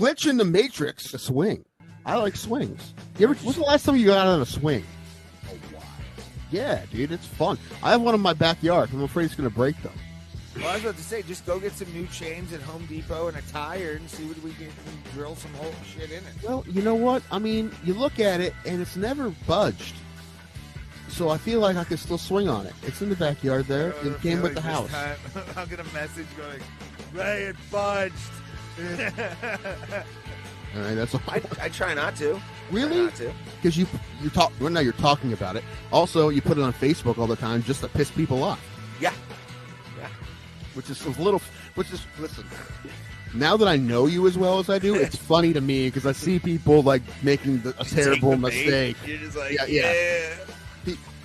glitch in the Matrix. A swing. I like swings. When's the last time you got on a swing? Oh, wow. Yeah, dude, it's fun. I have one in my backyard. I'm afraid it's going to break them. Well, I was about to say, just go get some new chains at Home Depot and a tire and see what we can drill some whole shit in it. Well, you know what? I mean, you look at it, and it's never budged. So I feel like I can still swing on it. It's in the backyard there. It came with the house. I'll get a message going, Ray, it budged. All right, that's all. I try not to. Really? Because you talk. Well, now you're talking about it. Also, you put it on Facebook all the time just to piss people off. Yeah. Which is listen. Now that I know you as well as I do, it's funny to me because I see people like making a terrible mistake. You're just like, yeah.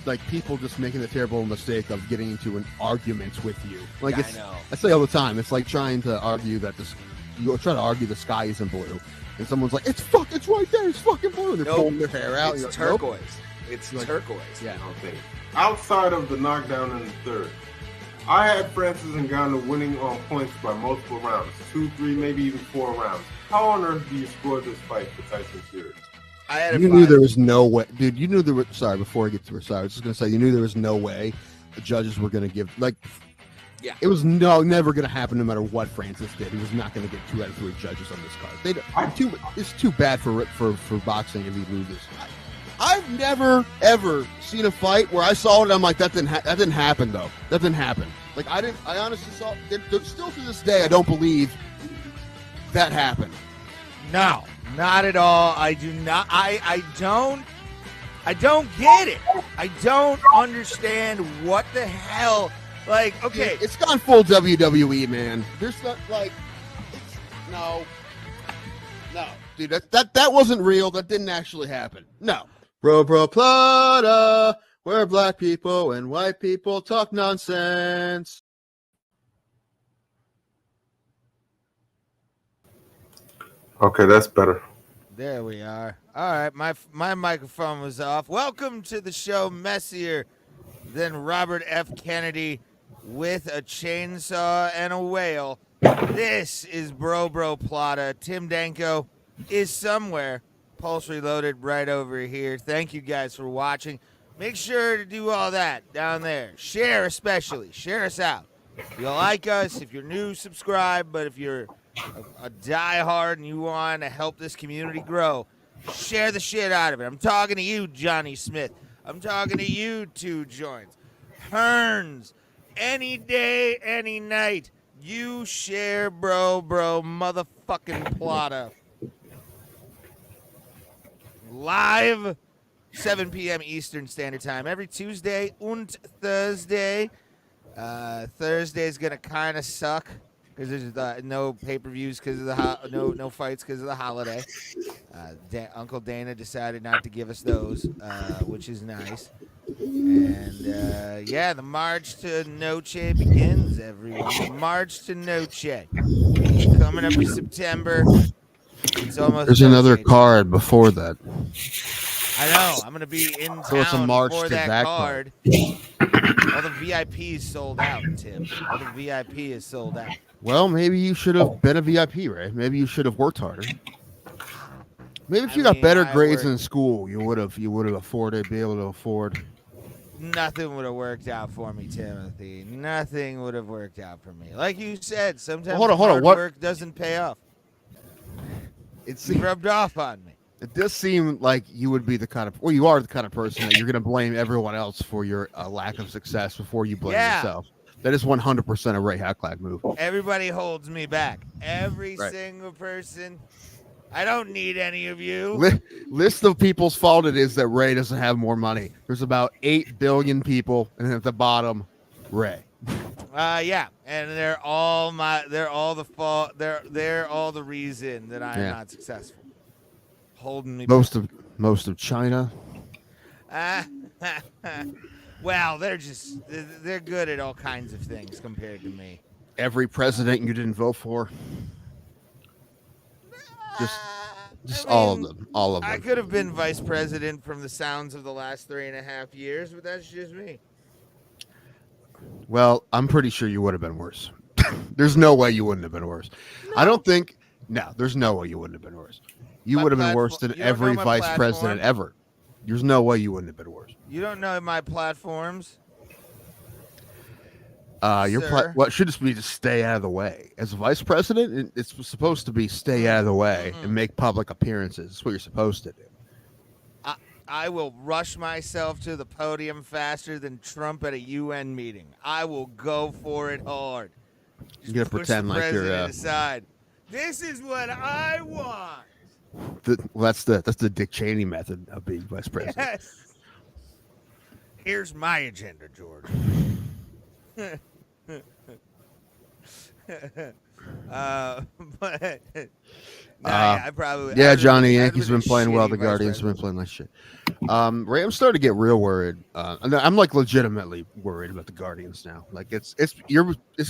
Like people just making the terrible mistake of getting into an argument with you. Like yeah, I know. I say all the time. It's like trying to argue that you try to argue the sky isn't blue, and someone's like, it's right there. It's fucking blue. And they're pulling their hair out. It's like, turquoise. Nope. It's like, turquoise. Yeah. Okay. Outside of the knockdown in the third, I had Francis Ngannou winning on points by multiple rounds, 2, 3, maybe even 4 rounds. How on earth do you score this fight for Tyson Fury? You knew there was no way, dude. You knew there was. Sorry, before I get to it, sorry, I was just gonna say you knew there was no way the judges were gonna give Yeah. It was never gonna happen, no matter what Francis did. He was not gonna get 2 out of 3 judges on this card. It's too bad for boxing if he loses. I've never ever seen a fight where I saw it. I'm like, that didn't happen though. That didn't happen. Like I honestly saw. Still to this day, I don't believe that happened. No, not at all. I do not. I don't get it. I don't understand what the hell. Like, okay, it's gone full WWE, man. There's not like, no, dude. That wasn't real. That didn't actually happen. No. Bro Plata, where black people and white people talk nonsense. Okay, that's better. there we are. All right, my microphone was off. Welcome to the show, messier than Robert F. Kennedy with a chainsaw and a whale. This is Bro Plata. Tim Danko is somewhere. Pulse Reloaded right over here. Thank you guys for watching. Make sure to do all that down there. Share especially. Share us out. If you like us, if you're new, subscribe. But if you're a diehard and you want to help this community grow, share the shit out of it. I'm talking to you, Johnny Smith. I'm talking to you, 2 Joints. Hearns. Any day, any night. You share, bro, motherfucking Plata. Live, 7 p.m. Eastern Standard Time every Tuesday and Thursday. Thursday's gonna kind of suck because there's no pay-per-views because of the no fights because of the holiday. Uncle Dana decided not to give us those, which is nice. And the march to Noche begins, everyone. The march to Noche coming up in September. It's almost. There's another card before that. I know. I'm gonna be in town So it's a march for to that card. All the VIP is sold out, Tim. All the VIP is sold out. Well, maybe you should have been a VIP, right? Maybe you should have worked harder. Maybe if you got better grades in school, you would have be able to afford. Nothing would have worked out for me, Timothy. Nothing would have worked out for me. Like you said, sometimes hard work doesn't pay off. It's rubbed off on me. It does seem like you would be the kind of, well, you are the kind of person that you're going to blame everyone else for your lack of success before you blame yourself. That is 100% a Ray Hacklack move. Everybody holds me back. Every single person. I don't need any of you. List of people's fault it is that Ray doesn't have more money. There's about 8 billion people, and at the bottom, Ray. And they're all the fault. They're all the reason that I'm not successful. Holding me most of China. Well, they're good at all kinds of things compared to me. Every president you didn't vote for. Just all of them. I could have been vice president from the sounds of the last 3.5 years, but that's just me. Well, I'm pretty sure you would have been worse. There's no way you wouldn't have been worse. No. I don't think No, there's no way you wouldn't have been worse. You My would have been platform- worse than you don't every know my vice platform? president ever. There's no way you wouldn't have been worse. You don't know my platforms. Your Sir. what should just be to stay out of the way. As a vice president, it's supposed to be stay out of the way and make public appearances. That's what you're supposed to do. I will rush myself to the podium faster than Trump at a UN meeting. I will go for it hard. You're gonna Push pretend the like you're. president aside. This is what I want. That's the Dick Cheney method of being vice president. Yes. Here's my agenda, George. But I probably Yeah, I'd Johnny, been- I'd Yankees been have been playing well. shitty The vice Guardians have been president. playing like shit. I'm starting to get real worried. I'm like legitimately worried about the Guardians now. Like it's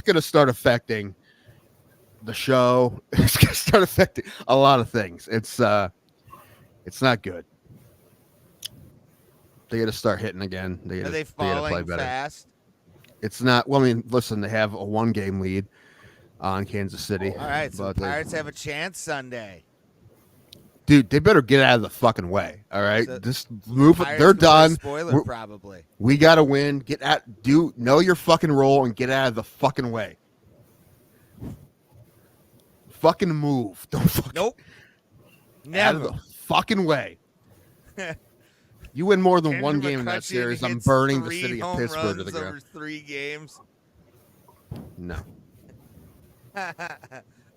gonna start affecting the show. It's gonna start affecting a lot of things. It's not good. They got to start hitting again. They Are gotta they play falling better. fast? It's not. Well, I mean, listen, they have a 1-game lead on Kansas City. All right, so but the Pirates have a chance Sunday. dude, they better get out of the fucking way. All right, So just move. Pirates They're can play done. Spoiler, We're- probably. We got to win. Know your fucking role and get out of the fucking way. Fucking move. Don't fucking Nope. out of Never. the fucking way. You win more than Andrew one game in that McCutcheon series, I'm hits burning the 3 city of home Pittsburgh to the runs ground. over 3 games. No.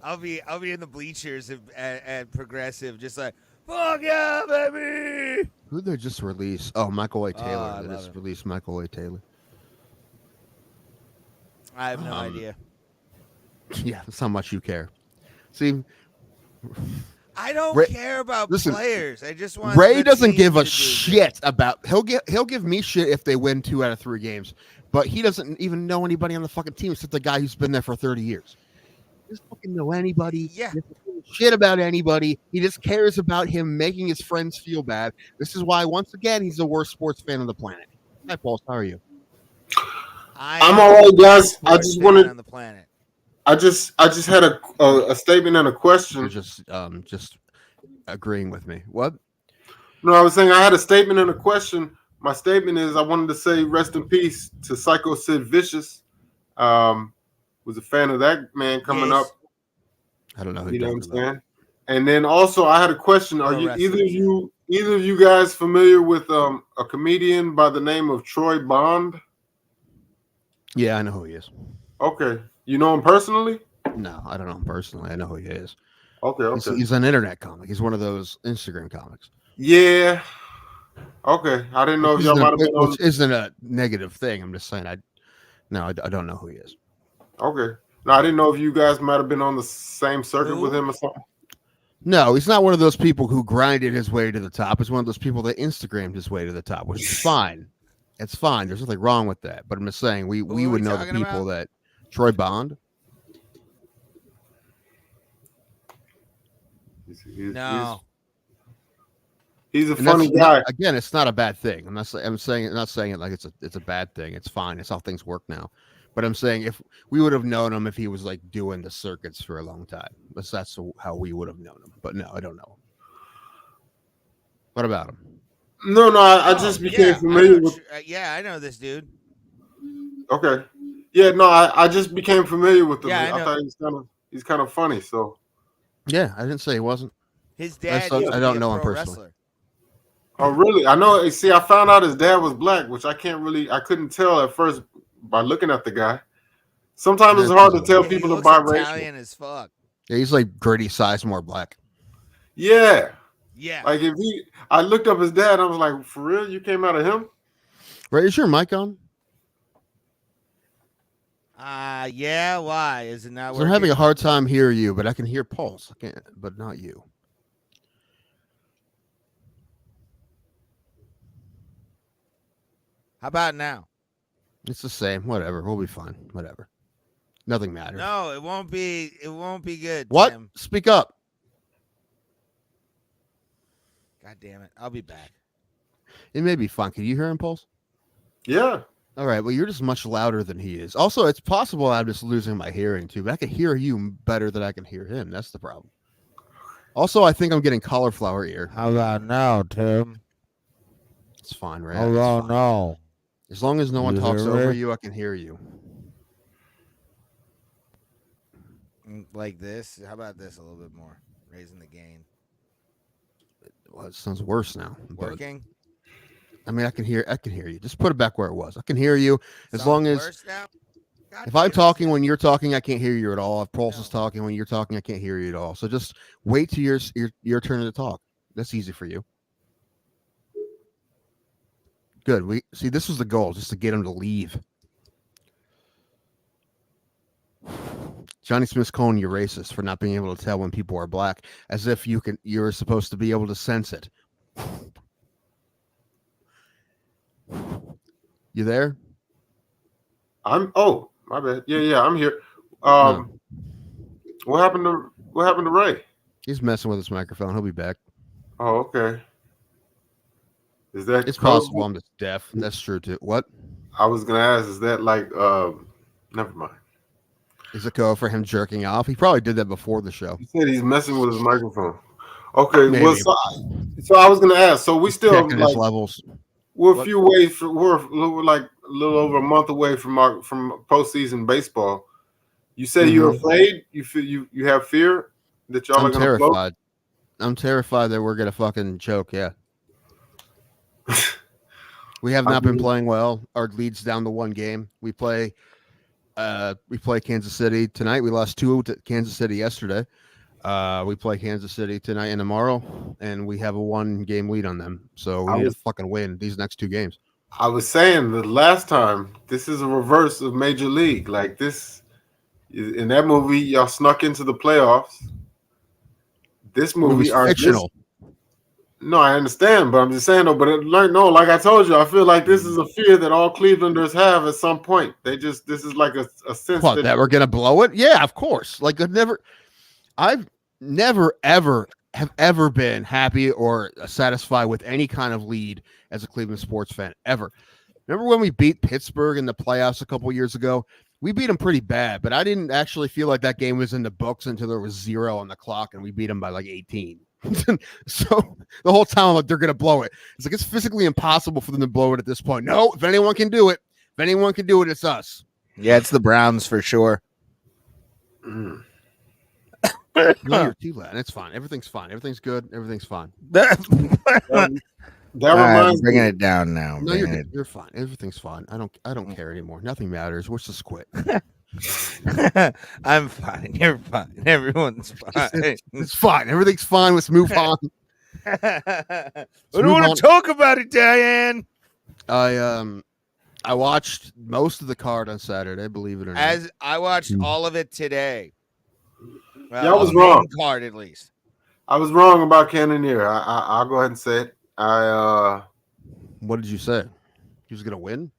I'll be in the bleachers at Progressive, just like fuck yeah, baby. Who they just released? Oh, Michael A. Taylor. I They love just it. released Michael A. Taylor. I have no idea. Yeah, that's how much you care. See, I don't Ray- care about listen, players. I just want Ray the doesn't team give to a do shit about. He'll give me shit if they win 2 out of 3 games, but he doesn't even know anybody on the fucking team except the guy who's been there for 30 years. He doesn't fucking know anybody. Yeah. He doesn't give a shit about anybody. He just cares about him making his friends feel bad. This is why, once again, he's the worst sports fan on the planet. Hi, Paul. How are you? I'm all right, guys. I Sports just fan wanted. on the planet. I just had a statement and a You're question. just agreeing with me. What? No, I was saying I had a statement and a question. My statement is I wanted to say rest in peace to Psycho Sid Vicious. Was a fan of that man coming Yes. up. I don't know who You know you're what I'm talking about. saying? And then also I had a question. Are Pro you wrestling. either of you guys familiar with a comedian by the name of Troy Bond? Yeah, I know who he is. Okay. You know him personally? No, I don't know him personally. I know who he is. Okay, He's an internet comic. He's one of those Instagram comics. Yeah. Okay. I didn't know if y'all might have been on. Which isn't a negative thing. I'm just saying I don't know who he is. Okay. No, I didn't know if you guys might have been on the same circuit with him or something. No, he's not one of those people who grinded his way to the top. He's one of those people that Instagrammed his way to the top, which is fine. It's fine. There's nothing wrong with that. But I'm just saying we are would we know the talking people about? that Troy Bond. No. He's a And funny that's guy. not- again, it's not a bad thing. I'm not saying it like it's a bad thing. It's fine. It's how things work now. But I'm saying if we would have known him if he was like doing the circuits for a long time. That's how we would have known him. But no, I don't know him. What about him? No, I just became familiar with. Yeah, I know this dude. Okay. Yeah, no, I just became familiar with him. Yeah, I I know. thought he's kind of funny. So. Yeah, I didn't say he wasn't. His dad. I used to don't be a know him pro personally. wrestler. Oh, really? I know. See, I found out his dad was black, which I couldn't tell at first by looking at the guy. Sometimes it's hard to tell Yeah, he people are looks biracial. Italian as fuck. Yeah, he's like Grady Sizemore black. Yeah. Yeah. Like I looked up his dad. I was like, for real? You came out of him? Right? Is your mic on? Yeah. Why is it not 'Cause working? I'm having a hard time hearing you, but I can hear Pulse. I can't, but not you. How about now? It's the same. Whatever. We'll be fine. Whatever. Nothing matters. No, it won't be. It won't be good. What? Tim. Speak up. God damn it! I'll be back. It may be fine. Can you hear him, Pulse? Yeah. All right. Well, you're just much louder than he is. Also, it's possible I'm just losing my hearing too. But I can hear you better than I can hear him. That's the problem. Also, I think I'm getting cauliflower ear. How about now, Tim? It's fine, right? Oh, It's fine. no. As long as no one You talks hear over me? you, I can hear you. Like this? How about this a little bit more? Raising the gain. Well, it sounds worse now. But, Working? I mean, I can hear you. Just put it back where it was. I can hear you as Sounds long as worse now? God if I'm damn it, talking Tim. when you're talking, I can't hear you at all. If Pulse No. is talking when you're talking, I can't hear you at all. So just wait till your turn to talk. That's easy for you. Good. We see this was the goal, just to get him to leave. Johnny Smith's calling you racist for not being able to tell when people are black, as if you're supposed to be able to sense it. You there? Oh, my bad. Yeah, I'm here. No. What happened to Ray? He's messing with his microphone. He'll be back. Oh, okay. Is that It's COVID? possible I'm just deaf. That's true too. What? I was gonna ask, is that like never mind. Is it go for him jerking off? He probably did that before the show. He said he's messing with his microphone. Okay, Maybe. well, so I was gonna ask. So we still Checking his like levels. we're a few ways. We're like a little over a month away from postseason baseball. You say you're afraid. You feel you have fear that y'all I'm are gonna terrified. I'm terrified that we're gonna fucking choke. Yeah. We have not been playing well. Our lead's down to one game. We play Kansas City tonight. We lost 2 to Kansas City yesterday. We play Kansas City tonight and tomorrow, and we have a 1-game lead on them. So we need to fucking win these next 2 games. I was saying the last time, this is a reverse of Major League. Like this, in that movie, y'all snuck into the playoffs. This movie is fictional. No, I understand, but I'm just saying though. But like I told you, I feel like this is a fear that all Clevelanders have at some point. This is like a sense that we're gonna blow it. Yeah, of course. Like I've never ever been happy or satisfied with any kind of lead as a Cleveland sports fan ever. Remember when we beat Pittsburgh in the playoffs a couple years ago? We beat them pretty bad, but I didn't actually feel like that game was in the books until there was 0 on the clock and we beat them by like 18. So the whole time I'm like, they're going to blow it. It's like, it's physically impossible for them to blow it at this point. No, if anyone can do it, it's us. Yeah, it's the Browns for sure. No, you're too loud. It's fine. Everything's fine. Everything's good. Everything's fine. That reminds me. Bringing it down now. No, you're fine. Everything's fine. I don't care anymore. Nothing matters. Let's just quit. I'm fine. You're fine. Everyone's fine. It's fine. Everything's fine. Let's move on. I don't want to talk about it, Diane. I watched most of the card on Saturday, believe it or not. As I watched all of it today. I was wrong. Card at least. I was wrong about Cannonier. I'll go ahead and say it. What did you say? He was gonna win?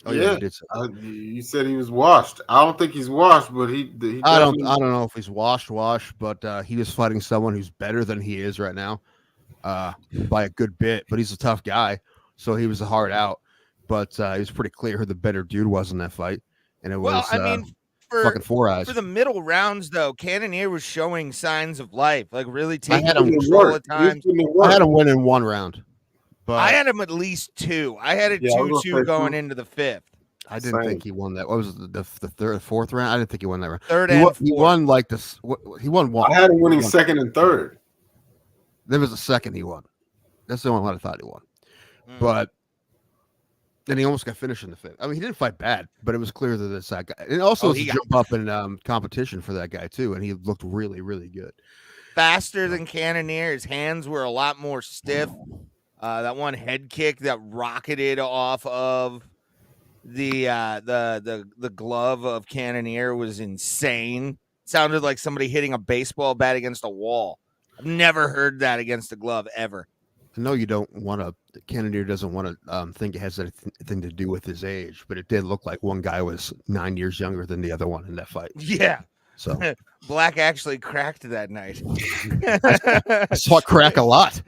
Oh yeah, you did say that. You said he was washed. I don't think he's washed, but he I don't know if he's washed, but he was fighting someone who's better than he is right now, by a good bit. But he's a tough guy, so he was a hard out. But it was pretty clear who the better dude was in that fight, and it was. Fucking 4 eyes. For the middle rounds, though, Cannonier was showing signs of life, like really taking control of time. I had him win in 1 round. But I had him at least 2. I had it 2-2 going into the 5th. I didn't think he won that. What was it, the third, 4th round? I didn't think he won that round. Third and 4th. He won like this. He won 1. I had him winning 2nd and 3rd. There was a 2nd he won. That's the only one I thought he won. But then he almost got finished in the 5th. I mean, he didn't fight bad, but it was clear that this guy. And also, he jump up in competition for that guy too, and he looked really, really good. Faster than Cannonier. His hands were a lot more stiff. That one head kick that rocketed off of the glove of Cannonier was insane. Sounded like somebody hitting a baseball bat against a wall. I've never heard that against a glove ever. I know you don't want to. Cannonier doesn't want to think it has anything to do with his age, but it did look like one guy was 9 years younger than the other one in that fight. Yeah. So Black actually cracked that night. I saw it crack a lot.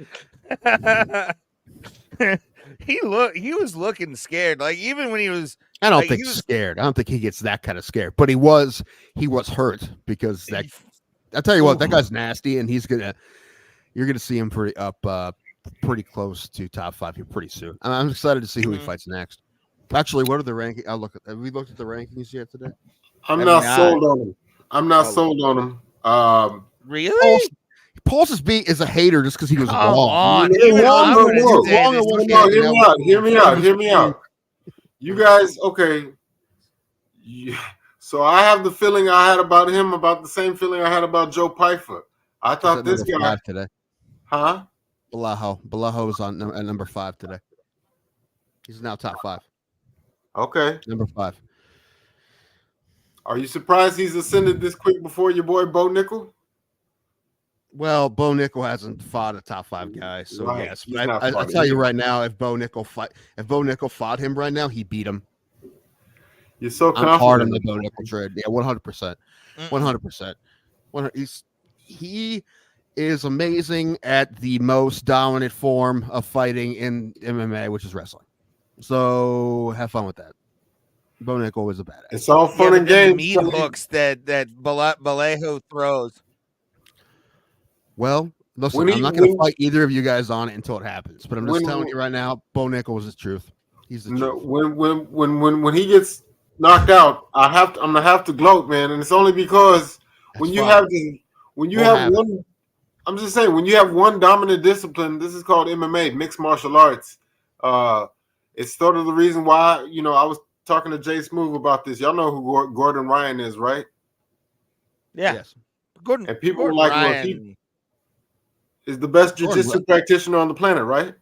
He was looking scared. Like even when he was. I don't think he's scared. I don't think he gets that kind of scared, but he was hurt because I tell you what, that guy's nasty, and you're gonna see him pretty close to top 5 here pretty soon. I'm excited to see who he fights next. Actually, what are the rankings? Have we looked at the rankings yet today? I'm not sold on him. I'm not sold on him. Really? Pulse is a hater just because he was Come wrong. on. Hear me out. You guys, okay. So I have the feeling I had about him about the same feeling I had about Joe Pyfer. I thought this guy 5 today. Huh? Balajo is on at number 5 today. He's now top 5. Okay. Number 5. Are you surprised he's ascended this quick before your boy Bo Nickel? Well, Bo Nickel hasn't fought a top 5 guy, so Right. yes. But I'll tell you right now, if Bo Nickel fought him right now, he beat him. You're so confident. I'm hard on the Bo Nickel trade. Yeah, 100%. 100%. He is amazing at the most dominant form of fighting in MMA, which is wrestling. So have fun with that. Bo Nickel is a badass. It's all fun and games. The meat hooks that Balajo throws. Well, listen, I'm not going to fight either of you guys on it until it happens. But I'm just telling you right now, Bo Nickel is the truth. He's the truth. When he gets knocked out, I'm gonna have to gloat, man, and it's only because I'm just saying, when you have one dominant discipline, this is called MMA, mixed martial arts. It's sort of the reason why, I was talking to Jay Smooth about this. Y'all know who Gordon Ryan is, right? Yeah. Yes. Gordon, and people Gordon are like, Ryan. well, he is the best jiu-jitsu practitioner on the planet, right?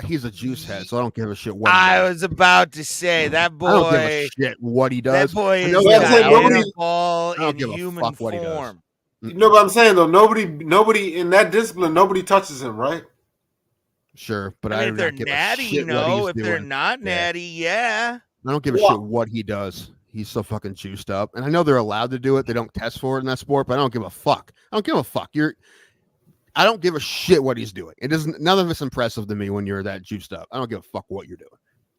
He's a juice head, so I don't give a shit what I was about to say that boy. I don't give a shit what he does. That boy is in human form. You know what I'm saying, though? Nobody in that discipline, nobody touches him, right? Sure, but if they're natty, if they're not natty, yeah. I don't give a shit what he does. He's so fucking juiced up. And I know they're allowed to do it. They don't test for it in that sport, but I don't give a fuck. I don't give a fuck. I don't give a shit what he's doing. It doesn't. None of it's impressive to me when you're that juiced up. I don't give a fuck what you're doing.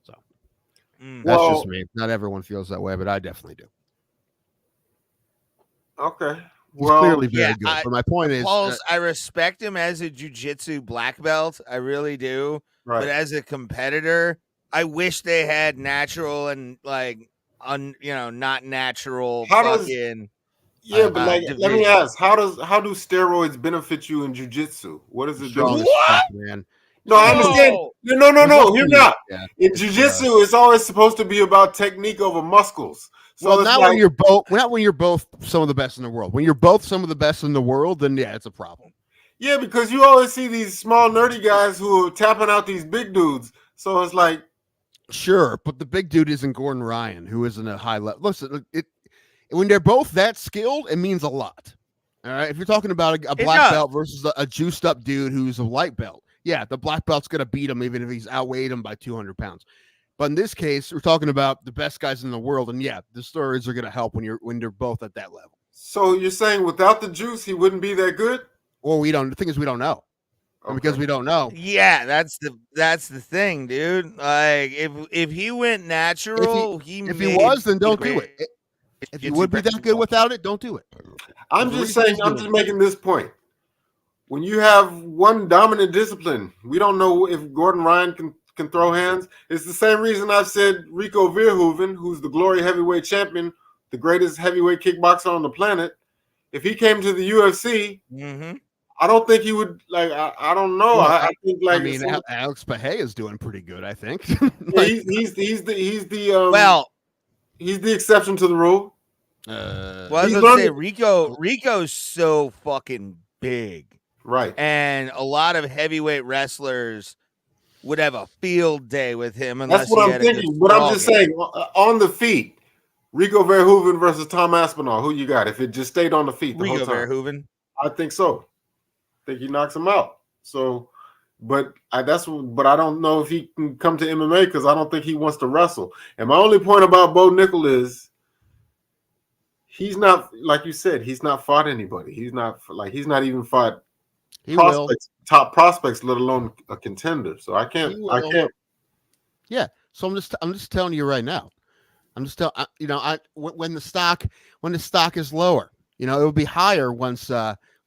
So that's just me. Not everyone feels that way, but I definitely do. Okay. He's clearly very good. But my point is, I respect him as a jiu-jitsu black belt. I really do. Right. But as a competitor, I wish they had natural and not natural fucking. Yeah, but let me ask: How do steroids benefit you in jiu-jitsu? What does it do? What? Man? No, I understand. No. Hear me out. Yeah. In jiu-jitsu, it's always supposed to be about technique over muscles. So not when you're both some of the best in the world. When you're both some of the best in the world, then yeah, it's a problem. Yeah, because you always see these small nerdy guys who are tapping out these big dudes. So it's like, sure, but the big dude isn't Gordon Ryan, who isn't a high level. Listen, when they're both that skilled, it means a lot. All right, if you're talking about a black belt versus a juiced up dude who's a light belt, yeah, the black belt's gonna beat him even if he's outweighed him by 200 pounds. But in this case, we're talking about the best guys in the world, and yeah, the steroids are going to help when they're both at that level. So you're saying without the juice, he wouldn't be that good? Well, we don't. The thing is, we don't know, and because we don't know. Yeah, that's the thing, dude. Like if he went natural, if he was, then don't do it. If he would be that good without it, don't do it. I'm just saying. I'm just making this point. When you have one dominant discipline, we don't know if Gordon Ryan can throw hands. It's the same reason I've said Rico Verhoeven, who's the Glory heavyweight champion, the greatest heavyweight kickboxer on the planet. If he came to the UFC, I don't think he would I don't know. Well, I think Alex Pahe is doing pretty good. I think he's the exception to the rule. I was gonna say Rico's so fucking big, right? And a lot of heavyweight wrestlers would have a field day with him. That's what I'm thinking. But I'm just saying, on the feet, Rico Verhoeven versus Tom Aspinall. Who you got? If it just stayed on the feet the whole time. Verhoeven. I think so. I think he knocks him out. So, but I don't know if he can come to MMA because I don't think he wants to wrestle. And my only point about Bo Nickel is he's not, like you said, he's not fought anybody. He's not even fought top prospects, let alone a contender. So I can't. Yeah. So I'm just telling you right now. I'm just telling when the stock is lower, You know, it would be higher once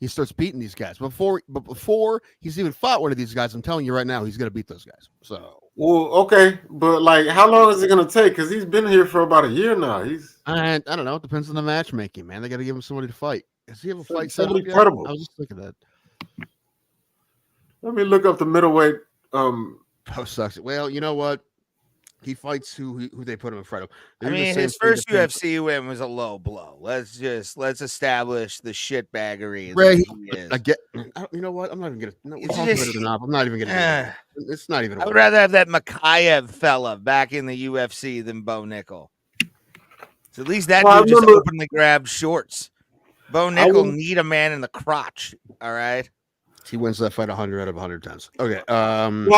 he starts beating these guys. Before he's even fought one of these guys, I'm telling you right now, he's going to beat those guys. So, Well, okay, but like, how long is it going to take? Because he's been here for about a year now. I don't know. It depends on the matchmaking, man. They got to give him somebody to fight. Does he have a fight set up somebody yet? credible. I was just thinking that. Let me look up the middleweight. Oh, sucks. Well, you know what? He fights who they put him in front of. I mean, his first UFC win was a low blow. Let's establish the shitbaggery. Ray, he is. You know what? I'm not even gonna. No, It's I'm not even gonna. It's not even. I would rather have that Makayev fella back in the UFC than Bo Nickel. So at least that dude just openly grabbed shorts. Bo Nickel need a man in the crotch. All right. He wins that fight 100 out of 100 times. Okay. Well,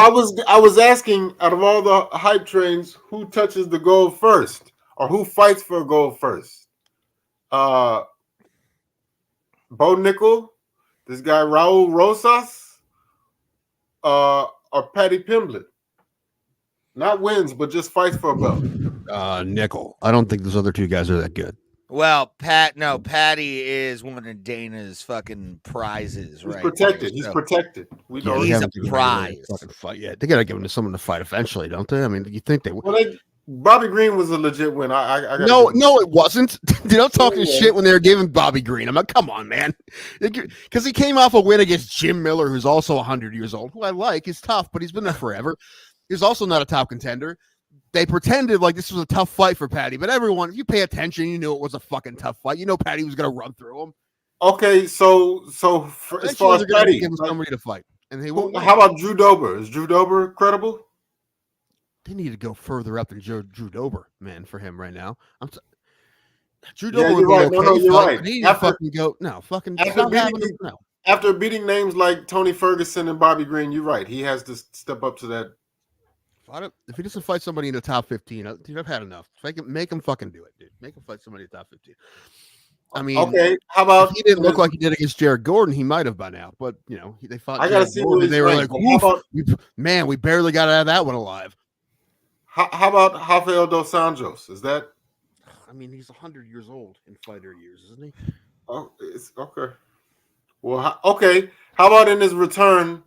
I was asking, out of all the hype trains, who touches the gold first, or who fights for gold first? Bo Nickel, this guy Raul Rosas, or Paddy Pimblett. Not wins, but just fights for a belt. Nickel. I don't think those other two guys are that good. Well, Patty is one of Dana's fucking prizes, right? He's protected. He's protected. We know he's a prize. Fucking fight. Yeah, they gotta give him to someone to fight eventually, don't they? I mean, you think they would? Well, Bobby Green was a legit win. No, it wasn't. They're not talking shit when they were giving Bobby Green. I'm like, come on, man, because he came off a win against Jim Miller, who's also 100 years old, who I like. He's tough, but he's been there forever. He's also not a top contender. They pretended like this was a tough fight for Patty, but everyone, if you pay attention, you knew it was a fucking tough fight. You know Patty was going to run through him. Okay, so as far as Patty, give him somebody to fight, and they won't. How about Drew Dober? Is Drew Dober credible? They need to go further up than Drew Dober, man, for him right now. Drew Dober would be right. okay. No, you're right. He fucking go after beating names like Tony Ferguson and Bobby Green, you're right. He has to step up to that. If he doesn't fight somebody in the top 15, dude, I've had enough. Make him fucking do it, dude. Make him fight somebody in the top 15. I mean, okay. How about if he didn't look like he did against Jared Gordon? He might have by now, but you know they fought. I gotta see what they were like, man, we barely got out of that one alive. How about Rafael dos Anjos? Is that? I mean, he's 100 years old in fighter years, isn't he? Oh, it's okay. Well, okay. How about in his return,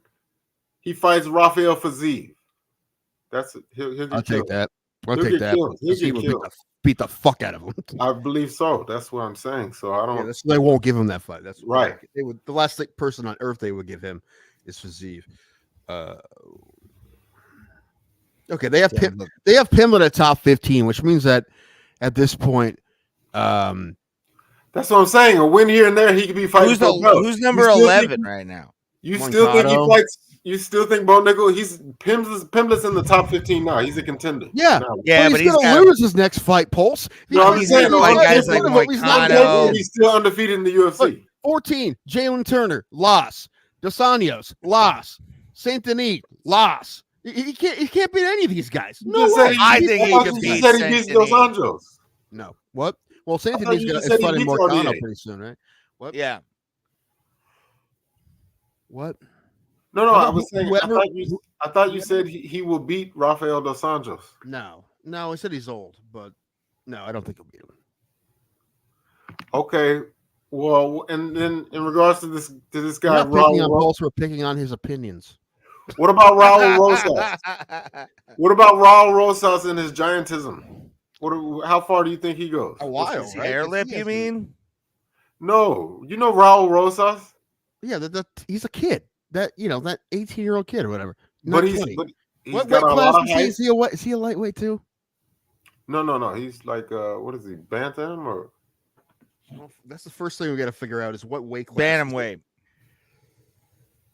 he fights Rafael Fiziev? That's it. I'll take that. I'll take that. He will beat the fuck out of him. I believe so. That's what I'm saying. So I don't. They won't give him that fight. That's right. They would. The last person on earth they would give him is Fiziev. Okay, they have Pimblett at top 15, which means that at this point, that's what I'm saying. A win here and there, he could be fighting. Who's number 11 right now? You still think he fights? You still think Bo Nickel? He's Pimblett's in the top 15 now. He's a contender. Yeah, but he's gonna lose his next fight, Pulse. I'm saying guys like Moicano. He's still undefeated in the UFC. 14, Jalen Turner, loss. Dos Anjos, loss. Saint Denis, loss. He can't beat any of these guys. No way. I think he could beat Saint Denis. Dos Anjos. No. What? Well, Saint Denis is fighting Moicano pretty soon, right? What? Yeah. What? No, I was saying. I thought you said he will beat Rafael dos Anjos. No, I said he's old, but no, I don't think he'll beat him. Okay, well, and then in regards to this guy, we're picking on his opinions. What about Raul Rosas? What about Raul Rosas and his giantism? How far do you think he goes? A while, right? Hair lip, you mean? No, you know Raul Rosas. Yeah, he's a kid. That 18-year-old kid or whatever. But he's what got weight a lot of class is he? Is he a lightweight too? No. He's like what is he? Bantam or? Well, that's the first thing we got to figure out is what weight class. Bantamweight.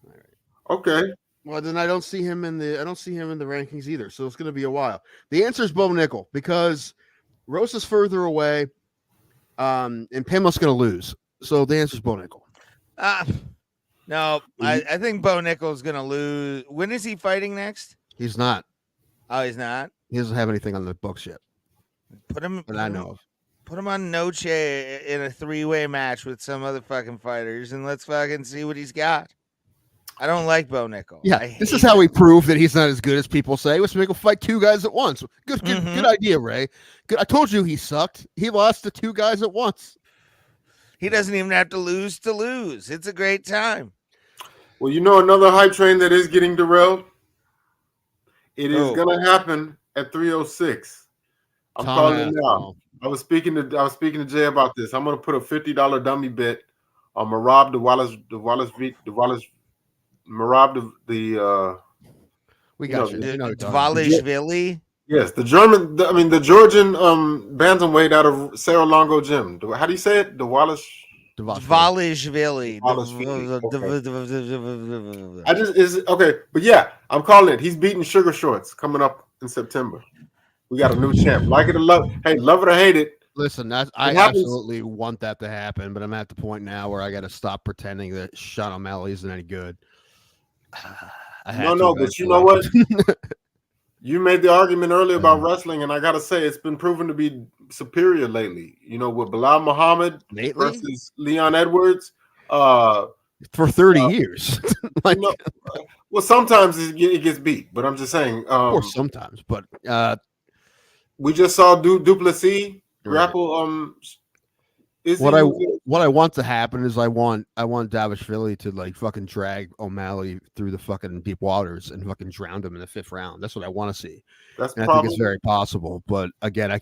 All right. Okay. Well, then I don't see him in the rankings either. So it's going to be a while. The answer is Bo Nickel because Rose is further away, and Pimlet's going to lose. So the answer is Bo Nickel. No, I think Bo Nickel's going to lose. When is he fighting next? He's not. Oh, he's not? He doesn't have anything on the books yet. Put him that I know of. Put him on Noche in a 3-way match with some other fucking fighters, and let's fucking see what he's got. I don't like Bo Nickel. Yeah, this is how we prove that he's not as good as people say. Let's make him fight 2 guys at once. Good idea, Ray. Good. I told you he sucked. He lost to 2 guys at once. He doesn't even have to lose to lose. It's a great time. Well, you know another hype train that is getting derailed? It is Oh. gonna happen at 306. I'm Tom calling it now. Aspinall. I was speaking to Jay about this. I'm gonna put a $50 dummy bet on Marab Marab We you got know, you. We know what you're talking about. Dvalishvili. yes, the Georgian bantamweight out of Cerro Longo Gym. How do you say it? Dvalishvili. I just is okay, but yeah, I'm calling it. He's beating Sugar Shorts coming up in September. We got a new champ. Like it or love, love it or hate it. Listen, I happens. absolutely want that to happen, but I'm at the point now where I got to stop pretending that Sean O'Malley isn't any good. But you know what? You made the argument earlier about wrestling, and I gotta say it's been proven to be superior lately. You know, with Bilal Muhammad versus Leon Edwards, for 30 years. Like, well, sometimes it gets beat, but I'm just saying. Or sometimes, but we just saw Duplessis grapple. What I want to happen is I want Davishvili to like fucking drag O'Malley through the fucking deep waters and fucking drown him in the 5th round. That's what I want to see. I think it's very possible. But again, I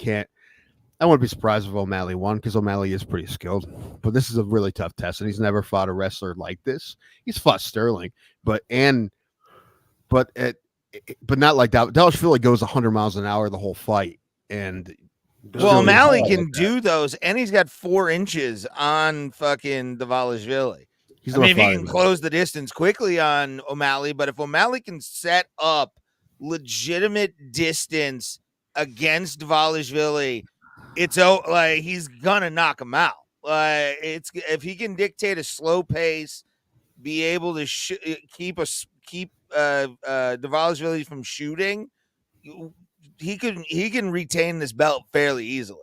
wouldn't be surprised if O'Malley won because O'Malley is pretty skilled. But this is a really tough test, and he's never fought a wrestler like this. He's fought Sterling, but not like that. Davishvili goes 100 miles an hour the whole fight, and well, O'Malley can do those, and he's got 4 inches on fucking Dvalishvili. I mean, if he can close the distance quickly on O'Malley, but if O'Malley can set up legitimate distance against Dvalishvili, it's like he's gonna knock him out. It's if he can dictate a slow pace, be able to keep Dvalishvili from shooting. He can retain this belt fairly easily.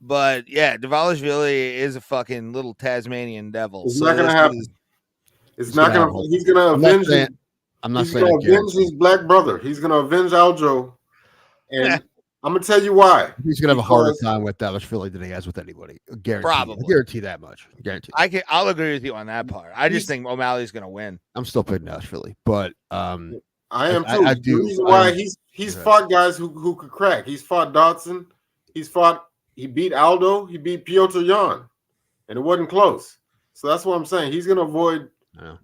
But yeah, Dvalishvili is a fucking little Tasmanian devil. It's not gonna happen. It's not gonna. He's gonna avenge. He's gonna avenge his black brother. He's gonna avenge Aljo, and I'm gonna tell you why. He's gonna have a harder time with Davishvili than he has with anybody. Guaranteed. I guarantee that much. Guaranteed. I'll agree with you on that part. I just think O'Malley's gonna win. I'm still picking Davishvili, but I am too. The reason why he's fought guys who could crack. He's fought Dodson. He beat Aldo. He beat Piotr Jan, and it wasn't close. So that's what I'm saying. He's gonna avoid. Yeah.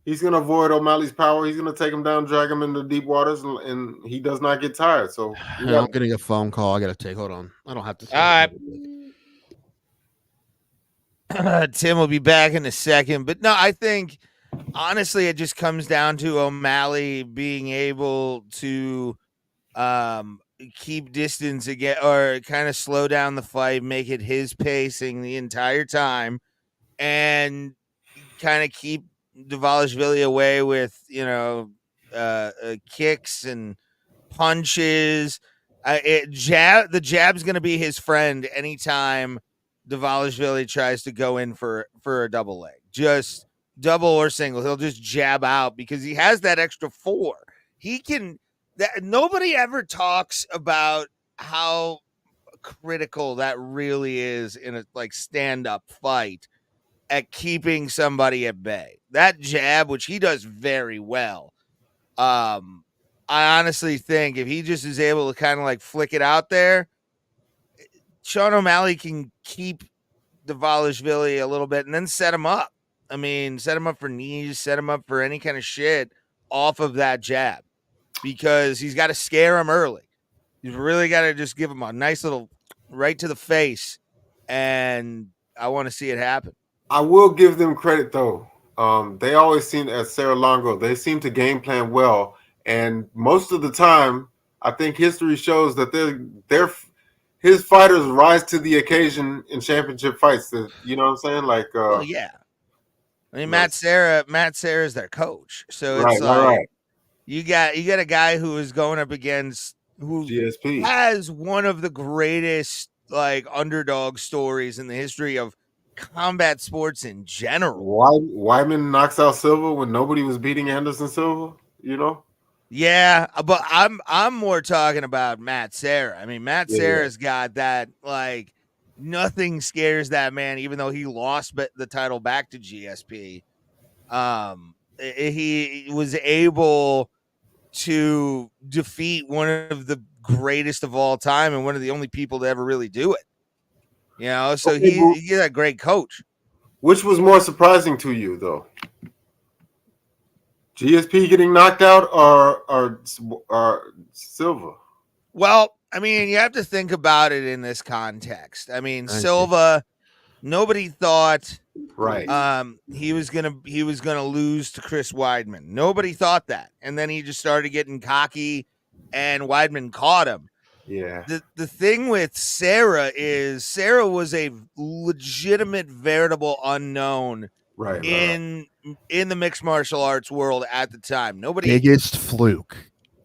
He's gonna avoid O'Malley's power. He's gonna take him down, drag him into deep waters, and he does not get tired. So I'm getting a phone call. I gotta take. Hold on. I don't have to. All right. Tim will be back in a second, but no, I think. Honestly, it just comes down to O'Malley being able to keep distance again or kind of slow down the fight, make it his pacing the entire time, and kind of keep Dvalishvili away with, kicks and punches. The jab's going to be his friend anytime Dvalishvili tries to go in for a double leg. Just double or single, he'll just jab out because he has that extra 4. He can. Nobody ever talks about how critical that really is in a stand-up fight at keeping somebody at bay. That jab, which he does very well. I honestly think if he just is able to kind of flick it out there, Sean O'Malley can keep Dvalishvili a little bit and then set him up. I mean, set him up for knees, set him up for any kind of shit off of that jab because he's got to scare him early. He's really got to just give him a nice little right to the face, and I want to see it happen. I will give them credit, though. They always seem, at Cerro Longo, they seem to game plan well, and most of the time, I think history shows that his fighters rise to the occasion in championship fights. You know what I'm saying? Well, yeah. I mean, Matt Serra is their coach, so it's you got a guy who is going up against who GSP has one of the greatest underdog stories in the history of combat sports in general. Wyman knocks out Silva when nobody was beating Anderson Silva. Yeah, but I'm more talking about Matt Serra. I mean, Matt Serra's got that nothing scares that man, even though he lost the title back to GSP. He was able to defeat one of the greatest of all time and one of the only people to ever really do it. You know, so Okay, he's a great coach. Which was more surprising to you, though? GSP getting knocked out or Silva? Well, I mean, you have to think about it in this context. I mean, Silva, nobody thought he was gonna lose to Chris Weidman. Nobody thought that. And then he just started getting cocky and Weidman caught him. Yeah. The thing with Sarah is Sarah was a legitimate veritable unknown in the mixed martial arts world at the time. Biggest fluke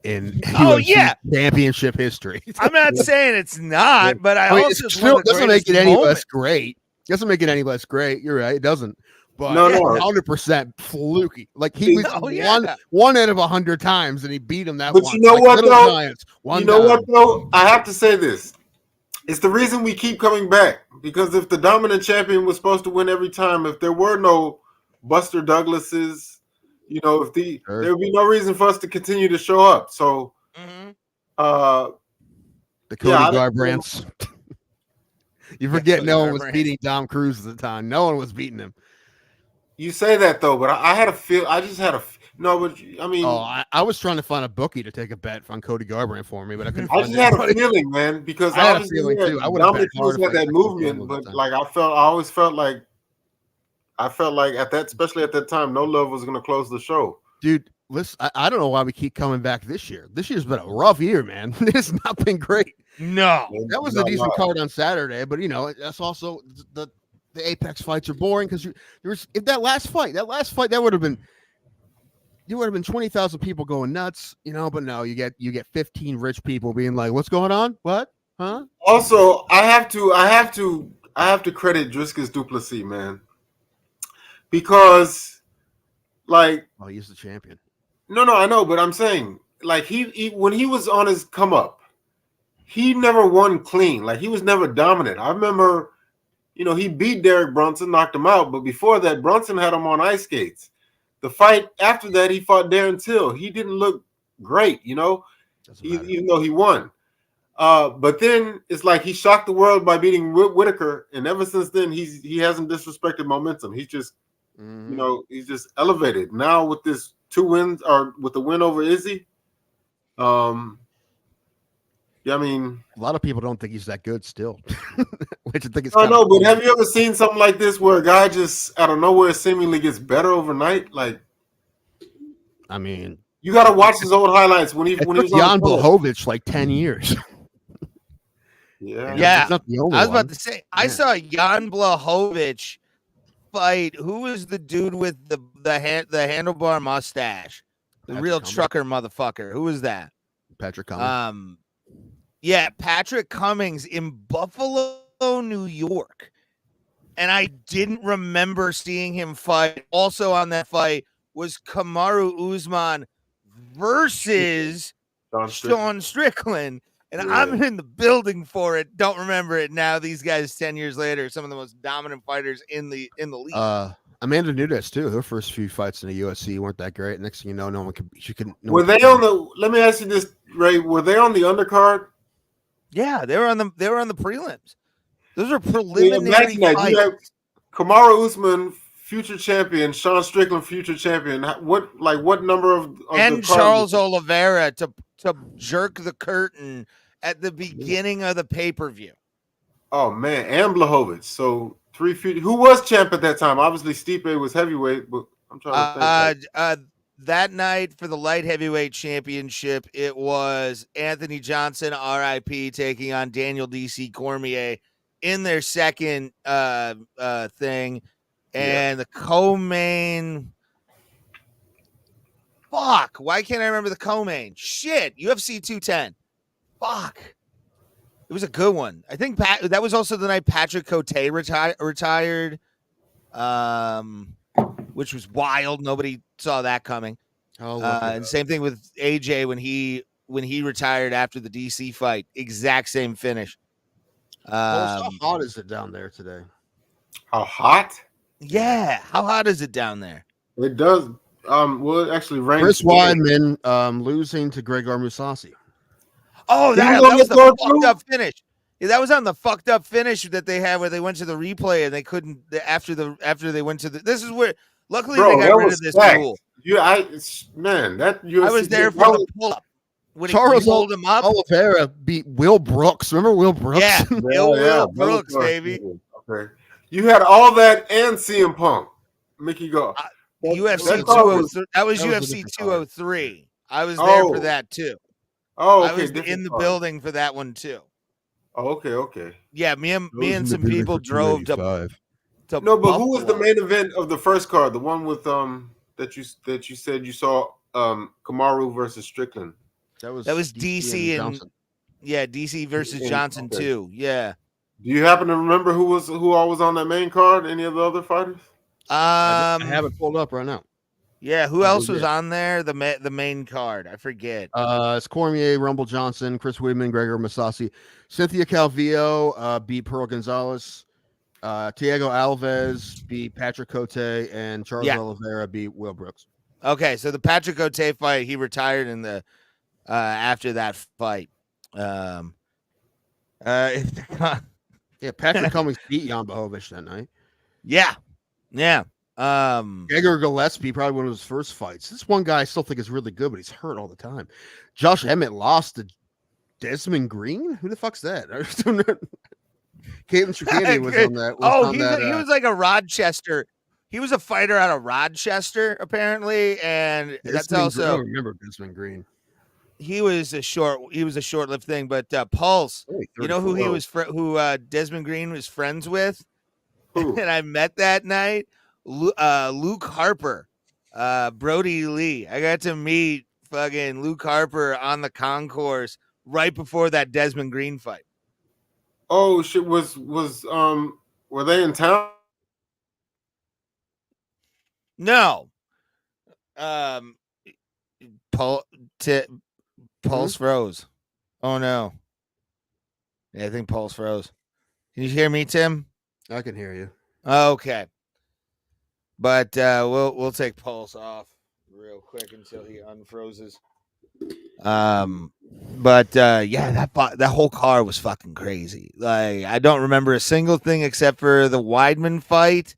in UFC championship history. I'm not saying it's not, but I also it still doesn't make it any less great. Doesn't make it any less great. You're right. It doesn't. But 100% fluky. Like he was one out of 100 times, and he beat him that. But once. You know what though? What though? I have to say this. It's the reason we keep coming back, because if the dominant champion was supposed to win every time, if there were no Buster Douglases, you know, there would be no reason for us to continue to show up. So, the Cody Garbrandts. You forget no one was beating Dom Cruz at the time. No one was beating him. You say that though, but I had a feel. I just had a no. But I mean, I was trying to find a bookie to take a bet on Cody Garbrandt for me, but I couldn't. I just had a feeling, man, because I had a feeling too. I would have bet hard had that movement, but like I always felt like at that, especially at that time, No Love was going to close the show. Dude, listen, I don't know why we keep coming back this year. This year's been a rough year, man. It's not been great. No, that was a decent card on Saturday, but you know that's also the Apex fights are boring because if that last fight that would have been 20,000 people going nuts, you know. But no, you get 15 rich people being like, "What's going on? What? Huh?" Also, I have to credit Driscus Duplessis, man, because like, he's the champion. No, I know, but I'm saying like he when he was on his come up, he never won clean. Like he was never dominant. I remember. You know, he beat Derek Brunson, knocked him out, but before that, Brunson had him on ice skates. The fight after that, he fought Darren Till. He didn't look great, you know, even though he won. But then it's like he shocked the world by beating Whitaker, and ever since then, he hasn't disrespected momentum. He's just, you know, he's just elevated. Now with this 2 wins, or with the win over Izzy, yeah, I mean, a lot of people don't think he's that good still. Which I think it's. I know, but have you ever seen something like this where a guy just out of nowhere seemingly gets better overnight? Like, I mean, you got to watch his old highlights when he was Jan Blachowicz like 10 years. Yeah. I was about to say, I saw Jan Blachowicz fight. Who was the dude with the handlebar mustache? The real trucker motherfucker. Who was that? Patrick Cummings. Yeah, Patrick Cummings in Buffalo, New York. And I didn't remember seeing him fight. Also on that fight was Kamaru Usman versus Sean Strickland. And I'm in the building for it. Don't remember it now. These guys 10 years later, some of the most dominant fighters in the league. Amanda Nunes too. Her first few fights in the UFC weren't that great. Next thing you know, no one could. Were they on the? Let me ask you this, Ray. Were they on the undercard? Yeah, they were on the prelims. Those are preliminary fights. You have Kamaru Usman, future champion, Sean Strickland, future champion. What number of and Charles Oliveira to jerk the curtain at the beginning of the pay-per-view. Oh man, and Blachowicz. So 3 future. Who was champ at that time? Obviously, Stipe was heavyweight, but I'm trying to think. That night for the light heavyweight championship, it was Anthony Johnson, RIP, taking on Daniel DC Cormier in their second thing. And the co-main. Fuck. Why can't I remember the co-main? Shit. UFC 210. Fuck. It was a good one. I think that was also the night Patrick Cote retired. Which was wild. Nobody saw that coming. And same thing with AJ when he retired after the DC fight. Exact same finish. How hot is it down there today? How hot? Yeah, how hot is it down there? It does. Well, it actually rains. Chris Weidman losing to Gregor Mousasi. Oh, He that was on was the the court, fucked too? up finish. Yeah, that was on the fucked up finish that they had where they went to the replay and they couldn't after they went to the. This is where luckily Bro, they that got rid was of this stacked. rule. That UFC. I was there for the pull up when Charles he pulled him up. Oliveira beat Will Brooks. Remember Will Brooks? Yeah, Will that Brooks, was baby. Okay, you had all that and CM Punk. Mickey go. UFC that card was- 203. That was that was a UFC different card. 203. I was there for Oh. that too. Oh, I okay. was different in the card. building for that one too. Oh, okay. Yeah, me and some people drove to No, but who was the Buffalo. main event of the first card? The one with that you said you saw Kamaru versus Strickland. That was DC and Johnson. yeah, DC versus And- Johnson okay. too. Yeah. Do you happen to remember who all was on that main card? Any of the other fighters? I have it pulled up right now. Yeah, who else was yeah. on there? The main card. I forget. It's Cormier, Rumble Johnson, Chris Weidman, Gregor Mousasi, Cynthia Calvillo beat Pearl Gonzalez, Thiago Alves beat Patrick Cote, and Charles Oliveira beat Will Brooks. Okay, so the Patrick Cote fight, he retired in the after that fight. Yeah, Patrick Cummings beat Jan Blachowicz that night. Yeah. Gregor Gillespie, probably one of his first fights. This one guy I still think is really good, but he's hurt all the time. Josh Emmett lost to Desmond Green. Who the fuck's that? Caitlin Tricani was on that. He was like a Rochester. He was a fighter out of Rochester, apparently, and that's also. I don't remember Desmond Green. He was a short-lived thing, but Pulse. You know who he was? Who Desmond Green was friends with? Who? And I met that night. Luke Harper, Brody Lee. I got to meet fucking Luke Harper on the concourse right before that Desmond Green fight. Oh shit! Were they in town? No. Pulse froze. Oh no. Yeah, I think Pulse froze. Can you hear me, Tim? I can hear you. Okay. But we'll take Pulse off real quick until he unfrozen. Yeah, that whole car was fucking crazy. Like, I don't remember a single thing except for the Weidman fight.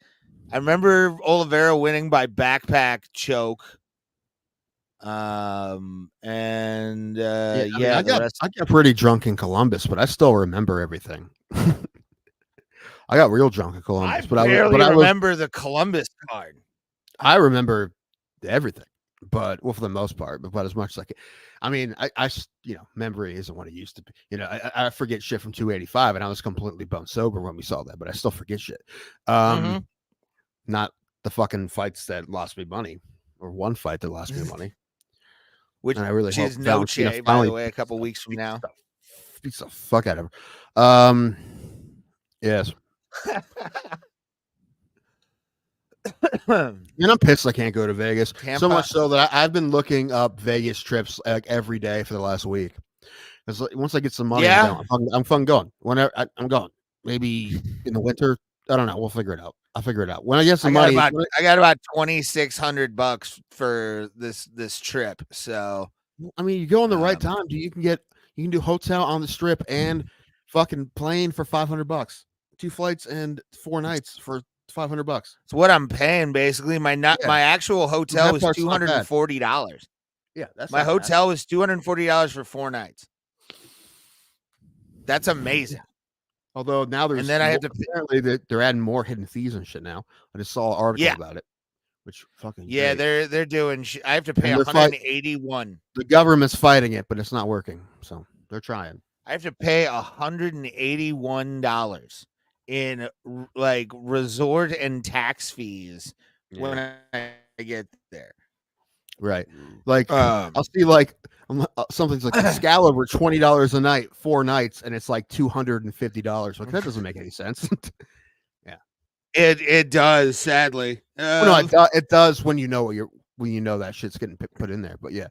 I remember Oliveira winning by backpack choke. I got pretty drunk in Columbus, but I still remember everything. I got real drunk in Columbus, I remember the Columbus card. I remember everything, but for the most part, but as much as I mean, I memory isn't what it used to be. I forget shit from 285, and I was completely bone sober when we saw that, but I still forget shit. Not the fucking fights that lost me money, or one fight that lost me money. Which and I really is Noche, by the way, a couple weeks from now. Beats the fuck out of her. Yes. And I'm pissed I can't go to Vegas. So much so that I've been looking up Vegas trips like every day for the last week. Because once I get some money, I'm fun going. Whenever I'm going, maybe in the winter. I don't know. We'll figure it out. I'll figure it out. When I get some money, I got about $2,600 for this trip. So I mean, you go on the right time. You can do hotel on the strip and fucking plane for $500. 2 flights and 4 nights for $500. It's what I'm paying basically. My actual hotel was $240. Yeah, that's my hotel was $240 for 4 nights. That's amazing. Although now there's, and then I have to apparently they're adding more hidden fees and shit now. I just saw an article about it, which fucking great. They're doing. I have to pay $181. The government's fighting it, but it's not working, so they're trying. I have to pay $181 in like resort and tax fees when I get there. Right, like I'll see like something's like Excalibur $20 a night, 4 nights, and it's like $250. Like that doesn't make any sense. Yeah, it does. Sadly, no, it does when you know that shit's getting put in there. But yeah,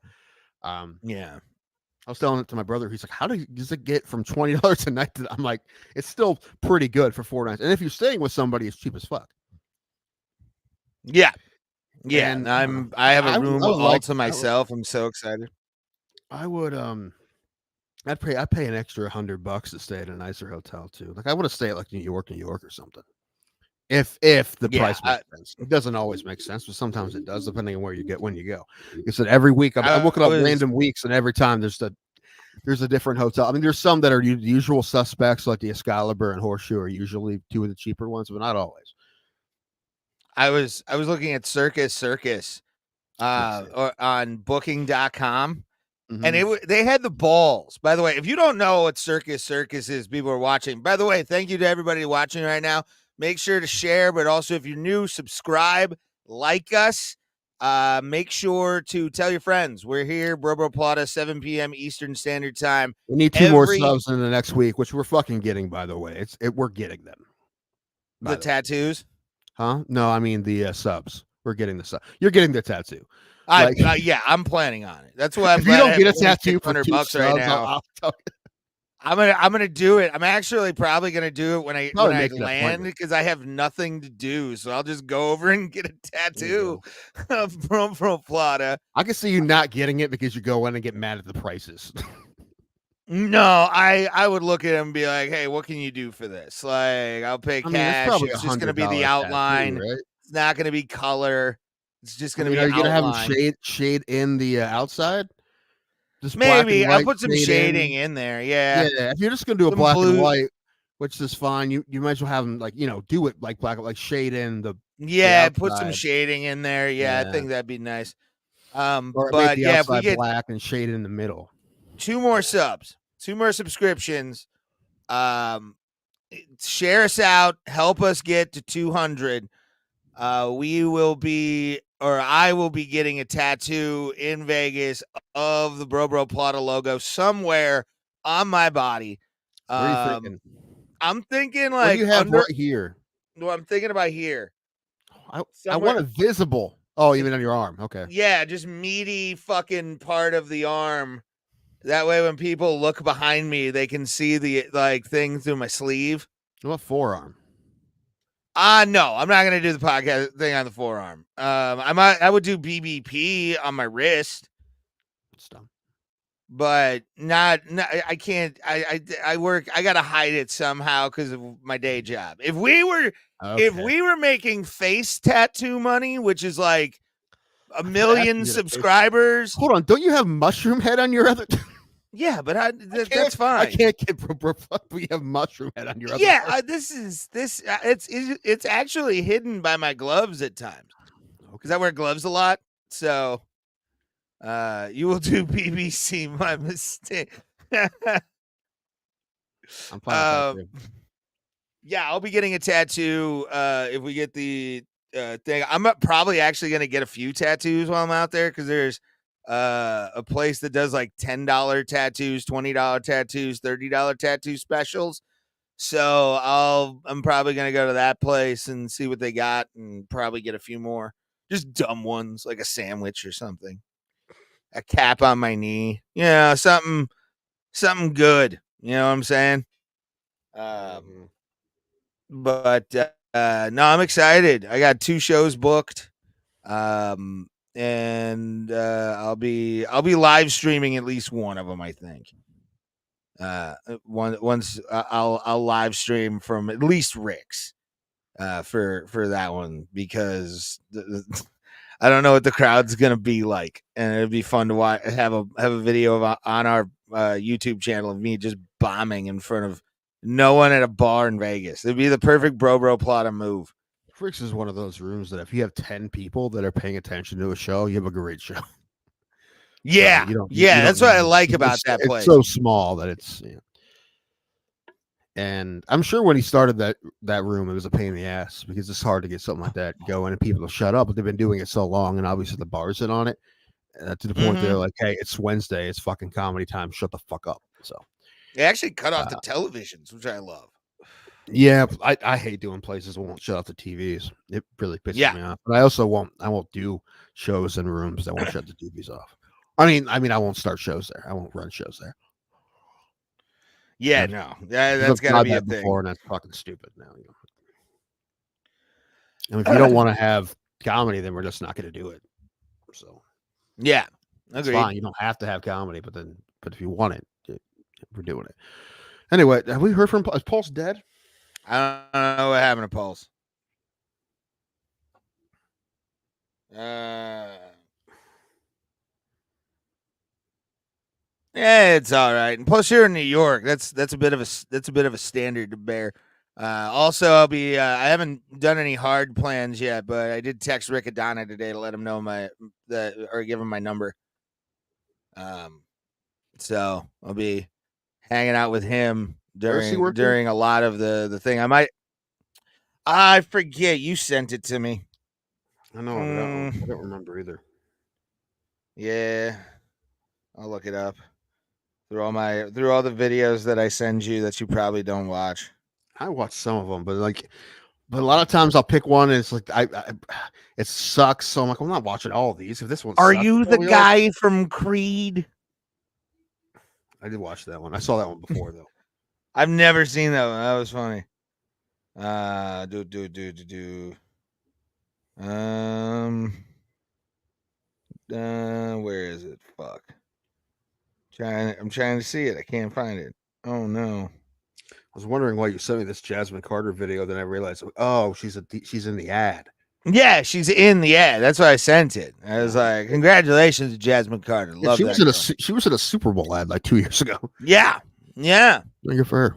I was telling it to my brother. He's like, "How does it get from $20 a night to?" I'm like, "It's still pretty good for 4 nights, and if you're staying with somebody, it's cheap as fuck." Yeah. Yeah. And I have a I room would all like. to myself. I'm so excited. I would I'd pay an extra $100 to stay at a nicer hotel too. Like I want to stay at like New York or something. If the Yeah, price makes sense, it doesn't always make sense, but sometimes it does, depending on where you get when you go. You said every week I'm looking up random weeks, and every time there's a different hotel. I mean, there's some that are the usual suspects, like the Excalibur and Horseshoe are usually two of the cheaper ones, but not always. I was looking at Circus or on booking.com. And they had the balls. By the way, if you don't know what Circus is, people are watching. By the way, thank you to everybody watching right now. Make sure to share, but also if you're new, subscribe, like us. Make sure to tell your friends. We're here, Bro Plata, 7 p.m. Eastern Standard Time. We need 2 more subs in the next week, which we're fucking getting, by the way. We're getting them. The tattoos? Huh? No, I mean the subs. We're getting the sub. You're getting the tattoo. Yeah, I'm planning on it. That's why I'm. If you don't get a tattoo for $100 right now, I'll tell you. I'm gonna do it. I'm actually probably gonna do it when I land because I have nothing to do. So I'll just go over and get a tattoo from Plata. I can see you not getting it because you go in and get mad at the prices. No, I would look at him and be like, hey, what can you do for this? Like, I'll pay cash. It's just gonna be the outline. Tattoo, right? It's not gonna be color. It's just gonna be. Are you gonna have them shade in the outside? Just maybe I'll put some shading in there. Yeah. If you're just gonna do a black and white, which is fine, you might as well have them do it like black, like shade in the. Put some shading in there. Yeah, I think that'd be nice. Or but if we get black and shade in the middle. 2 more subs, 2 more subscriptions. Share us out. Help us get to 200. I will be getting a tattoo in Vegas of the Bro Plata logo somewhere on my body. What are you thinking? I'm thinking like what do you have right here? No, I'm thinking about here. I want it visible. Oh, even on your arm. Okay. Yeah, just meaty fucking part of the arm. That way when people look behind me, they can see the thing through my sleeve. What forearm? No, I'm not gonna do the podcast thing on the forearm. I would do BBP on my wrist. It's dumb. But not I can't I work I gotta hide it somehow because of my day job. If we were making face tattoo money, which is like 1 million subscribers. Hold on, don't you have mushroom head on your other? Yeah, but that's fine. I can't get we have mushroom head on your other. Yeah, it's actually hidden by my gloves at times because I wear gloves a lot. So, you will do BBC. My mistake. I'm fine with that too. Yeah, I'll be getting a tattoo if we get the thing. I'm probably actually going to get a few tattoos while I'm out there because there's a place that does like $10 tattoos, $20 tattoos, $30 tattoo specials. So I'm probably going to go to that place and see what they got and probably get a few more. Just dumb ones like a sandwich or something. A cap on my knee. Yeah, something good. You know what I'm saying? But no, I'm excited. I got 2 shows booked. And I'll be live streaming at least one of them, I think. Once I'll live stream from at least Rick's for that one because I don't know what the crowd's gonna be like, and it'd be fun to watch, have a video on our YouTube channel of me just bombing in front of no one at a bar in Vegas. It'd be the perfect Bro Plata move. Rick's is one of those rooms that if you have 10 people that are paying attention to a show, you have a great show. Yeah, so that's what I like about that place. It's so small that it's. Yeah. And I'm sure when he started that room, it was a pain in the ass because it's hard to get something like that going and people to shut up. But they've been doing it so long, and obviously the bar's in on it to the point they're like, "Hey, it's Wednesday, it's fucking comedy time. Shut the fuck up." So they actually cut off the televisions, which I love. Yeah, I hate doing places that won't shut off the TVs. It really pisses me off. But I also won't do shows in rooms that won't shut the TVs off. I mean, I won't start shows there. I won't run shows there. Yeah, I've- no, that's I've got to tried be a that thing. before, and that's fucking stupid. Now, I mean, if you don't want to have comedy, then we're just not going to do it. So Yeah, it's agreed. fine. You don't have to have comedy, but if you want it, we're doing it. Anyway, have we heard from is Pulse dead? I don't know what happened to Pulse. Yeah, it's all right. And plus, you're in New York. That's a bit of a standard to bear. Also, I haven't done any hard plans yet, but I did text Rick Adana today to let him know or give him my number. So I'll be hanging out with him Where is he working? during a lot of the thing. I forget, you sent it to me. I know. I don't remember either. Yeah, I'll look it up through all the videos that I send you that you probably don't watch. I watch some of them, but a lot of times I'll pick one and it's like it sucks. So I'm like, I'm not watching all of these. If this one Are sucks, you I'll the be like- guy from Creed? I did watch that one. I saw that one before though. I've never seen that one. That was funny. Where is it? Fuck. I'm trying to see it. I can't find it. Oh no. I was wondering why you sent me this Jasmine Carter video. Then I realized, oh, she's in the ad. Yeah, she's in the ad. That's why I sent it. I was like, "Congratulations, Jasmine Carter. Love she that was in girl." she was in a Super Bowl ad like 2 years ago. Yeah. Good for her.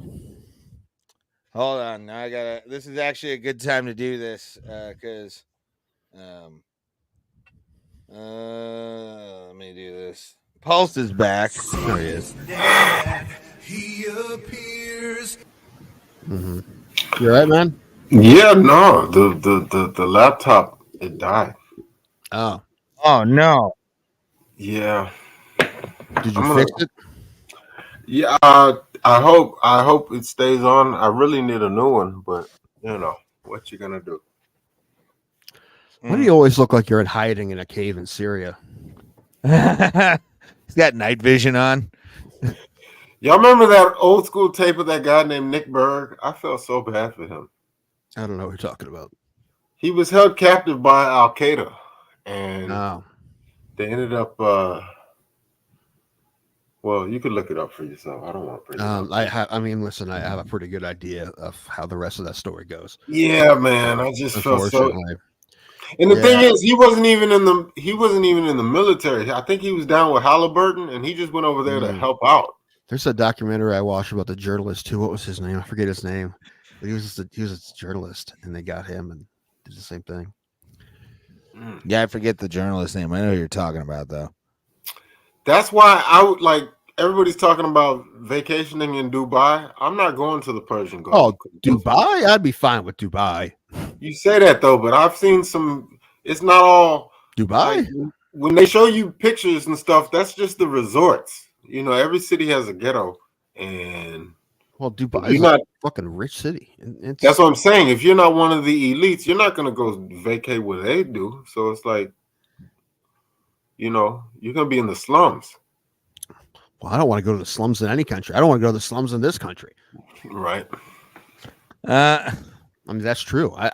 Hold on. Now this is actually a good time to do this because let me do this. Pulse is back. There he is. He appears. Mm-hmm. You all right, man? Yeah, no, the laptop, it died. Oh no. Yeah. Did you fix it? Yeah, I hope it stays on. I really need a new one, but what you gonna do? Why do you always look like you're hiding in a cave in Syria? He's got night vision on. Y'all remember that old school tape of that guy named Nick Berg? I felt so bad for him. I don't know what you're talking about. He was held captive by Al Qaeda, and they ended up. Well, you could look it up for yourself. I don't want to bring it up. Listen, I have a pretty good idea of how the rest of that story goes. Yeah, man. I just felt so. And the Yeah. thing is, he wasn't even in the military. I think he was down with Halliburton, and he just went over there to help out. There's a documentary I watched about the journalist too. What was his name? I forget his name. But he was a journalist, and they got him and did the same thing. Yeah, I forget the journalist name. I know who you're talking about though. That's why I would like. Everybody's talking about vacationing in Dubai. I'm not going to the Persian Gulf. Oh, Dubai? I'd be fine with Dubai. You say that though, but I've seen some. It's not all Dubai. Like, when they show you pictures and stuff, that's just the resorts. Every city has a ghetto, and Dubai is not a fucking rich city. That's what I'm saying. If you're not one of the elites, you're not gonna go vacate where they do. So it's like, you're gonna be in the slums. Well, I don't want to go to the slums in any country. I don't want to go to the slums in this country. Right. I mean, that's true. I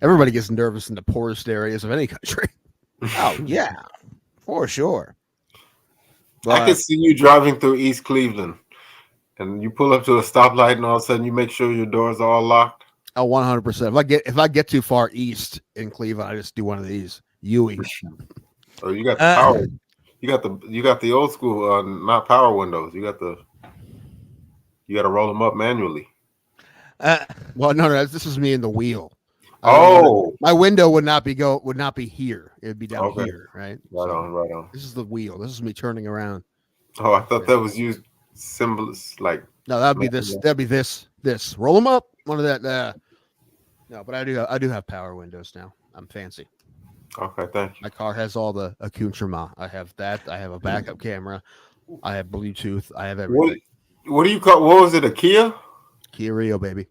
everybody gets nervous in the poorest areas of any country. Oh, yeah, for sure. But I can see you driving through East Cleveland and you pull up to a stoplight and all of a sudden you make sure your doors are all locked. Oh, 100%. If I get too far east in Cleveland, I just do one of these. Yui. Oh, you got the power. You got the old school, not power windows. You got to roll them up manually. Well, no, this is me in the wheel. My window would not be here. It would be down here, right? Right on. This is the wheel. This is me turning around. Oh, I thought that was used symbols like. No, that'd be this. That'd be this. Roll them up. One of that. No, but I do have power windows now. I'm fancy. Okay, thank you. My car has all the accoutrement. I have that. I have a backup camera. I have Bluetooth. I have everything. What do you call? What was it? A Kia? Kia Rio, baby.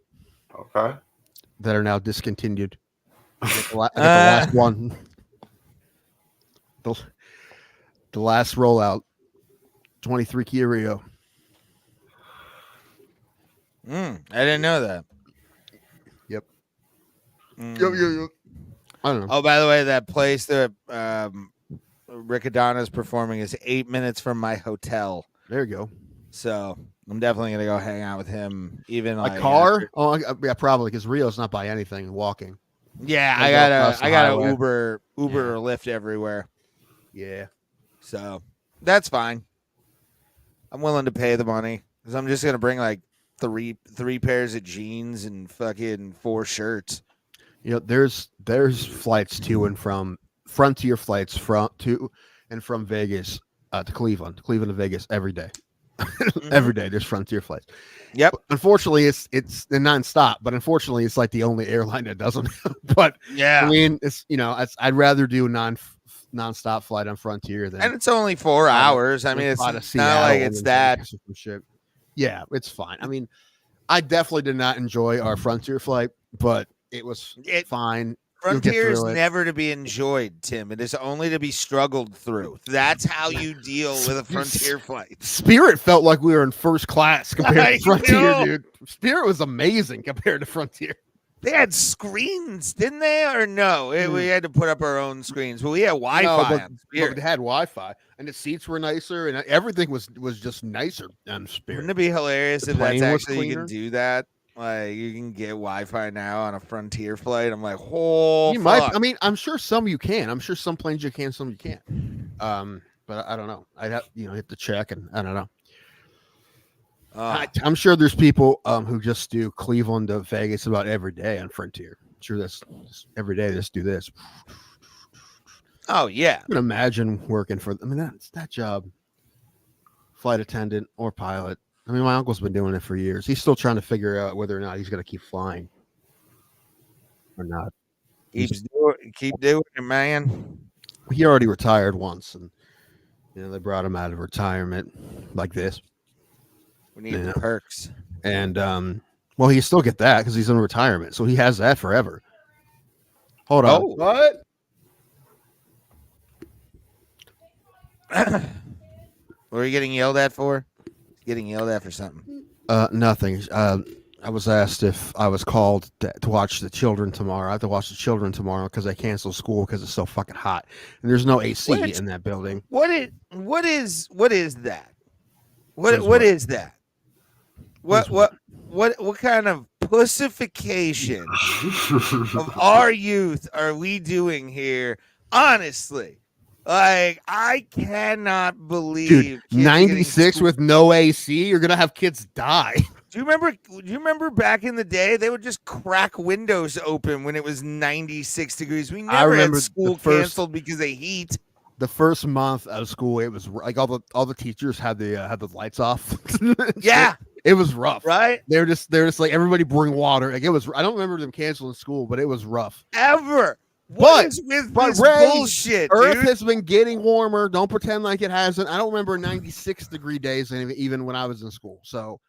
Okay. That are now discontinued. I got the last one. the last rollout, 23 Kia Rio. I didn't know that. Yep. Mm. Yep. I don't know. Oh, by the way, that place that Rick Adonis performing is 8 minutes from my hotel. There you go. So I'm definitely gonna go hang out with him. Even A car? Oh, yeah, probably because Rio's not by anything walking. Yeah, They'll I go got across the a highway. Uber Yeah. or Lyft everywhere. Yeah. So that's fine. I'm willing to pay the money because I'm just gonna bring like three pairs of jeans and fucking 4 shirts. You know, there's flights to and from Frontier flights to and from Vegas to Cleveland to Vegas every day. Every day there's Frontier flights. Yep. Unfortunately, it's nonstop, but unfortunately, it's like the only airline that doesn't. But Yeah, I mean, it's I'd rather do nonstop flight on Frontier than and it's only 4 hours. I mean, it's fly to not Seattle like it's and that. some shit. Yeah, it's fine. I mean, I definitely did not enjoy our Frontier flight, but it was fine. Frontier is never to be enjoyed, Tim. It is only to be struggled through. That's how you deal with a Frontier flight. Spirit felt like we were in first class compared to Frontier, know. dude. Spirit was amazing compared to Frontier. They had screens, didn't they? Or no? We had to put up our own screens, but we had Wi-Fi. No, but it had Wi-Fi, and the seats were nicer, and everything was just nicer on Spirit. Wouldn't it be hilarious The if that's plane was actually you cleaner. can do that? Like you can get Wi-Fi now on a Frontier flight. I'm like, oh, You might. I mean, I'm sure some you can. I'm sure some planes you can, some you can't. But I don't know. I'd have hit the check, and I don't know. I'm sure there's people who just do Cleveland to Vegas about every day on Frontier. I'm sure that's every day. Just do this. Oh yeah. I can imagine working for. I mean, that's that job. Flight attendant or pilot. I mean, my uncle's been doing it for years. He's still trying to figure out whether or not he's going to keep flying or not. Keep doing it, man. He already retired once, and they brought him out of retirement like this. We need the perks. And well, he still get that because he's in retirement, so he has that forever. Hold on. What? What are you getting yelled at for? Getting yelled at for something. Nothing. I was asked if I was called to watch the children tomorrow. I have to watch the children tomorrow because I canceled school because it's so fucking hot, and there's no AC in that building. What is that? What is that? What kind of pussification of our youth are we doing here? Honestly, like I cannot believe, dude, 96 with no AC. You're gonna have kids die. Do you remember back in the day they would just crack windows open when it was 96 degrees? We never had school canceled because of heat. The first month of school, it was like all the teachers had the lights off. Yeah, it was rough. Right? They're just like everybody bring water. Like it was. I don't remember them canceling school, but it was rough. What is with this bullshit? Earth dude? has been getting warmer. Don't pretend like it hasn't. I don't remember 96-degree days even when I was in school. So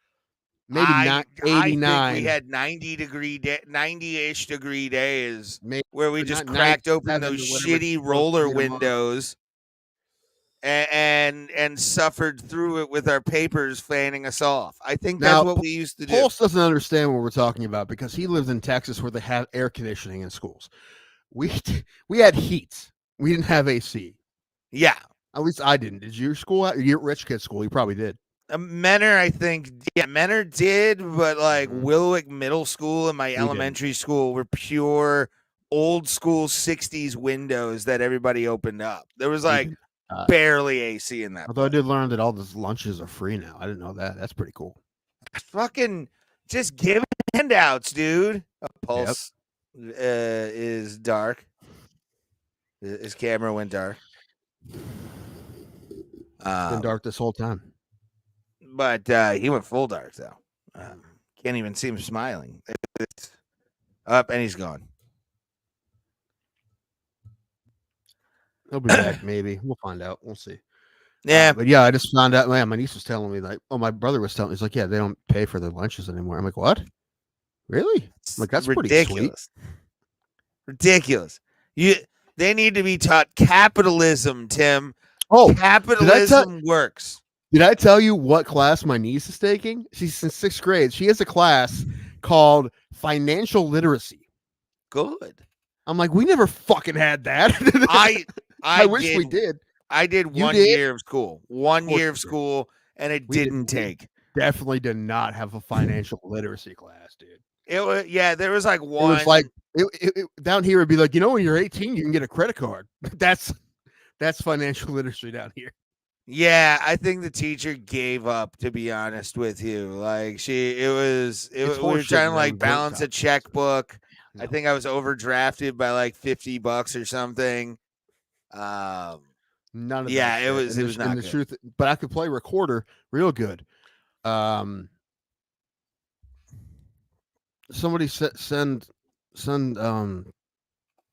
maybe not 89. I think we had 90-ish degree days where we just cracked open those shitty roller windows and suffered through it with our papers fanning us off. I think that's what we used to do. Pulse doesn't understand what we're talking about because he lives in Texas where they have air conditioning in schools. We had heat. We didn't have AC. Yeah. At least I didn't. Did your school? Your rich kid school? You probably did. Menor, I think. Yeah, Menor did, but like Wilwick Middle School and my elementary school were pure old school 60s windows that everybody opened up. There was like barely AC in that. Although I did learn that all those lunches are free now. I didn't know that. That's pretty cool. Fucking just giving handouts, dude. Pulse is dark. His camera went dark. It's been dark this whole time. But he went full dark though. Can't even see him smiling. It's up and he's gone. He'll be back, maybe. We'll find out. We'll see. Yeah. But yeah, I just found out. Man, my niece was telling me like, my brother was telling me, he's like, yeah, they don't pay for their lunches anymore. I'm like, what? Really? I'm like, that's ridiculous. Pretty sweet. Ridiculous. They need to be taught capitalism, Tim. Oh, capitalism works. Did I tell you what class my niece is taking? She's in 6th grade. She has a class called financial literacy. Good. I'm like, we never fucking had that. I wish we did. I did one year of school. One year of school, and it didn't take. Definitely did not have a financial literacy class, dude. It was there was like one. It was like down here. It'd be like, when you're 18, you can get a credit card. That's financial literacy down here. Yeah, I think the teacher gave up. To be honest with you, like we were trying to like balance a checkbook. No. I think I was overdrafted by like $50 or something. None of that. Yeah, it was not good. The truth, but I could play recorder real good. Somebody send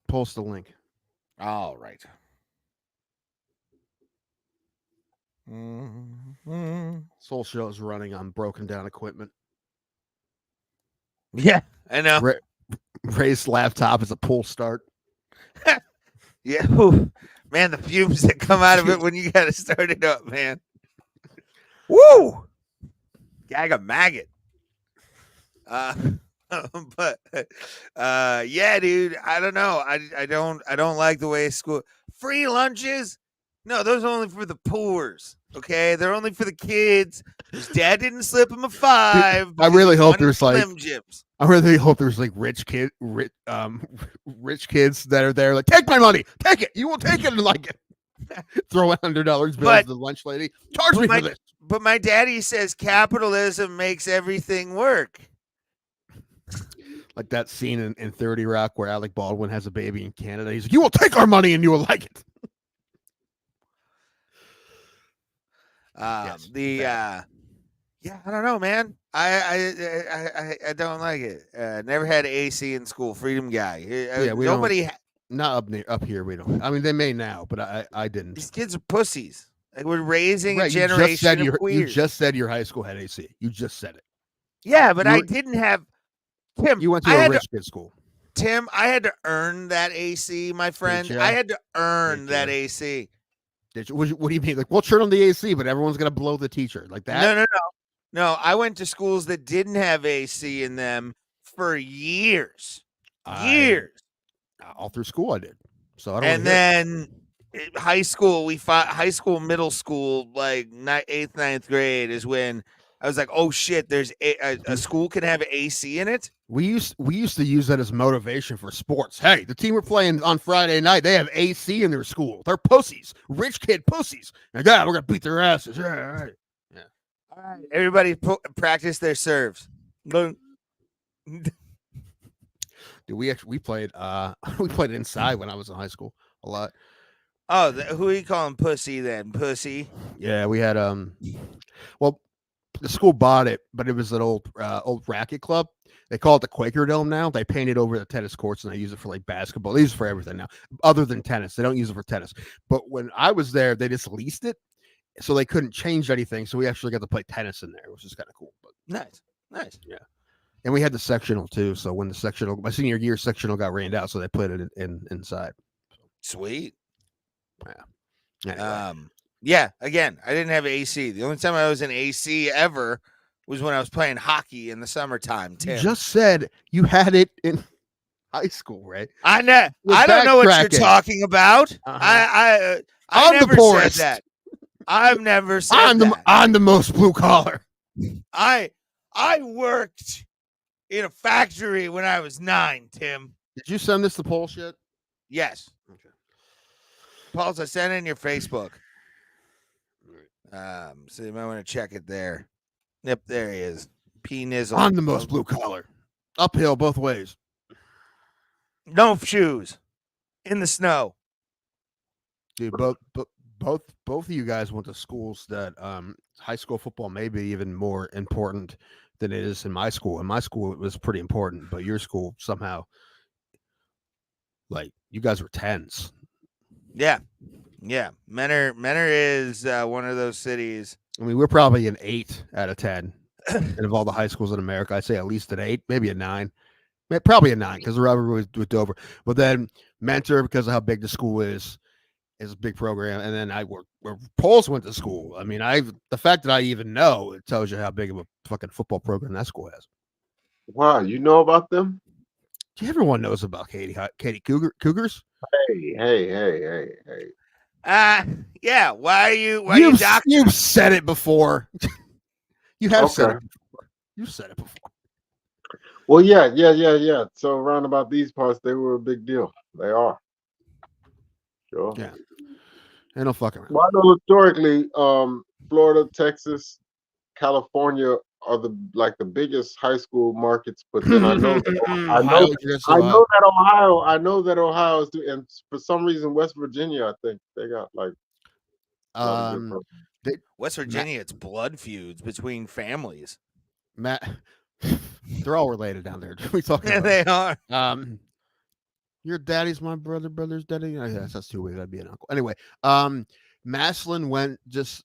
post the link. All right. Mm-hmm. This whole show is running on broken down equipment. Yeah, I know. Ray's laptop is a pull start. Yeah, ooh, man, the fumes that come out of it when you got to start it up, man. Woo! Gag a maggot. But yeah, dude, I don't know. I don't like the way school free lunches. No, those are only for the poors. Okay, they're only for the kids. His dad didn't slip him a $5. I really hope there's like Slim Jims. I really hope there's like rich kids that are there like, take my money, take it. You will take it and like it. Throw $100 bills to the lunch lady. Charge me for this. But my daddy says capitalism makes everything work. Like that scene in 30 Rock where Alec Baldwin has a baby in Canada. He's like, you will take our money and you will like it. Yeah, I don't know, man. I don't like it. Never had AC in school. Freedom guy. Not up here. We don't. I mean, they may now, but I didn't. These kids are pussies. Like we're raising a generation of queers. You just said your high school had AC. You just said it. Yeah, but I didn't have. Tim, you went to a rich kid school. Tim, I had to earn that AC, my friend. I had to earn that AC. What do you mean? Like, we'll turn on the AC, but everyone's gonna blow the teacher like that? No. I went to schools that didn't have AC in them for years. All through school, I did. So I don't. And then high school, middle school, like 8th, 9th grade is when I was like, oh shit, there's a school can have AC in it. We used to use that as motivation for sports. Hey, the team we're playing on Friday night, they have AC in their school. They're pussies, rich kid pussies. Like, we're gonna beat their asses. Yeah, all right. Yeah. All right, everybody, practice their serves. Dude, we played inside when I was in high school a lot. Oh, who are you calling pussy then? Pussy. Yeah, we had well, the school bought it, but it was an old racket club. They call it the Quaker Dome now. They painted over the tennis courts and they use it for like basketball. They use it for everything now, other than tennis. They don't use it for tennis. But when I was there, they just leased it, so they couldn't change anything. So we actually got to play tennis in there, which is kind of cool. But nice. Yeah. And we had the sectional too. So when my senior year sectional got rained out, so they put it inside. Sweet. Yeah. Anyway. Yeah. Again, I didn't have AC. The only time I was in AC ever was when I was playing hockey in the summertime. Tim. You just said you had it in high school, right? I know. I don't know what you're talking about. I never said that. I've never said that. I'm the most blue collar. I worked in a factory when I was 9, Tim. Did you send this to Paul yet? Yes. Okay. Paul, I sent it in your Facebook. So you might want to check it there. Yep, there he is. P-nizzle. I'm the most blue collar. Uphill both ways. No shoes. In the snow. Dude, both of you guys went to schools that high school football may be even more important than it is in my school. In my school, it was pretty important, but your school somehow, like, you guys were 10s. Yeah. Menor is one of those cities. I mean, we're probably an 8 out of 10. And of all the high schools in America, I'd say at least an 8, maybe a 9. Probably a 9 because the rivalry was with Dover. But then Mentor, because of how big the school is, is a big program, and then I work where Poles went to school. I mean, the fact that I even know, it tells you how big of a fucking football program that school has. Wow, you know about them? Everyone knows about Katy Cougars. Hey. Yeah. Why are you doctoring? You've said it before. You have said Okay. it before. You've said it before. Well, yeah. So around about these parts, they were a big deal. They are. Sure. Yeah. Ain't no fucking around. Well, I know historically, Florida, Texas, California are the biggest high school markets. But then I know that Ohio is doing, and for some reason West Virginia, I think they got like a lot of good programs. West Virginia, it's blood feuds between families. Matt, they're all related down there. We talking Yeah, about? they are. Your daddy's my brother's daddy. I guess that's too weird. That'd be an uncle. Anyway, Maslin just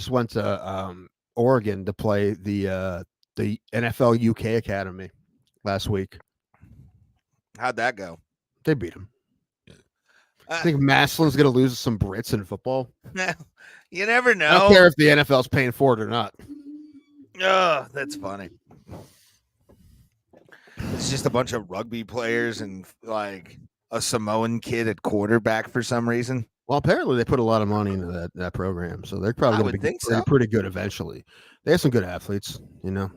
went to Oregon to play the NFL UK Academy last week. How'd that go? They beat him. I think Maslin's going to lose some Brits in football. You never know. I don't care if the NFL's paying for it or not. Oh, that's funny. It's just a bunch of rugby players and like a Samoan kid at quarterback for some reason. Well, apparently they put a lot of money into that program, so they're probably going to be pretty good eventually. They have some good athletes, you know.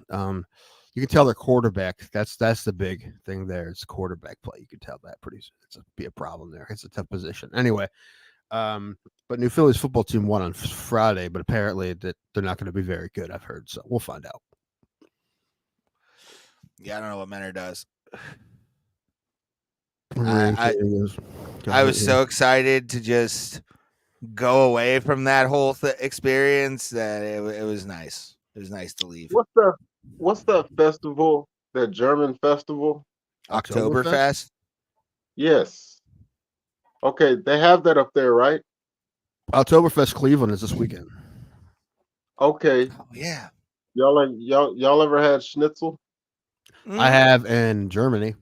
You can tell their quarterback. That's the big thing there. It's quarterback play. You can tell that pretty. Be a problem there. It's a tough position. Anyway, but New Philly's football team won on Friday, but apparently that they're not going to be very good. I've heard, so we'll find out. Yeah, I don't know what Menor does. I was so excited to just go away from that whole experience that it was nice. It was nice to leave. What's that festival? That German festival? Oktoberfest? Yes. Okay, they have that up there, right? Oktoberfest Cleveland is this weekend. Okay. Oh, yeah. Y'all ever had schnitzel? I have in Germany.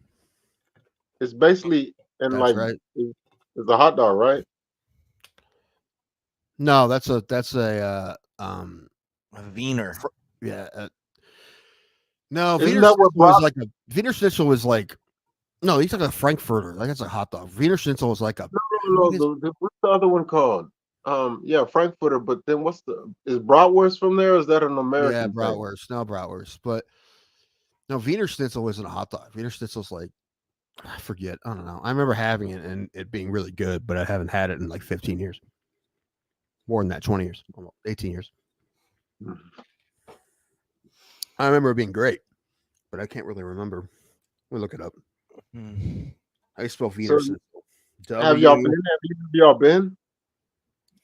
It's basically right. It's a hot dog, right? No, that's a Wiener. Yeah. No, Isn't that what was like a Wiener Schnitzel was like. No, he's like a Frankfurter. Like that's a hot dog. Wiener Schnitzel is like a. No. What's the other one called? Yeah, Frankfurter. But then is bratwurst from there? Or is that an American? Yeah, bratwurst. No, bratwurst. But no, Wiener Schnitzel isn't a hot dog. Wiener Schnitzel's like, I forget. I don't know. I remember having it and it being really good, but I haven't had it in like 15 years. More than that, 20 years, 18 years. I remember it being great, but I can't really remember. Let me look it up. How you spell Wiener Schnitzel? Have y'all been?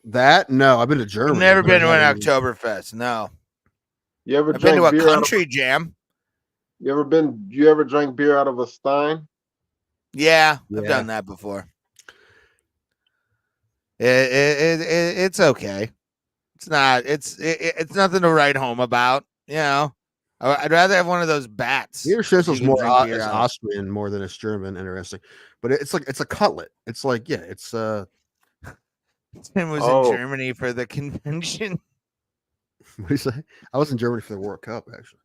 That? No, I've been to Germany. I've never been to an Oktoberfest. No. I've been to a country jam. You ever drank beer out of a stein? Yeah, I've done that before. It's okay. It's not. It's nothing to write home about. You know, I'd rather have one of those bats. Wiener Schnitzel's more Austrian more than it's German. Interesting, but it's a cutlet. It's like it's Tim was in Germany for the convention. What do you say? I was in Germany for the World Cup actually.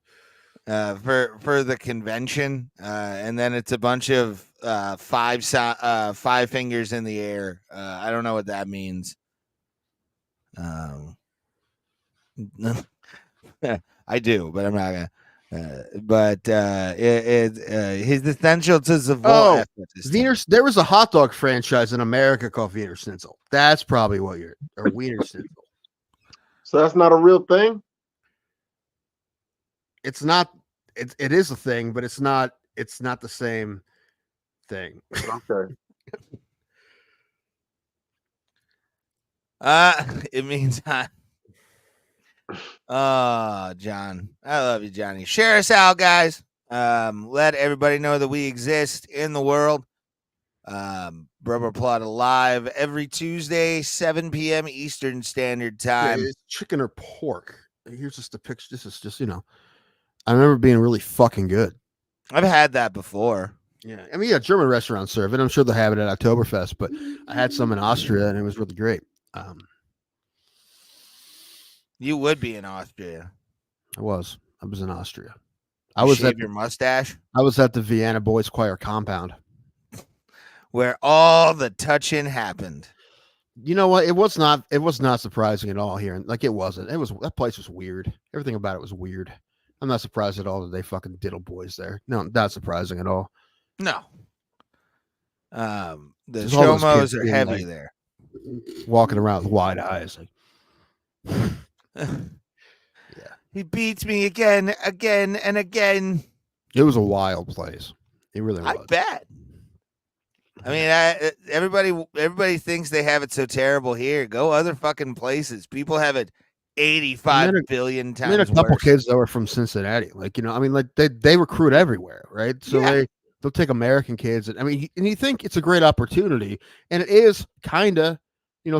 For the convention, and then it's a bunch of five fingers in the air. I don't know what that means. I do, but I'm not gonna. His essential to Savoy. There was a hot dog franchise in America called Wiener Schnitzel. That's probably what or Wiener Schnitzel. So that's not a real thing. It's not. It is a thing, but it's not. It's not the same thing. Okay. It means John, I love you, Johnny. Share us out, guys. Let everybody know that we exist in the world. Rubber Plot Alive every Tuesday, 7 p.m. Eastern Standard Time. Yeah, it's chicken or pork. Here's just a picture. This is just I remember being really fucking good. I've had that before. Yeah, I mean, yeah, German restaurants serve it. I'm sure they'll have it at Oktoberfest, but I had some in Austria and it was really great. You would be in Austria. I was in Austria. You shave your mustache, I was at the Vienna Boys Choir compound. where all the touching happened. You know what? It was not surprising at all here. Like it wasn't. That place was weird. Everything about it was weird. I'm not surprised at all that they fucking diddle boys there. No, not surprising at all. No. The There's all those shomos kids are being, heavy like, there. walking around with wide eyes, like yeah. He beats me again, and again. It was a wild place. It really was. I bet. I mean, everybody thinks they have it so terrible here. Go other fucking places. People have it 85 billion times. I mean, a couple worse. kids that were from Cincinnati, like, I mean, like they recruit everywhere, right? So Yeah. they'll take American kids. And, I mean, and you think it's a great opportunity, and it is kind of,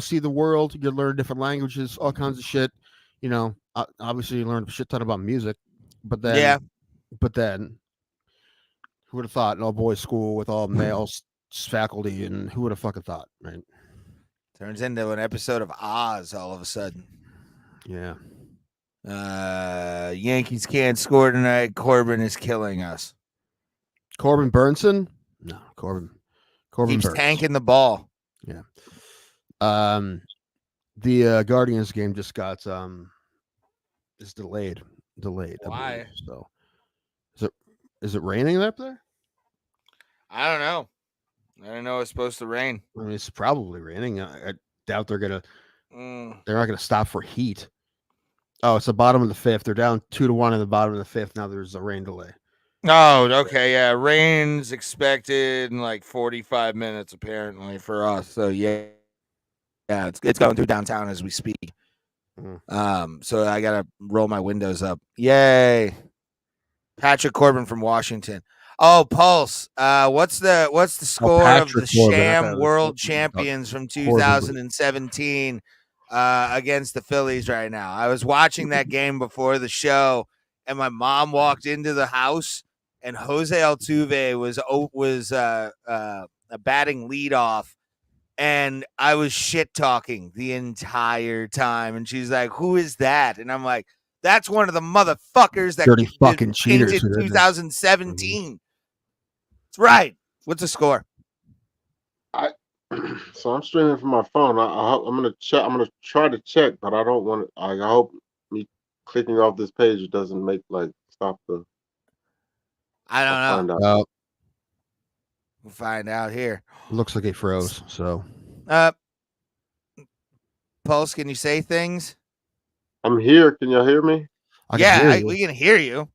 see the world. You learn different languages, all kinds of shit. Obviously you learn a shit ton about music, but then who would have thought an all boys school with all males faculty, and who would have fucking thought, right? Turns into an episode of Oz all of a sudden. Yeah. Yankees can't score tonight. Corbin is killing us. Corbin Burnson? No, Corbin Keeps Burns. tanking the ball. Yeah. The Guardians game just got is delayed. Why? So is it raining up there? I don't know. I didn't know it was supposed to rain. I mean, it's probably raining. I doubt they're not gonna stop for heat. Oh, it's the bottom of the fifth. They're down 2-1 in the bottom of the fifth. Now there's a rain delay. Oh, okay, yeah. Rain's expected in like 45 minutes apparently for us. So yeah, it's going through downtown as we speak. So I gotta roll my windows up. Yay, Patrick Corbin from Washington. Oh, Pulse. What's the score of the sham world champions from 2017 against the Phillies right now? I was watching that game before the show, and my mom walked into the house, and Jose Altuve was a batting leadoff, and I was shit talking the entire time, and she's like, "Who is that?" And I'm like, "That's one of the motherfuckers that dirty fucking cheaters in 2017." That's right. What's the score? So I'm streaming from my phone. I'm gonna check. I'm gonna try to check, but I don't want to. I hope me clicking off this page doesn't make stop the. I don't know. Well, we'll find out here. Looks like it froze. So, Pulse, can you say things? I'm here. Can y'all hear me? We can hear you.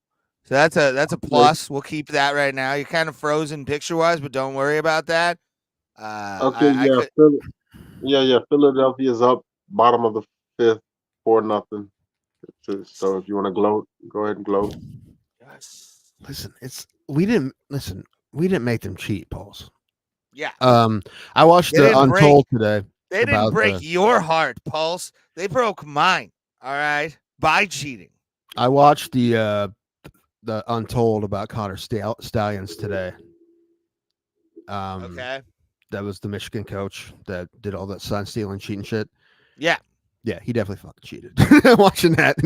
So that's a plus. We'll keep that right now. You're kind of frozen picture wise, but don't worry about that. Okay, Philadelphia's up bottom of the fifth, 4-0. So if you want to gloat, go ahead and gloat. Yes. Listen, we didn't make them cheat, Pauls. Yeah. I watched the Untold today. They didn't break your heart, Pulse. They broke mine. All right, by cheating. I watched the Untold about Connor Stallions today. Okay. That was the Michigan coach that did all that sign stealing, cheating shit. Yeah. Yeah, he definitely fucking cheated. Watching that.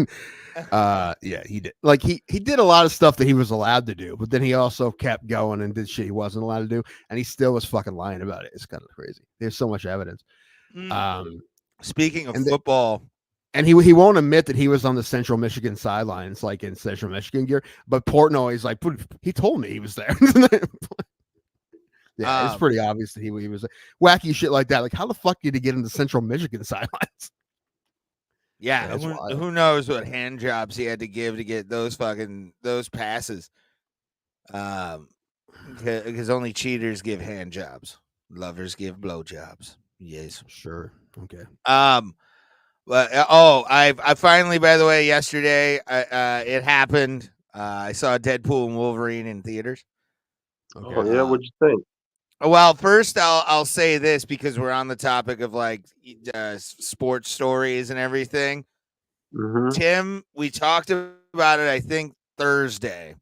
Yeah, he did. Like he did a lot of stuff that he was allowed to do, but then he also kept going and did shit he wasn't allowed to do, and he still was fucking lying about it. It's kind of crazy. There's so much evidence. Speaking of football. And he won't admit that he was on the Central Michigan sidelines, like in Central Michigan gear. But Portnoy's like, he told me he was there. Yeah, it's pretty obvious that he was wacky shit like that. Like, how the fuck did he get into Central Michigan sidelines? Yeah, who knows what hand jobs he had to give to get those passes? Because only cheaters give hand jobs, lovers give blow jobs. Yes, sure, okay. But I finally, by the way, yesterday, it happened. I saw Deadpool and Wolverine in theaters. Okay. Oh yeah, what'd you think? Well, first I'll say this because we're on the topic of sports stories and everything. Mm-hmm. Tim, we talked about it, I think Thursday,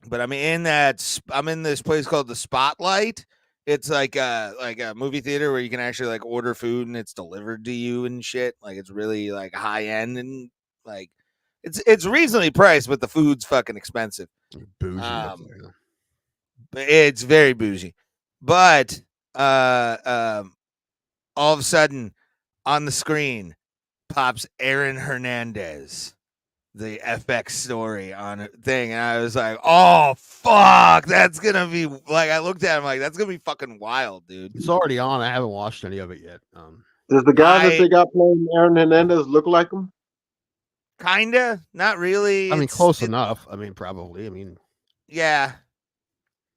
But I'm in I'm in this place called the Spotlight. It's like a movie theater where you can actually like order food and it's delivered to you and shit. Like it's really like high end and like it's reasonably priced, but the food's fucking expensive. Bougie up Um, there. it's very bougie. But all of a sudden on the screen pops Aaron Hernandez, the FX story on a thing, and I was like, "Oh fuck, that's gonna be like." I looked at him like, "That's gonna be fucking wild, dude." It's already on. I haven't watched any of it yet. Does the guy that I they got playing Aaron Hernandez look like him? kinda, not really. I mean, close enough. I mean, probably. I mean, Yeah,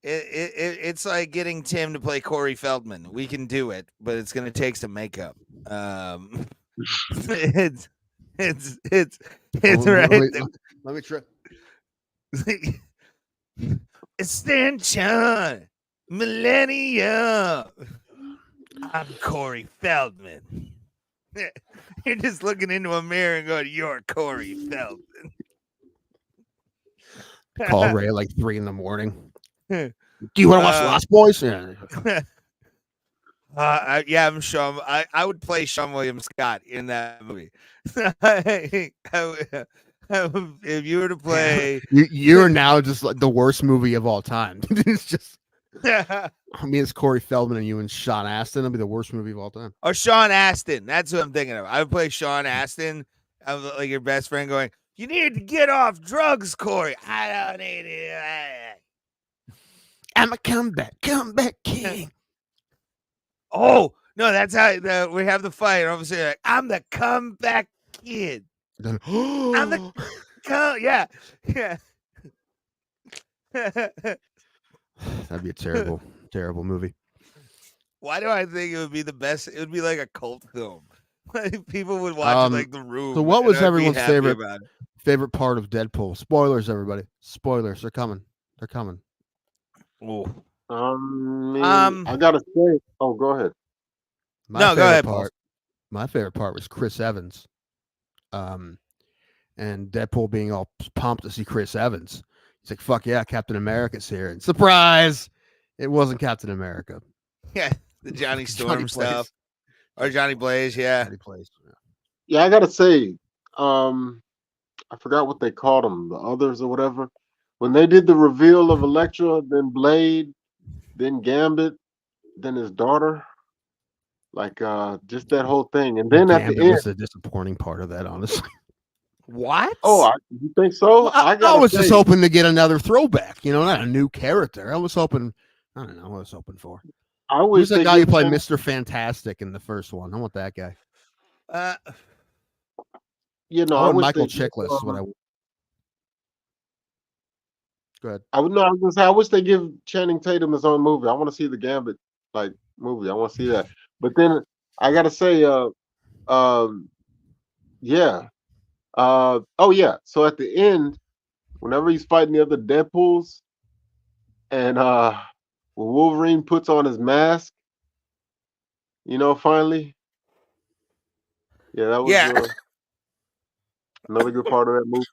it's like getting Tim to play Corey Feldman. We can do it, but it's gonna take some makeup. It's right. Let me try. Extension Millennium. I'm Corey Feldman. You're just looking into a mirror and going, "You're Corey Feldman." Call Ray at like 3 a.m. Do you want to watch Lost Boys? Yeah. Yeah, I'm Sean. I would play Sean William Scott in that movie. If you were to play, you're now just like the worst movie of all time. It's just, I mean, it's Corey Feldman and you and Sean Astin. It'll be the worst movie of all time. Or Sean Astin. That's what I'm thinking of. I would play Sean Astin, like your best friend, going, "You need to get off drugs, Corey." I don't need it. I'm a comeback king. Oh no, that's how we have the fight. And obviously, like, I'm the comeback kid. Then, I'm the yeah. that'd be a terrible, terrible movie. Why do I think it would be the best? It would be like a cult film. Like people would watch it like The Room. So, what was and I'd be everyone's happy favorite about it. favorite part of Deadpool? Spoilers, everybody. Spoilers. They're coming. They're coming. Oh. I gotta say. Oh, go ahead. Go ahead, Paul. My favorite part was Chris Evans. And Deadpool being all pumped to see Chris Evans. He's like, "Fuck yeah, Captain America's here!" And surprise, it wasn't Captain America. Yeah, the Johnny Storm Johnny stuff, or Johnny Blaze. Yeah, Johnny Blaze. Yeah, I gotta say, I forgot what they called them, the others or whatever. When they did the reveal of Elektra, then Blade, then Gambit, then his daughter, like just that whole thing, and then Gambit at the end, was the disappointing part of that, honestly. What? Oh, you think so? Well, I was just hoping to get another throwback, not a new character. I was hoping, I don't know what I was hoping for. Who's the guy who played Mr. Fantastic in the first one? I want that guy. I want Michael Chiklis is what I want. Go ahead. I was gonna say I wish they give Channing Tatum his own movie. I want to see the Gambit movie. I want to see that. But then I gotta say, yeah. Oh yeah. So at the end, whenever he's fighting the other Deadpools, and when Wolverine puts on his mask, finally. Yeah, that was another good part of that movie.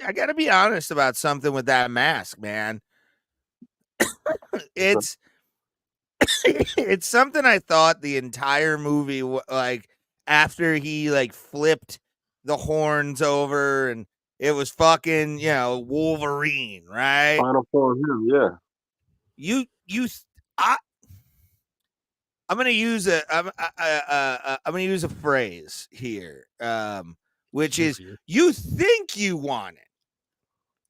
I gotta be honest about something with that mask, man. It's something I thought the entire movie, like after he like flipped the horns over and it was fucking Wolverine, right? Final form him, yeah. I'm gonna use I'm gonna use a phrase here, which is you think you want it,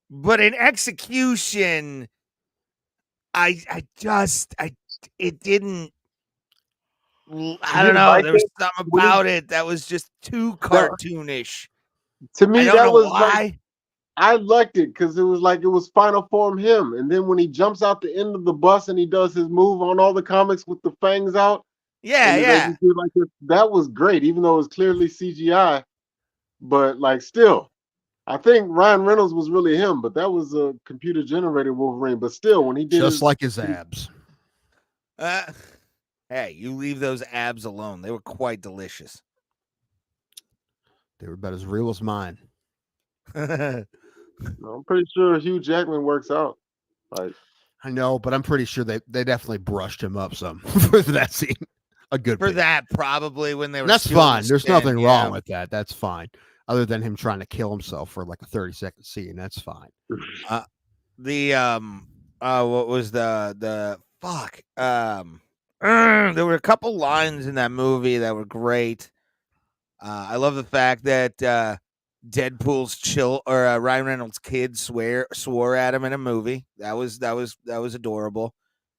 but in execution, it didn't. I don't know. There was something about it that was just too cartoonish. To me, that was why. I liked it because it was like it was final form him, and then when he jumps out the end of the bus and he does his move on all the comics with the fangs out, like that was great, even though it was clearly CGI. But like, still, I think Ryan Reynolds was really him, but that was a computer generated Wolverine. But still, when he did just like his abs. Hey, you leave those abs alone. They were quite delicious. They were about as real as mine. I'm pretty sure Hugh Jackman works out. Like, I know, but I'm pretty sure they definitely brushed him up some for that scene. A good For bit. that, probably when they were. And that's doing fine. the There's stint, nothing yeah. wrong with that. That's fine. Other than him trying to kill himself for like a 30-second scene, that's fine. What was the fuck? There were a couple lines in that movie that were great. I love the fact that Deadpool's Ryan Reynolds' kid swore at him in a movie. That was adorable.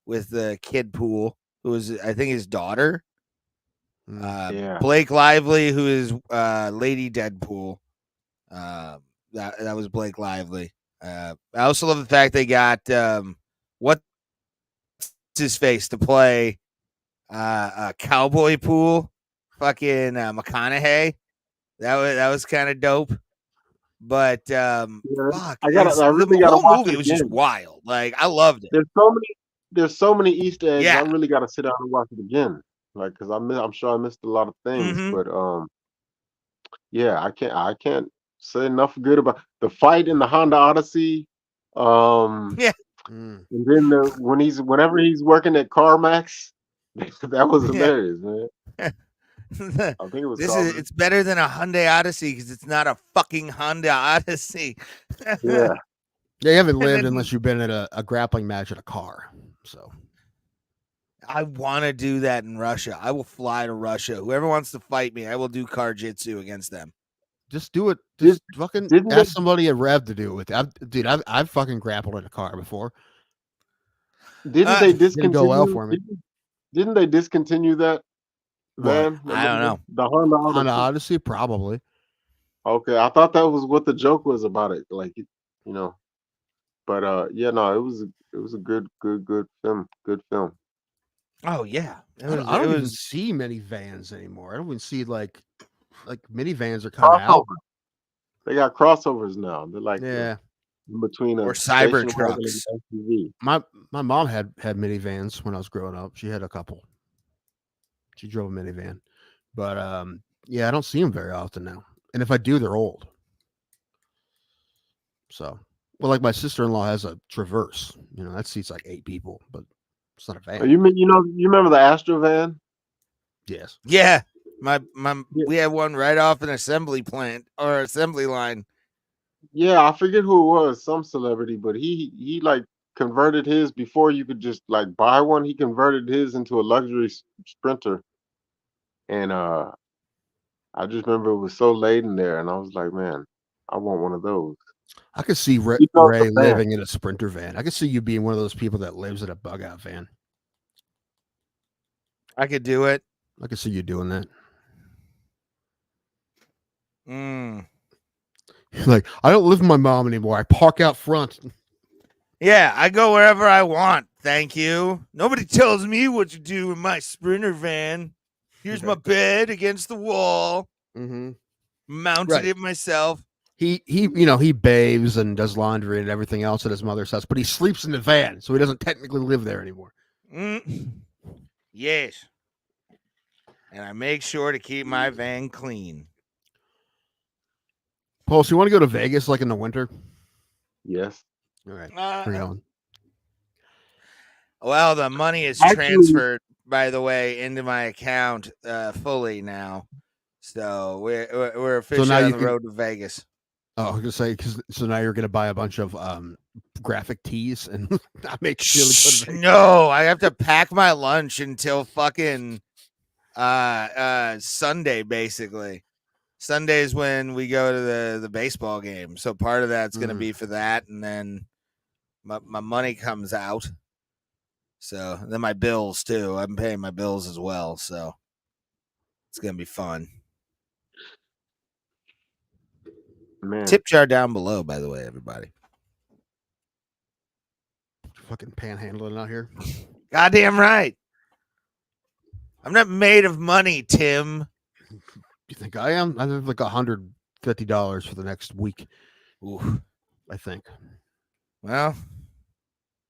With the kid pool, who was I think his daughter. yeah. Blake Lively, who is Lady Deadpool. That was Blake Lively. I also love the fact they got what's his face to play a cowboy pool, fucking McConaughey. That was kind of dope. But Yeah, fuck, I really the gotta whole watch movie it was just again. wild. Like I loved it. There's so many Easter eggs. I Yeah. really gotta sit down and watch it again. Like, cause I'm sure I missed a lot of things, Mm-hmm. but yeah, I can't say enough good about the fight in the Honda Odyssey. Yeah. And then whenever he's working at CarMax, that was Yeah. hilarious, man. I think it was called. It's better than a Hyundai Odyssey because it's not a fucking Honda Odyssey. Yeah. Yeah, you haven't lived then- unless you've been at a grappling match at a car. So I want to do that in Russia. I will fly to Russia. Whoever wants to fight me, I will do karjitsu against them. just do it. Just fucking didn't ask they- somebody at Rev to do it with. I've fucking grappled in a car before. Didn't they Didn't discontinue? go well for me. Didn't they discontinue that What? van? I don't know. The Honda On the Odyssey. Odyssey, probably. Okay, I thought that was what the joke was about it. Like, but yeah, no, it was a good film. Good film. Oh yeah, I don't even see many vans anymore. I don't even see like minivans are coming out. Crossover. They got crossovers now. They're like Yeah. in between a Or cyber station wagon trucks. and an SUV. My mom had minivans when I was growing up. She had a couple. She drove a minivan, but yeah, I don't see them very often now. And if I do, they're old. So, well, like my sister-in-law has a Traverse. That seats like 8 people, but it's not a van. You remember the Astro van? Yes. Yeah, we had one right off an assembly plant or assembly line. Yeah, I forget who it was, some celebrity, but he like converted his before you could just like buy one. He converted his into a luxury Sprinter, and I just remember it was so late in there, and I was like, man, I want one of those. I could see Ray He drove the van. living in a Sprinter van. I could see you being one of those people that lives in a bug out van. I could do it. I could see you doing that. Like, I don't live with my mom anymore. I park out front. Yeah, I go wherever I want. Thank you. Nobody tells me what to do in my Sprinter van. Here's my bed against the wall. Mm-hmm. Mounted it myself. He bathes and does laundry and everything else at his mother's house, but he sleeps in the van, so he doesn't technically live there anymore. Yes. And I make sure to keep my van clean. Paul, so you want to go to Vegas like in the winter? Yes. All right. We're going. Well, the money is transferred, by the way, into my account fully now. So we're officially on the road to Vegas. Oh, I was gonna say so now you're gonna buy a bunch of graphic tees and make sure. No, I have to pack my lunch until fucking Sunday, basically. Sunday's when we go to the baseball game. So part of that's gonna be for that, and then my money comes out. So then my bills too. I'm paying my bills as well. So it's gonna be fun. Man. Tip jar down below, by the way, everybody. Fucking panhandling out here. Goddamn right. I'm not made of money, Tim. You think I am? I have like $150 for the next week. Ooh. I think. Well,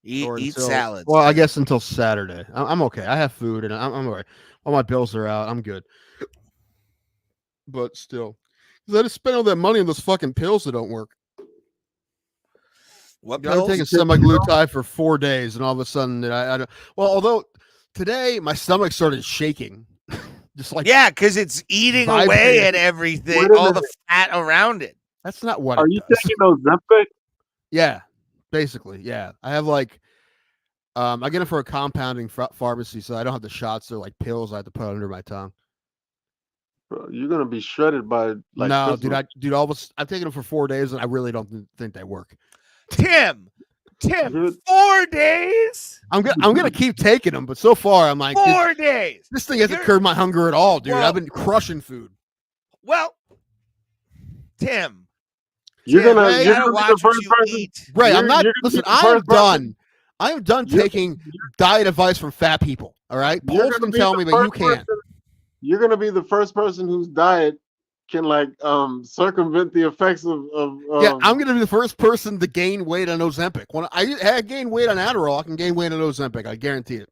eat salads. Well, I guess until Saturday. I'm okay. I have food and I'm all right. All my bills are out. I'm good. But still, because I just spent all that money on those fucking pills that don't work. What I've been pills? taking semaglutide for 4 days, and all of a sudden, I don't. Well, although today my stomach started shaking, just like Yeah, because it's eating away vibrating. at everything, Wait a all the minute. fat around it. That's not what Are it you does. taking Ozempic? Yeah, basically, yeah. I have like, I get it for a compounding pharmacy, so I don't have the shots. They're like pills I have to put under my tongue. Bro, you're gonna be shredded by like No, Christmas. I've taken them for 4 days, and I really don't think they work. Tim, Dude. 4 days? I'm gonna keep taking them, but so far I'm like, 4 days. this thing hasn't You're- curbed my hunger at all, dude. Whoa. I've been crushing food. Well, Tim, You're Tim, gonna you you're gotta gonna be watch the what first you person. eat. Ray, I'm You're- not. you're gonna Listen, be the I am first person- done. I am done You're- taking diet advice from fat people. All right, You're Paul's gonna can be tell the me, but you first can't. person- You're gonna be the first person whose diet can like circumvent the effects of Yeah, I'm gonna be the first person to gain weight on Ozempic. When I gain weight on Adderall, I can gain weight on Ozempic. I guarantee it.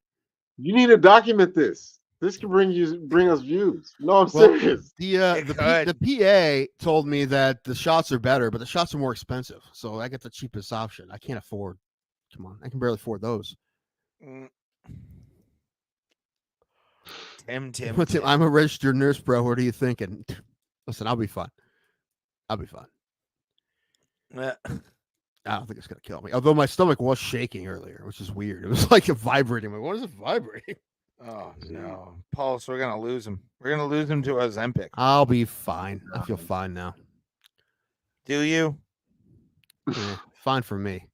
You need to document this. This can bring us views. No, I'm Well, serious. the PA told me that the shots are better, but the shots are more expensive. So I get the cheapest option. I can't afford. Come on, I can barely afford those. Tim. I'm a registered nurse, bro. What are you thinking? Listen, I'll be fine. I'll be fine. I don't think it's gonna kill me. Although my stomach was shaking earlier, which is weird. It was like a vibrating. I'm like, what is it vibrating? Oh no, Pulse, we're gonna lose him. We're gonna lose him to Ozempic. I'll be fine. I feel fine now. Do you? Yeah, fine for me.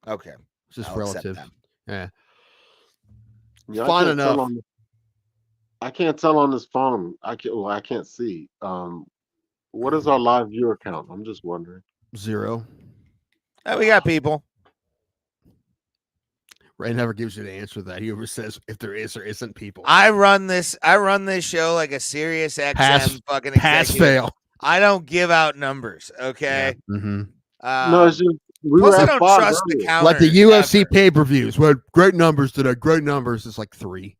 Okay. It's just I'll accept relative. that. Yeah. Yeah, Fine enough. I can't tell on this phone. I can't see. What is our live viewer count? I'm just wondering. 0. We got people. Ray never gives you the answer to that. He ever says if there is or isn't people. I run this show like a Sirius XM fucking Pass executive. fail. I don't give out numbers, okay? Yeah. Mm-hmm. No, it's just we plus were I at don't 5 trust the earlier. counter. Like the UFC ever. pay-per-views. Well, great numbers today. Great numbers. It's like 3.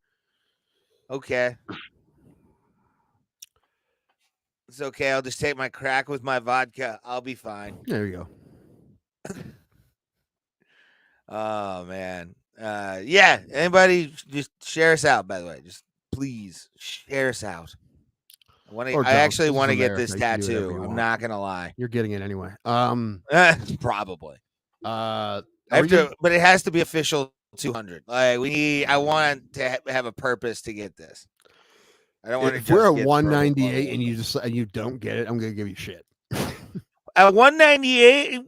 Okay. It's okay. I'll just take my crack with my vodka. I'll be fine. There you go. Oh man. Yeah. Anybody just share us out, by the way. Just please share us out. Or I don't. actually This is want to get America. this You can do whatever tattoo. you I'm want. not gonna lie. You're getting it anyway. Probably. Are I have you- to, but it has to be official 200. Like I want to have a purpose to get this. I don't want to. if we're at 198 and you don't get it, I'm gonna give you shit. At 198,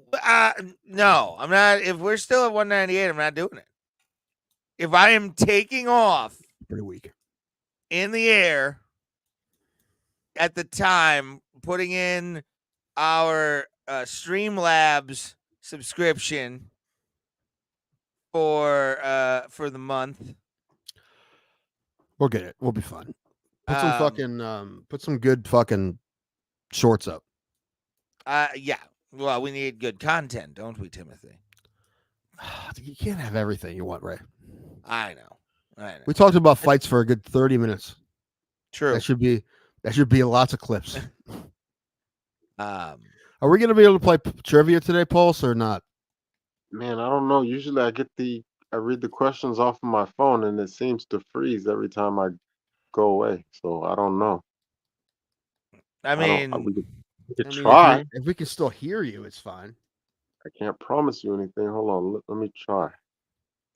no, I'm not. If we're still at 198, I'm not doing it. If I am taking off Pretty weak. in the air at the time, putting in our Streamlabs subscription for the month, We'll get it. We'll be fine. Put some put some good fucking shorts up. yeah. Well, we need good content, don't we, Timothy? You can't have everything you want, Ray. I know. We talked about fights for a good 30 minutes. True. That should be lots of clips. Um, Are we going to be able to play trivia today, Pulse, or not? Man, I don't know. Usually I read the questions off of my phone and it seems to freeze every time I go away. So I don't know. I mean, we could I mean, try. if we can still hear you, it's fine. I can't promise you anything. Hold on. Let me try.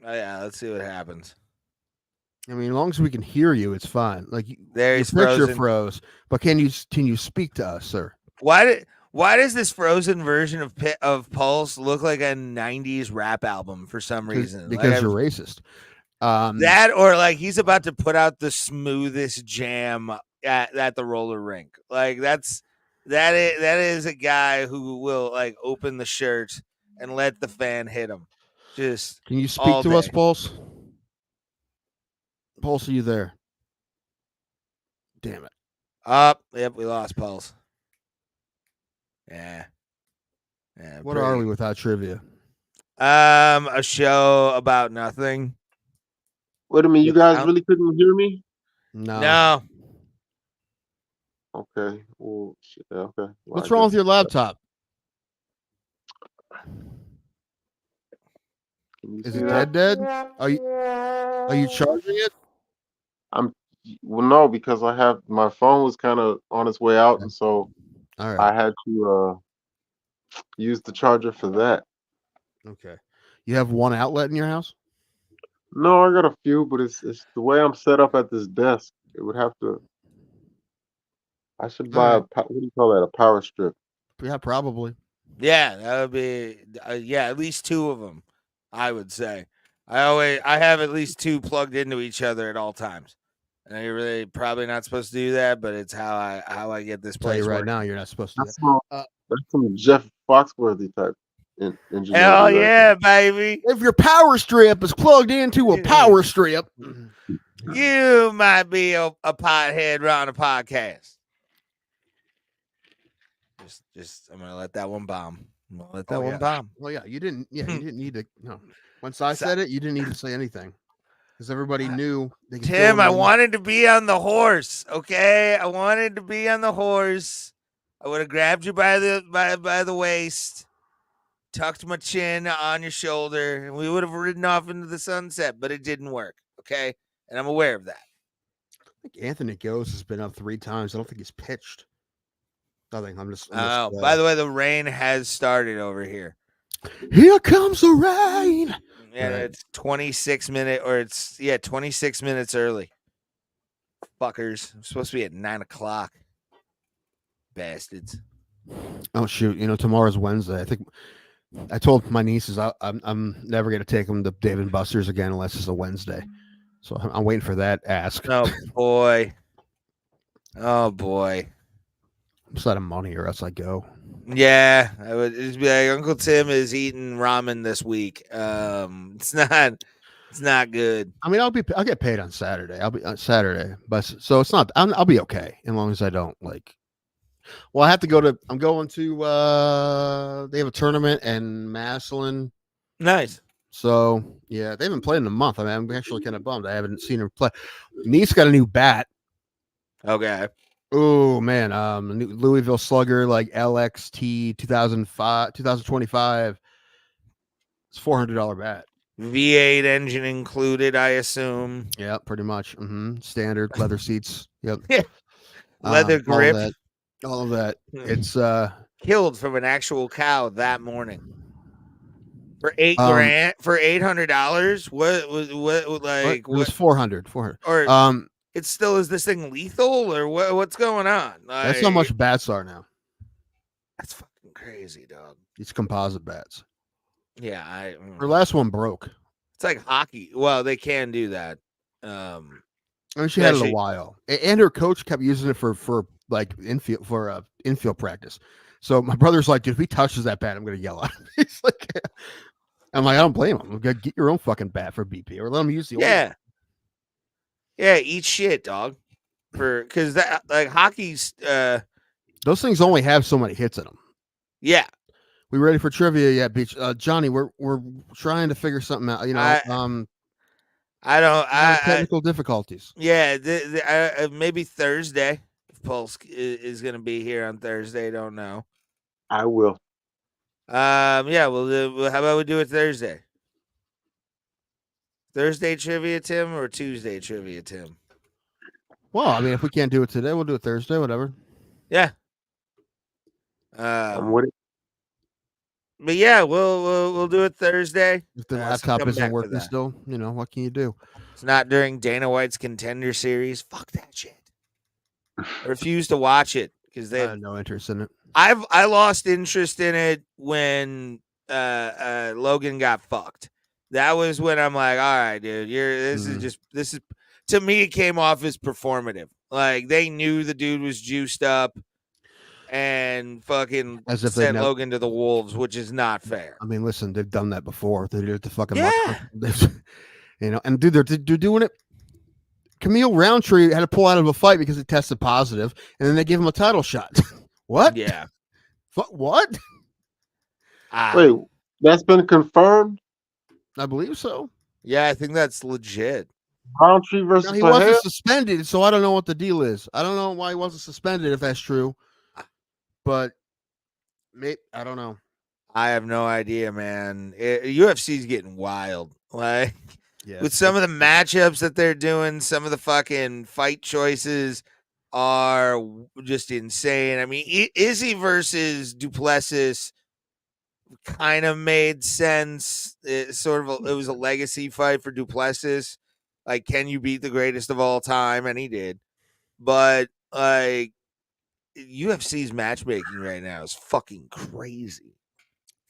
yeah. Let's see what happens. I mean, as long as we can hear you, it's fine. Like There your he's picture frozen. froze, but can you speak to us, sir? Why does this frozen version of Pulse look like a 90s rap album for some reason? Because you're racist. That or like he's about to put out the smoothest jam at the roller rink. Like that is a guy who will like open the shirt and let the fan hit him. Just Can you speak all to us, day. Pulse? Pulse, are you there? Damn it. Yep, we lost Pulse. Yeah. What are we without trivia? A show about nothing. Wait a minute. You guys really couldn't hear me? No. Okay. Well, shit, okay. Well, What's I wrong guess- with your laptop? Can you Is see it that? dead? Are you charging it? Well, no, because I have my phone was kind of on its way out, and so All right. I had to use the charger for that. Okay. You have one outlet in your house? No, I got a few, but it's the way I'm set up at this desk. It would have to. I should All buy right. what do you call that? A power strip. Yeah, probably. Yeah, that would be at least two of them. I would say. I have at least two plugged into each other at all times. And you're really probably not supposed to do that, but it's how I get this Tell you place right working. now, you're not supposed to do That's that. some, Uh, that's some Jeff Foxworthy type ingenuity Hell right yeah, baby! If your power strip is plugged into a power strip, You might be a pothead on a podcast. Just I'm gonna let that one bomb. I'm gonna let that one bomb. well, yeah, you didn't need to. No, once I said it, you didn't need to say anything because everybody knew. They could Tim, fill I in. wanted to be on the horse. Okay, I wanted to be on the horse. I would have grabbed you by the waist, tucked my chin on your shoulder, and we would have ridden off into the sunset. But it didn't work. Okay, and I'm aware of that. I think Anthony Goes has been up 3 times. I don't think he's pitched. Nothing. I'm just By the way, the rain has started over here. Here comes the rain. And Right. it's 26 minutes early. Fuckers. I'm supposed to be at 9:00. Bastards. Oh shoot! Tomorrow's Wednesday. I think I told my nieces I'm never gonna take them to Dave and Buster's again unless it's a Wednesday. So I'm waiting for that ask. Oh boy. Oh boy. I'm just out of money, or else I go. Yeah, I would just be like, Uncle Tim is eating ramen this week. It's not good. I mean, I'll get paid on Saturday. I'll be on Saturday, but so it's not. I'll be okay as long as I don't like. Well, I have to go to. I'm going to. They have a tournament in Massillon. Nice. So yeah, they haven't played in a month. I mean, I'm actually kind of bummed. I haven't seen her play. Niece got a new bat. Okay. Oh man, new Louisville Slugger like LXT 2025. It's $400 bat. V8 engine included, I assume. Yeah, pretty much. Standard leather seats. Yep. Yeah. Leather grip. All of that. It's killed from an actual cow that morning. For $8 grand, for $800. What like it was 400. Or it still is this thing lethal or what's going on? Like, that's how much bats are now. That's fucking crazy, dog. It's composite bats. Yeah, her last one broke. It's like hockey. Well, they can do that. I mean, she had it a while, and her coach kept using it for like infield practice. So my brother's like, dude, if he touches that bat, I'm gonna yell at him. He's like, I'm like, I don't blame him. I'm gonna get your own fucking bat for BP, or let him use the old. Yeah, eat shit, dog. Because that like hockey's those things only have so many hits in them. Yeah. We ready for trivia yet, Beach? Johnny, we're trying to figure something out. I don't. Technical difficulties. Yeah, maybe Thursday. If Pulse is going to be here on Thursday, don't know. I will. Yeah. Well, how about we do it Thursday? Thursday trivia, Tim, or Tuesday trivia, Tim? Well, I mean, if we can't do it today, we'll do it Thursday. Whatever. Yeah. I'm with it. But yeah, we'll do it Thursday. If the laptop isn't working still, what can you do? It's not during Dana White's Contender Series. Fuck that shit. I refuse to watch it because they have no interest in it. I lost interest in it when Logan got fucked. That was when I'm like, all right, dude, this is to me it came off as performative. Like they knew the dude was juiced up and fucking sent Logan to the wolves, which is not fair. I mean, listen, they've done that before. They did the fucking and dude, they're doing it. Camille Roundtree had to pull out of a fight because he tested positive, and then they gave him a title shot. What? Yeah. What? Wait, that's been confirmed? I believe so. Yeah, I think that's legit. Roundtree versus he wasn't suspended, so I don't know what the deal is. I don't know why he wasn't suspended if that's true. But I don't know. I have no idea, man. UFC's getting wild. Like Yeah, with some of the matchups that they're doing, some of the fucking fight choices are just insane. I mean, Izzy versus Duplessis kind of made sense. It was a legacy fight for Duplessis. Like, can you beat the greatest of all time? And he did. But like UFC's matchmaking right now is fucking crazy.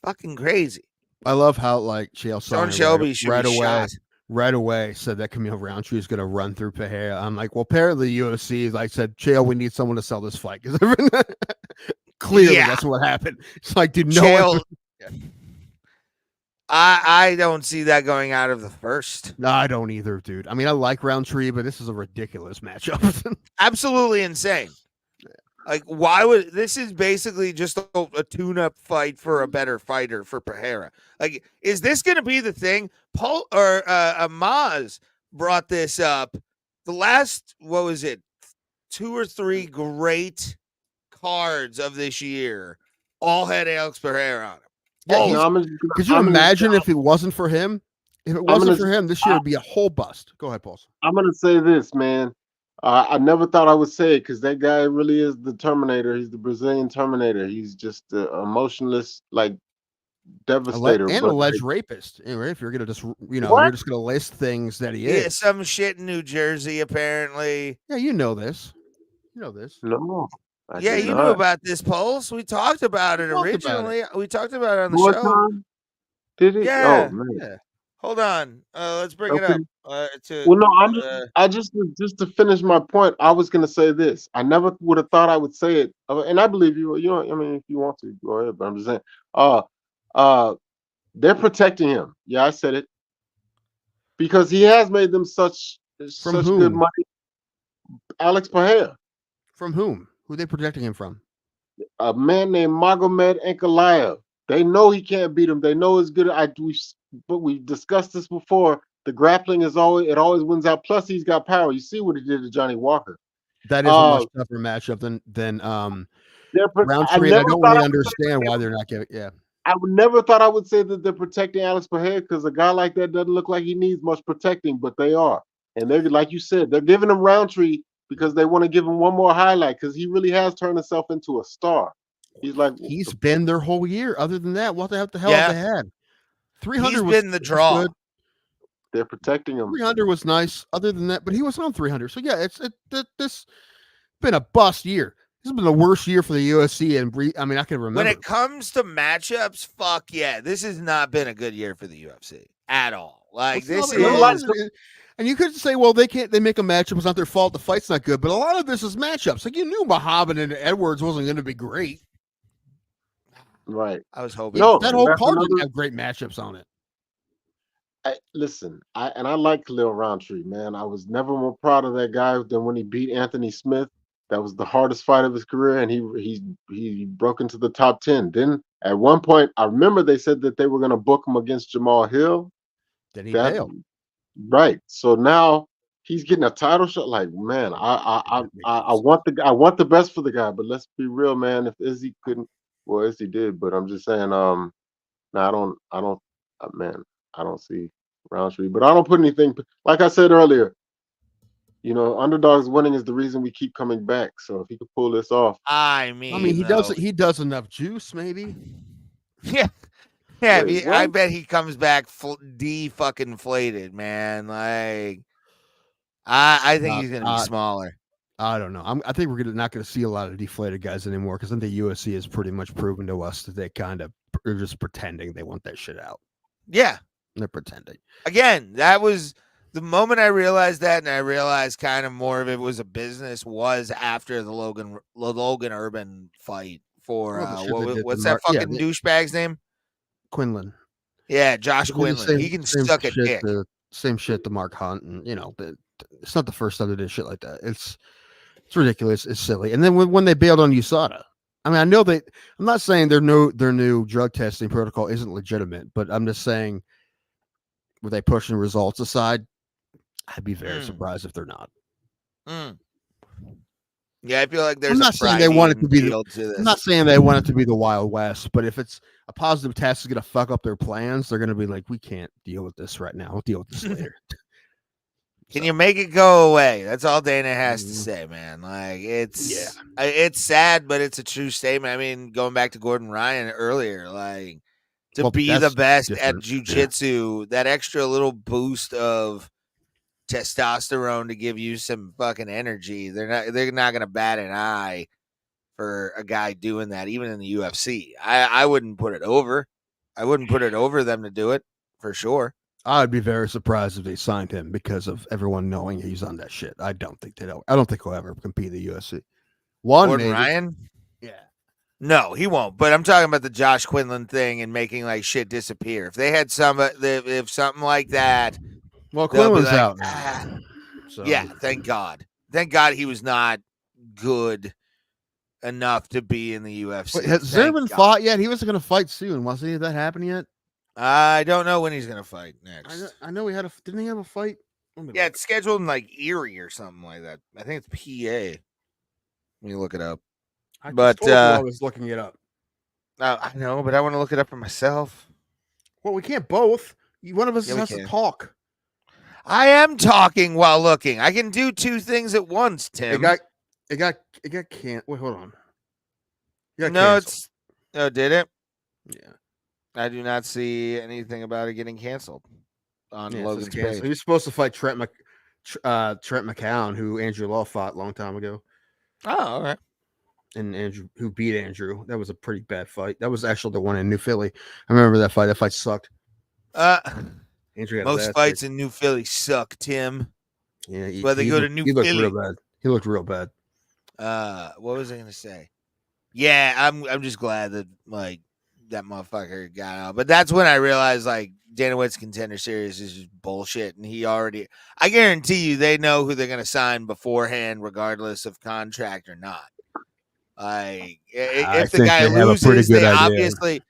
Fucking crazy. I love how like Chael Sean Sonnen Shelby should right be away. shot. Right away said that Camille Roundtree is going to run through Pereira. I'm like, well, apparently UFC like said, Chael, we need someone to sell this fight because clearly Yeah. that's what happened. It's like, dude, Chael, I don't see that going out of the first. No, I don't either, dude. I mean, I like Roundtree, but this is a ridiculous matchup. Absolutely insane. Like, why would this is basically just a tune-up fight for a better fighter for Pereira? Like, is this going to be the thing? Paul or Maz brought this up. The last, what was it, 2 or 3 great cards of this year all had Alex Pereira on them. Yeah, could you imagine if it wasn't for him? If it wasn't for him, this year would be a whole bust. Go ahead, Paul. I'm gonna say this, man. I never thought I would say it because that guy really is the Terminator. He's the Brazilian Terminator. He's just an emotionless, like devastator, and but alleged rapist. Right? If you're gonna just, you're just gonna list things that he is. Yeah, some shit in New Jersey, apparently. Yeah, you know this. You know this. No. Yeah, you knew about this, Pulse. We talked about it originally. We talked about it on the show. Time? Did it? Yeah. Oh man. Yeah. Hold on. Let's bring it up. Well, no, I just to finish my point, I was gonna say this. I never would have thought I would say it, and I believe you. You know, I mean, if you want to, go ahead. But I'm just saying, they're protecting him. Yeah, I said it because he has made them such good money. Alex Pereira. From whom? Who are they protecting him from? A man named Magomed Ankalaev. They know he can't beat him. They know it's good. But we discussed this before. The grappling is always wins out. Plus, he's got power. You see what he did to Johnny Walker. That is a much tougher matchup than Roundtree. I don't really understand why they're not giving. Yeah, I would never thought I would say that they're protecting Alex Pereira because a guy like that doesn't look like he needs much protecting, but they are. And they're like you said, they're giving him Roundtree because they want to give him one more highlight because he really has turned himself into a star. He's been their whole year. Other than that, what the hell have they had? 300 He's was been the draw. Good. They're protecting him. 300 was nice. Other than that, but he was on 300. So yeah, this been a bust year. This has been the worst year for the UFC, and I mean, I can remember. When it comes to matchups, fuck yeah, this has not been a good year for the UFC at all. Like this is. And you could say, well, they make a matchup. It's not their fault. The fight's not good. But a lot of this is matchups. Like, you knew Muhammad and Edwards wasn't going to be great. Right. I was hoping. That whole card didn't have great matchups on it. Listen, I like Khalil Roundtree, man. I was never more proud of that guy than when he beat Anthony Smith. That was the hardest fight of his career, and he broke into the top 10. Then at one point, I remember they said that they were going to book him against Jamal Hill. Then he bailed. Right. So now he's getting a title shot. Like, man, I want the best for the guy, but let's be real, man. If Izzy couldn't, well, Izzy did, but I'm just saying, no, I don't see Roundtree, but I don't put anything. Like I said earlier, underdogs winning is the reason we keep coming back. So if he could pull this off, I mean, he does enough juice, maybe. Yeah. Yeah, I bet he comes back fucking inflated, man. Like, I think he's gonna be smaller. I don't know. I think we're not gonna see a lot of deflated guys anymore because I think the UFC has pretty much proven to us that they are just pretending they want that shit out. Yeah, they're pretending. Again, that was the moment I realized that, and I realized kind of more of it was a business was after the Logan Urban fight for what's that fucking douchebag's name? Quinlan. Yeah, Josh Quinlan. He can suck a dick. Same shit to Mark Hunt, and it's not the first time they did shit like that. It's ridiculous. It's silly. And then when they bailed on USADA, I mean, I know I'm not saying their new drug testing protocol isn't legitimate, but I'm just saying, were they pushing results aside? I'd be very surprised if they're not. Yeah, I feel like there's I'm not a saying they want it Friday to be feel to this. I'm not saying they want it to be the Wild West, but if it's a positive test is going to fuck up their plans, they're going to be like, we can't deal with this right now. We'll deal with this later. Can you make it go away? That's all Dana has to Mhm. say, man. Like it's sad, but it's a true statement. I mean, going back to Gordon Ryan earlier, like to Well, be the that's best at different. jujitsu, that extra little boost of testosterone to give you some fucking energy. They're not gonna bat an eye for a guy doing that, even in the UFC. I wouldn't put it over. I wouldn't put it over them to do it for sure. I'd be very surprised if they signed him because of everyone knowing he's on that shit. I don't think he'll ever compete in the UFC. Gordon Maybe. Ryan? Yeah. No, he won't. But I'm talking about the Josh Quinlan thing and making like shit disappear. If they had if something like that, Well, they'll be Quinlan's like, out now. So yeah, thank God. Thank God he was not good enough to be in the UFC. Wait, has Zimmerman fought yet? He wasn't going to fight soon, wasn't he? Did that happen yet? I don't know when he's gonna fight next. I know he had didn't he have a fight? Yeah, it's scheduled in like Erie or something like that. I think it's PA. Let me look it up. I But told you I was looking it up. I know, but I want to look it up for myself. Well, we can't both. One of us has to talk. I am talking while looking. I can do two things at once, Tim. It got can't. Wait, hold on. No, canceled. Oh, did it? Yeah. I do not see anything about it getting canceled on Logan's page. He was supposed to fight Trent McCown, who Andrew Law fought a long time ago. Oh, all right. And Andrew, who beat Andrew. That was a pretty bad fight. That was actually the one in New Philly. I remember that fight. That fight sucked. Andrew most fights in New Philly suck, Tim. Yeah, but they go to New Philly. Looked real bad. He looked real bad. What was I gonna say? Yeah, I'm just glad that like that motherfucker got out. But that's when I realized like Dana White's Contender Series is just bullshit, and I guarantee you they know who they're gonna sign beforehand, regardless of contract or not. Like if the guy loses, they obviously.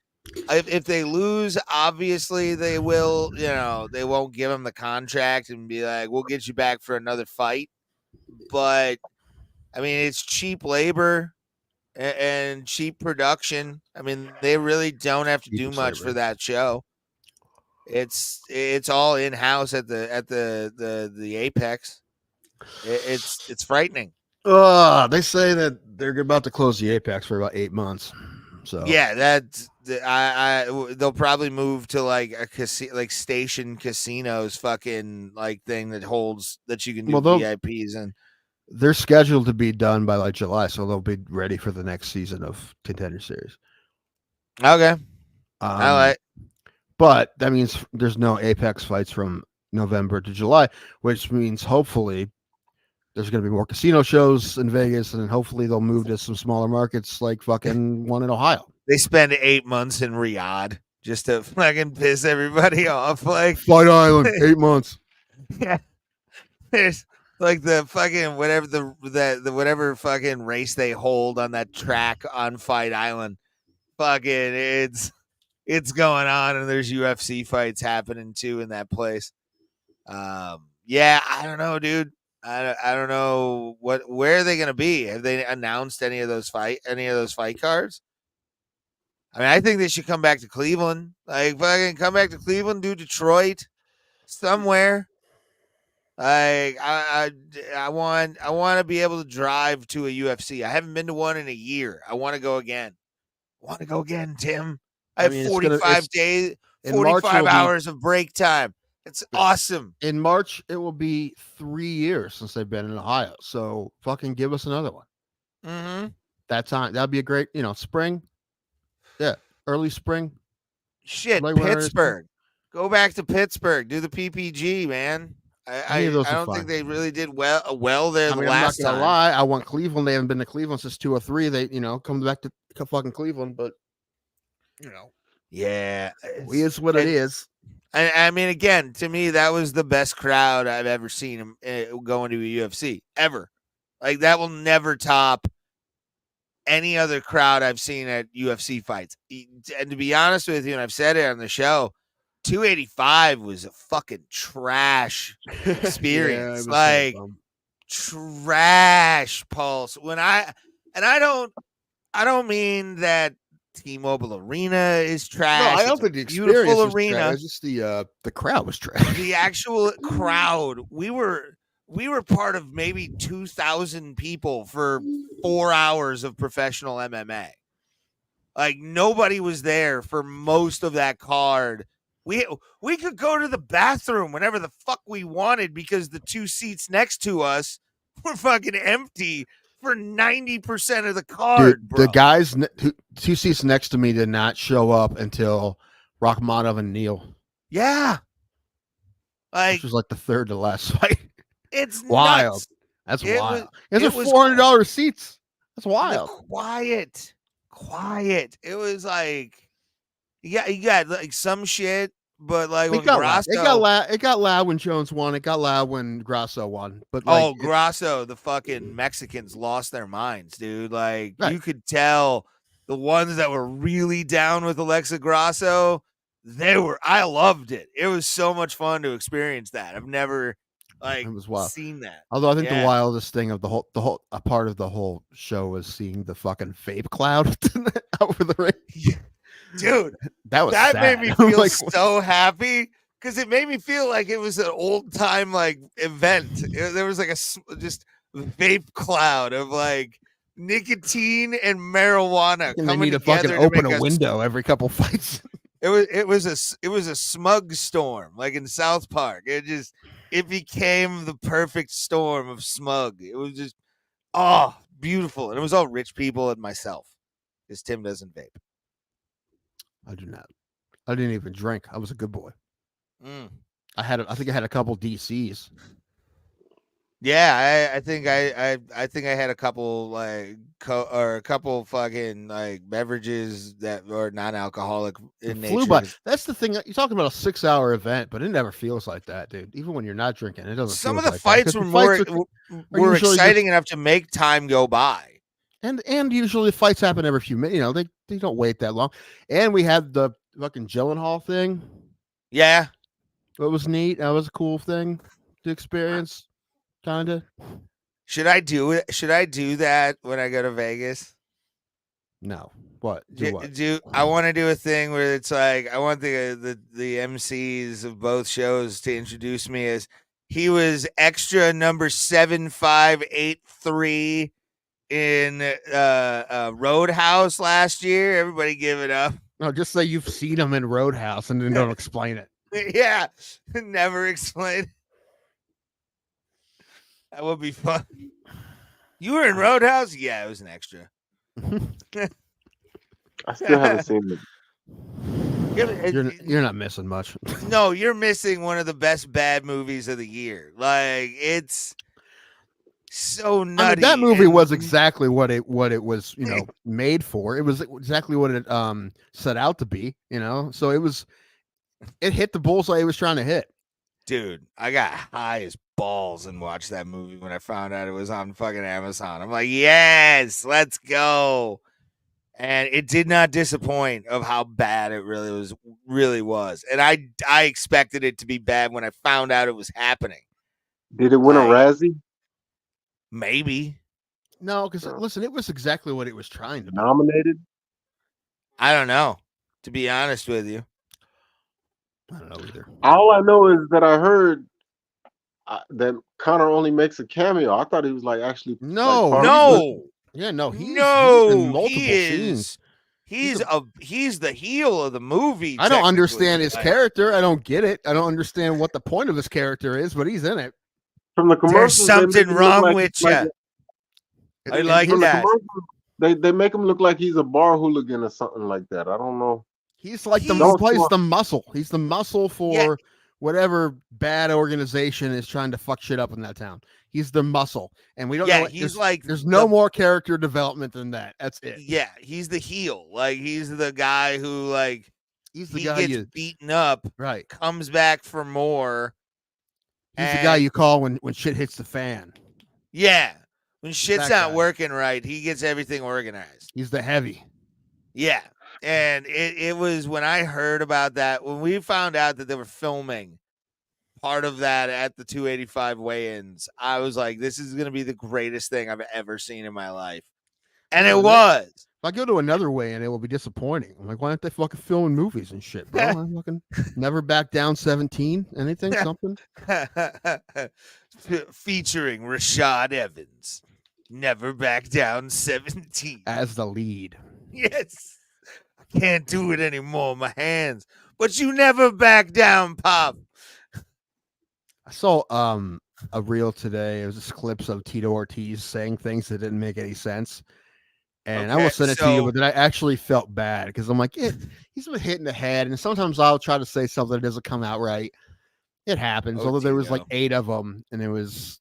If they lose, obviously they will. They won't give him the contract and be like, "We'll get you back for another fight." But I mean, it's cheap labor and cheap production. I mean, they really don't have to do much for that show. It's all in house at the Apex. It's frightening. They say that they're about to close the Apex for about 8 months. So yeah, they'll probably move to like like station casinos fucking like thing that you can do VIPs and they're scheduled to be done by like July, so they'll be ready for the next season of Contender Series. Okay. I like. But that means there's no Apex fights from November to July, which means hopefully there's going to be more casino shows in Vegas, and then hopefully they'll move to some smaller markets like fucking one in Ohio. They spend 8 months in Riyadh just to fucking piss everybody off. Like Fight Island, 8 months. Yeah. There's like the fucking whatever the whatever fucking race they hold on that track on Fight Island. Fucking it's going on, and there's UFC fights happening too in that place. Yeah, I don't know, dude. I don't know where are they gonna be? Have they announced any of those fight cards? I mean, I think they should come back to Cleveland. Like fucking come back to Cleveland, do Detroit, somewhere. Like I want to be able to drive to a UFC. I haven't been to one in a year. I want to go again. Tim. I have 45 days, 45 hours of break time. It's awesome. In March, it will be 3 years since they've been in Ohio. So fucking give us another one. Mm-hmm. That time, that'd be a great, spring. Yeah, early spring. Shit, Pittsburgh. Go back to Pittsburgh. Do the PPG, man. I don't think they really did well there the last time. I'm not gonna lie. I want Cleveland. They haven't been to Cleveland since 203. They, come back to fucking Cleveland, but yeah, it is what it is. I mean, again, to me, that was the best crowd I've ever seen going to a UFC ever. Like that will never top any other crowd I've seen at UFC fights. And to be honest with you, and I've said it on the show, 285 was a fucking trash experience. trash, Pulse. I don't mean that T-Mobile Arena is No, trash. I don't It's a think the beautiful experience was trash. arena. It's just the crowd was trash. The actual crowd. We were part of maybe 2,000 people for 4 hours of professional MMA. Like nobody was there for most of that card. We could go to the bathroom whenever the fuck we wanted because the 2 seats next to us were fucking empty for 90% of the card, Dude, bro. the guys 2 seats next to me did not show up until Rakhmonov and Neal, Yeah. Like which was like the third to last fight. it's Wild. nuts. That's It wild. was- Those it are was $400 seats. That's The wild. quiet. It was like, you got like some shit, but like It when got loud. Grasso, It got loud when Jones won. It got loud when Grasso won. But like, Grasso, the fucking Mexicans lost their minds, dude. Like Right. you could tell the ones that were really down with Alexa Grasso, I loved it. It was so much fun to experience that. I've never it was wild. seen that. Although I think Yeah. the wildest thing of a part of the whole show was seeing the fucking vape cloud over the ring. Dude, That made sad. me I'm feel like, so happy because it made me feel like it was an old time like event. There was like just vape cloud of like nicotine and marijuana and they coming need to together fucking to open make a window every couple fights. It was a smug storm like in South Park. It became the perfect storm of smug. It was just beautiful, and it was all rich people and myself because Tim doesn't vape. I do not. I didn't even drink. I was a good boy. Mm. I think I had a couple DCs. Yeah, I think I think I had a couple a couple fucking like beverages that are non-alcoholic in nature. Flew by. That's the thing. You're talking about a 6-hour event, but it never feels like that, dude. Even when you're not drinking, it doesn't. Some of feel the like fights that, were were usually exciting enough to make time go by. And usually the fights happen every few minutes. You know, they don't wait that long. And we had the fucking Gyllenhaal thing. Yeah. It was neat. That was a cool thing to experience. Kinda. Should I do it? Should I do that when I go to Vegas? No. What? Do what? I want to do a thing where it's like I want the MCs of both shows to introduce me as he was extra number 7583 in Roadhouse last year. Everybody give it up. No, just say you've seen him in Roadhouse and then don't explain it. Yeah, never explain. That would be fun. You were in Roadhouse? Yeah, it was an extra. I still haven't seen it. You're not missing much. No, you're missing one of the best bad movies of the year. Like it's so nutty. I mean, that movie was exactly what it was, made for. It was exactly what it set out to be, So it hit the bullseye it was trying to hit. Dude, I got high as balls and watched that movie when I found out it was on fucking Amazon. I'm like, yes, let's go. And it did not disappoint of how bad it really was. And I expected it to be bad when I found out it was happening. Did it win a Razzie? Maybe. No, because listen, it was exactly what it was trying to be. Nominated? I don't know, to be honest with you. I don't know either. All I know is that I heard that Connor only makes a cameo. I thought he was like actually no. Yeah, no, he's in multiple scenes. He's the heel of the movie. I don't understand his character. I don't get it. I don't understand what the point of his character is, but he's in it. From the commercials, there's something wrong with you. I like that. They make him look like he's a bar hooligan or something like that. I don't know. He's like the muscle. He's the muscle for whatever bad organization is trying to fuck shit up in that town. He's the muscle, and we don't know. There's no more character development than that. That's it. Yeah, he's the heel. Like he's the guy who he's the guy gets beaten up, right? Comes back for more. He's the guy you call when shit hits the fan. Yeah, when shit's not working right, he gets everything organized. He's the heavy. Yeah. And it was when I heard about that, when we found out that they were filming part of that at the 285 weigh-ins, I was like, this is going to be the greatest thing I've ever seen in my life. And it was. If I go to another weigh-in, it will be disappointing. I'm like, why aren't they fucking filming movies and shit, bro? I'm fucking Never Back Down 17, anything, something. Featuring Rashad Evans, Never Back Down 17 as the lead. Yes, I can't do it anymore. My hands, but you never back down, Pop. I saw a reel today. It was just clips of Tito Ortiz saying things that didn't make any sense. And I will send it to you, but then I actually felt bad because I'm like, he's been hit in the head, and sometimes I'll try to say something that doesn't come out right. It happens. Although there was like 8 of them, and it was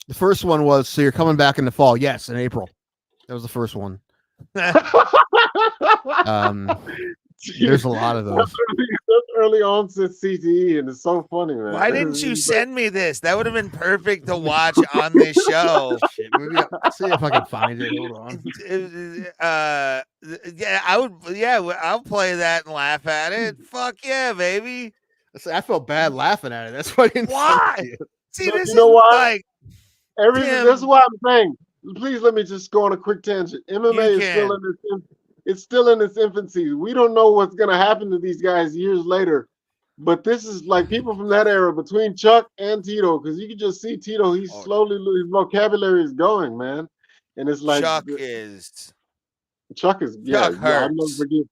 the first one was, so you're coming back in the fall? Yes, in April. That was the first one. There's a lot of those. That's early onset CTE, and it's so funny, man. Why didn't you send me this? That would have been perfect to watch on this show. Shit, maybe I'll see if I can find it. Hold on. Yeah, I would. Yeah, I'll play that and laugh at it. Fuck yeah, baby. I felt bad laughing at it. That's why I didn't. Why? See, this you know is why? like This is why I'm saying. Please let me just go on a quick tangent. MMA is still in it's still in its infancy. We don't know what's going to happen to these guys years later. But this is like people from that era between Chuck and Tito, because you can just see Tito. He's slowly, his vocabulary is going, man. And it's like Chuck is Chuck hurts. I'll never forget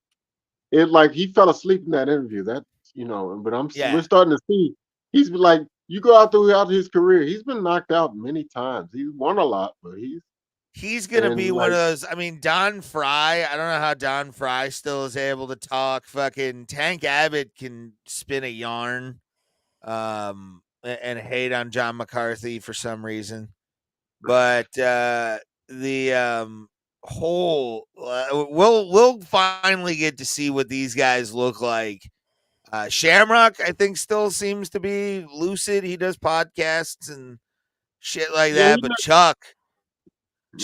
it. Like he fell asleep in that interview. That but we're starting to see he's been like, you go out throughout his career, he's been knocked out many times. He's won a lot, but he's gonna be one of those. I mean, Don Fry. I don't know how Don Fry still is able to talk. Fucking Tank Abbott can spin a yarn, and hate on John McCarthy for some reason. But the whole we'll finally get to see what these guys look like. Shamrock, I think, still seems to be lucid. He does podcasts and shit like that. But Chuck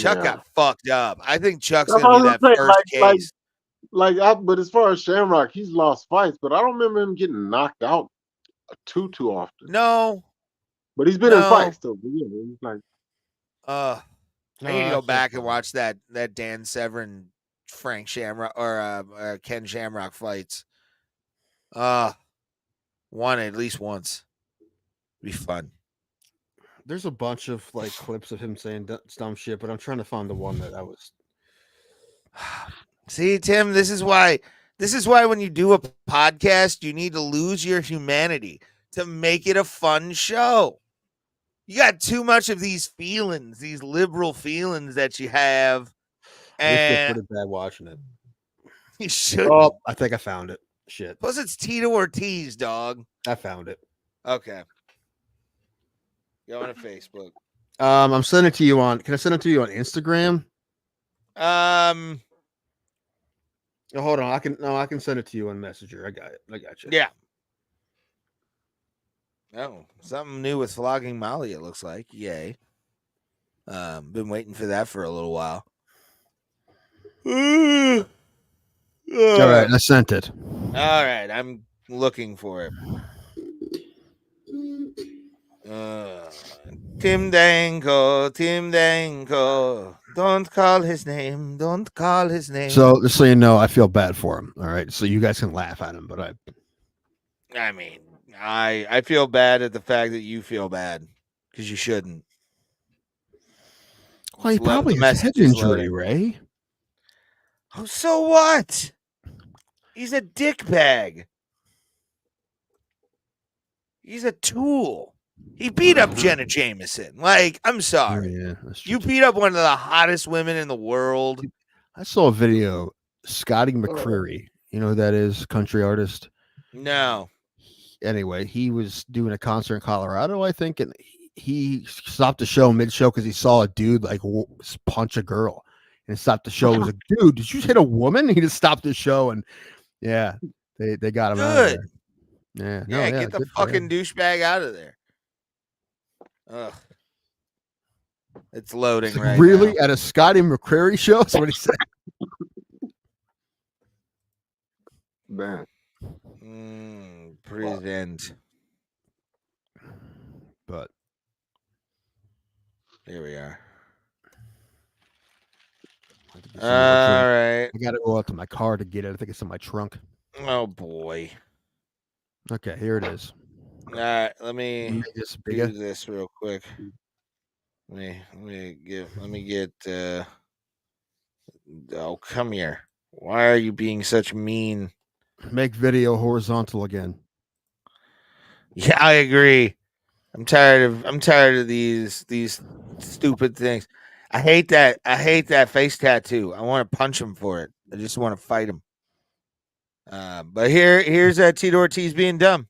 got fucked up. I think Chuck's gonna be that first case. But as far as Shamrock, he's lost fights, but I don't remember him getting knocked out too often. No, but he's been in fights though. He's like, I need to go back and watch that Dan Severn, Frank Shamrock or Ken Shamrock fights. One at least once. Be fun. There's a bunch of like clips of him saying dumb shit, but I'm trying to find the one that I was. See, Tim, this is why when you do a podcast, you need to lose your humanity to make it a fun show. You got too much of these feelings, these liberal feelings that you have. And I pretty bad watching it. You should. Oh, I think I found it. Shit. Plus, it's Tito Ortiz, dog. I found it. Okay. Go on to Facebook. I'm sending it to you on. Can I send it to you on Instagram? Oh, hold on. I can send it to you on Messenger. I got it. I got you. Yeah. Oh, something new with Flogging Molly, it looks like. Yay. Been waiting for that for a little while. All right, I sent it. All right, I'm looking for it. Tim Danko. Don't call his name. So, just so you know, I feel bad for him. All right, so you guys can laugh at him, but I mean, I feel bad at the fact that you feel bad because you shouldn't. Well, he probably has head injury, Ray. Oh, so what? He's a dickbag. He's a tool. He beat up Jenna Jameson. Like, I'm sorry. Yeah, you beat up one of the hottest women in the world. I saw a video. Scotty McCreery. You know who that is? Country artist. No. Anyway, he was doing a concert in Colorado, I think, and he stopped the show mid-show because he saw a dude like punch a girl, and stopped the show. He was like, "Dude, did you hit a woman?" He just stopped the show, and yeah, they got him out of there. Yeah, get the fucking douchebag out of there. Ugh. It's loading right really now. At a Scotty McCreery show? That's what he said. Man. Present. Here we are. All right. I got to go out to my car to get it. I think it's in my trunk. Oh boy. Okay, here it is. All right, let me Make this do bigger. this real quick. Let me get. Oh, come here. Why are you being such mean? Make video horizontal again. Yeah, I agree. I'm tired of these stupid things. I hate that face tattoo. I want to punch him for it. I just want to fight him. But here's Tito Ortiz being dumb.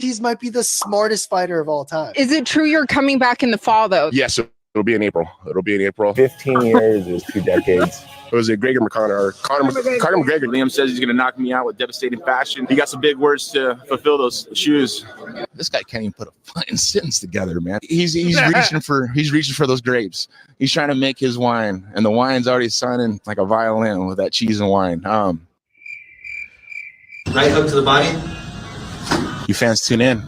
Ortiz might be the smartest fighter of all time. Is it true you're coming back in the fall, though? Yes, it'll be in April. 15 years is 2 decades. It was a Gregor McConnor or Conor McGregor. Liam says he's going to knock me out with devastating fashion. He got some big words to fulfill those shoes. This guy can't even put a fucking sentence together, man. He's reaching for those grapes. He's trying to make his wine, and the wine's already sounding like a violin with that cheese and wine. Right hook to the body. You fans tune in.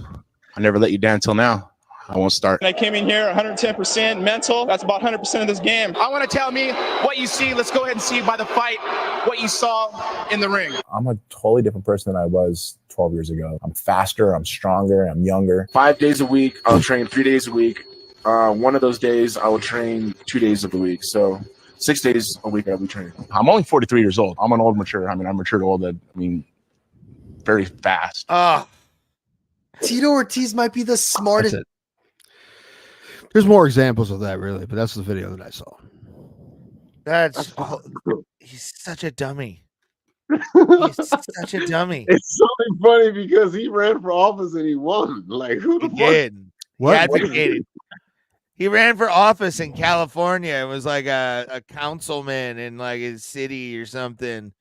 I never let you down until now. I won't start. I came in here 110% mental. That's about 100% of this game. I want to tell me what you see. Let's go ahead and see by the fight what you saw in the ring. I'm a totally different person than I was 12 years ago. I'm faster, I'm stronger, I'm younger. 5 days a week, I'll train 3 days a week. One of those days, I will train 2 days of the week. So 6 days a week, I'll be training. I'm only 43 years old. I'm an old mature. I'm matured old. Very fast. Tito Ortiz might be the smartest. There's more examples of that, really, but that's the video that I saw. He's such a dummy. He's such a dummy. It's something funny because he ran for office and he won. Like, who the fuck? What? He ran for office in California. It was like a councilman in like his city or something.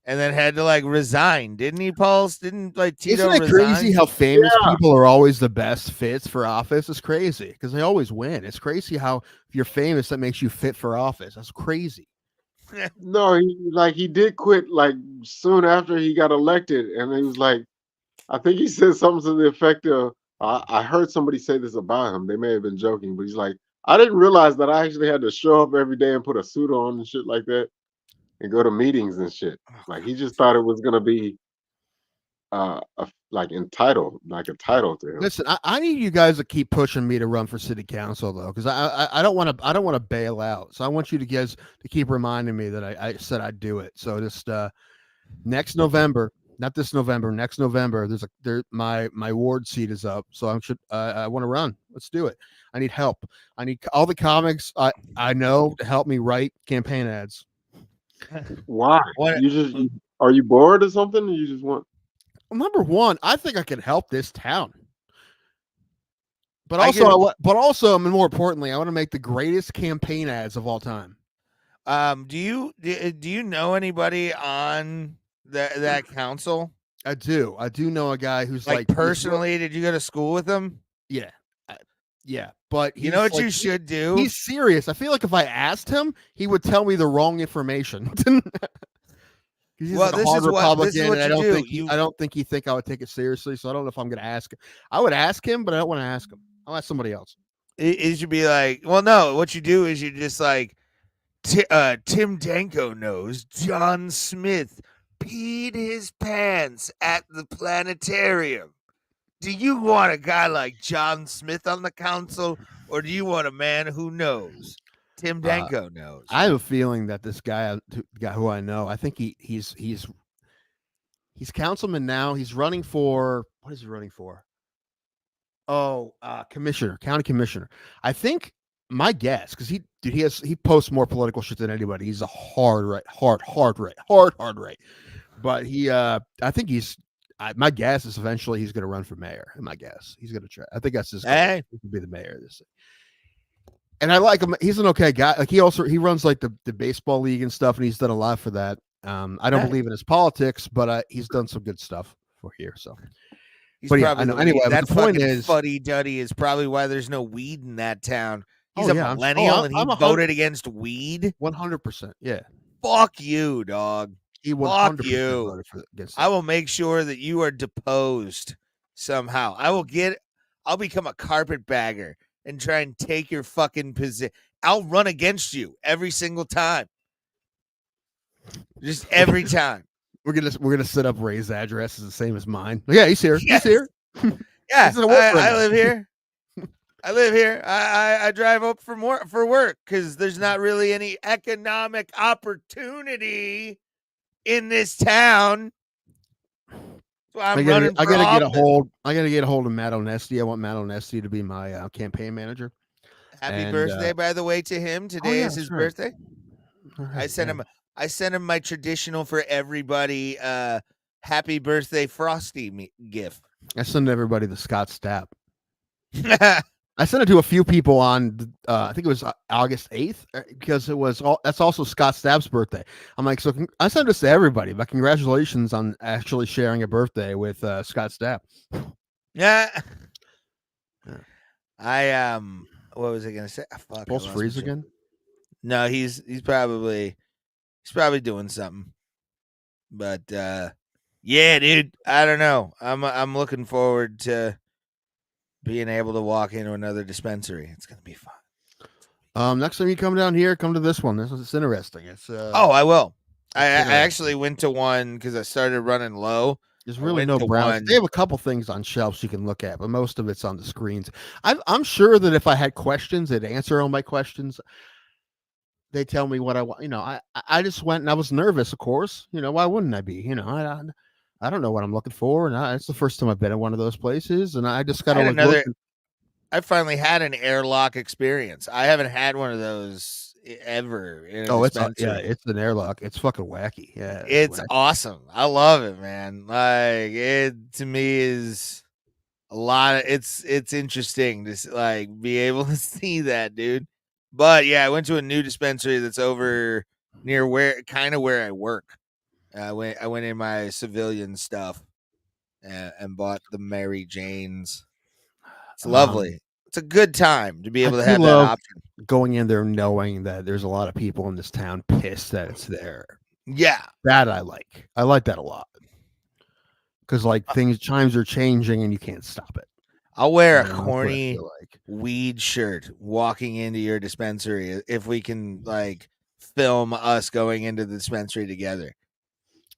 And then had to like resign, didn't he, Pauls? Didn't like Tito Isn't it resign? crazy how famous people are always the best fits for office? It's crazy because they always win. It's crazy how if you're famous, that makes you fit for office. That's crazy. No, he did quit like soon after he got elected, and he was like, I think he said something to the effect of, I heard somebody say this about him. They may have been joking, but he's like, I didn't realize that I actually had to show up every day and put a suit on and shit like that. And go to meetings and shit. Like he just thought it was gonna be like entitled, like a title to him. Listen, I need you guys to keep pushing me to run for city council though, because I don't want to bail out. So I want you to guys to keep reminding me that I said I'd do it. So just next November, not this November, next November, my ward seat is up. So I want to run. Let's do it. I need help. I need all the comics I know to help me write campaign ads. Why? Are you bored or something? You just want. Well, number one, I think I can help this town, but also, more importantly, I want to make the greatest campaign ads of all time. Do you know anybody on that council? I do know a guy who's like personally. Did you go to school with him? Yeah. Yeah, but you know what you should do? He's serious. I feel like if I asked him, he would tell me the wrong information. He's like a hard Republican, and I don't think he'd think I would take it seriously. So I don't know if I'm going to ask him. I would ask him, but I don't want to ask him. I'll ask somebody else. It should be like, well, no. What you do is you just like, Tim Danko knows John Smith peed his pants at the planetarium. Do you want a guy like John Smith on the council, or do you want a man who knows? Tim Danko knows. I have a feeling that this guy who I know, I think he's councilman now. He's running for, what is he running for? Commissioner, county commissioner. I think my guess, because he posts more political shit than anybody. He's a hard right. But I think my guess is eventually he's going to run for mayor. My guess, he's going to try. I think that's his goal. He could be the mayor of this thing. And I like him. He's an okay guy. Like he runs like the baseball league and stuff, and he's done a lot for that. I don't believe in his politics, but he's done some good stuff for here. So, I know. Anyway, that the point is, fuddy duddy is probably why there's no weed in that town. He's a millennial and he voted against weed. 100%. Yeah. Fuck you, dog. Fuck you. I will make sure that you are deposed somehow. I'll become a carpetbagger and try and take your fucking position. I'll run against you every single time. Just every time. We're gonna set up Ray's address is the same as mine. Yeah, he's here. Yes. He's here. Yeah, This is a work I right live now. here. I live here. I drive up for work because there's not really any economic opportunity in this town. So I'm running for office. I gotta get a hold of Matt Onesti. I want Matt Onesti to be my campaign manager. Happy birthday, by the way, to him. Today is his birthday. Right, I sent him my traditional for everybody happy birthday Frosty gift. I send everybody the Scott Stapp. I sent it to a few people on I think it was August 8th because that's also Scott Stapp's birthday. I'm like, so I sent this to everybody, but congratulations on actually sharing a birthday with Scott Stapp. Yeah. I what was I gonna say? Fuck, Pulse freeze again? No, he's probably doing something. But yeah, dude, I don't know. I'm looking forward to being able to walk into another dispensary. It's gonna be fun. Next time you come down here, come to this one. It's interesting. It's I will. I actually went to one because I started running low. There's really no browse. They have a couple things on shelves you can look at, but most of it's on the screens. I'm sure that if I had questions, they'd answer all my questions. They tell me what I want. I just went and I was nervous, of course. Why wouldn't I be? I don't know what I'm looking for, and it's the first time I've been in one of those places, and I just got to I finally had an airlock experience. I haven't had one of those ever. It's an airlock. It's fucking wacky. Yeah, it's wacky. Awesome. I love it, man. Like it to me is a lot of it's interesting to like be able to see that, dude. But yeah, I went to a new dispensary that's over near where I work. I went in my civilian stuff and bought the Mary Janes. It's lovely. It's a good time to be able to have that option. Going in there knowing that there's a lot of people in this town pissed that it's there. Yeah. That I like. I like that a lot. Because times are changing and you can't stop it. I'll wear a corny weed shirt walking into your dispensary if we can film us going into the dispensary together.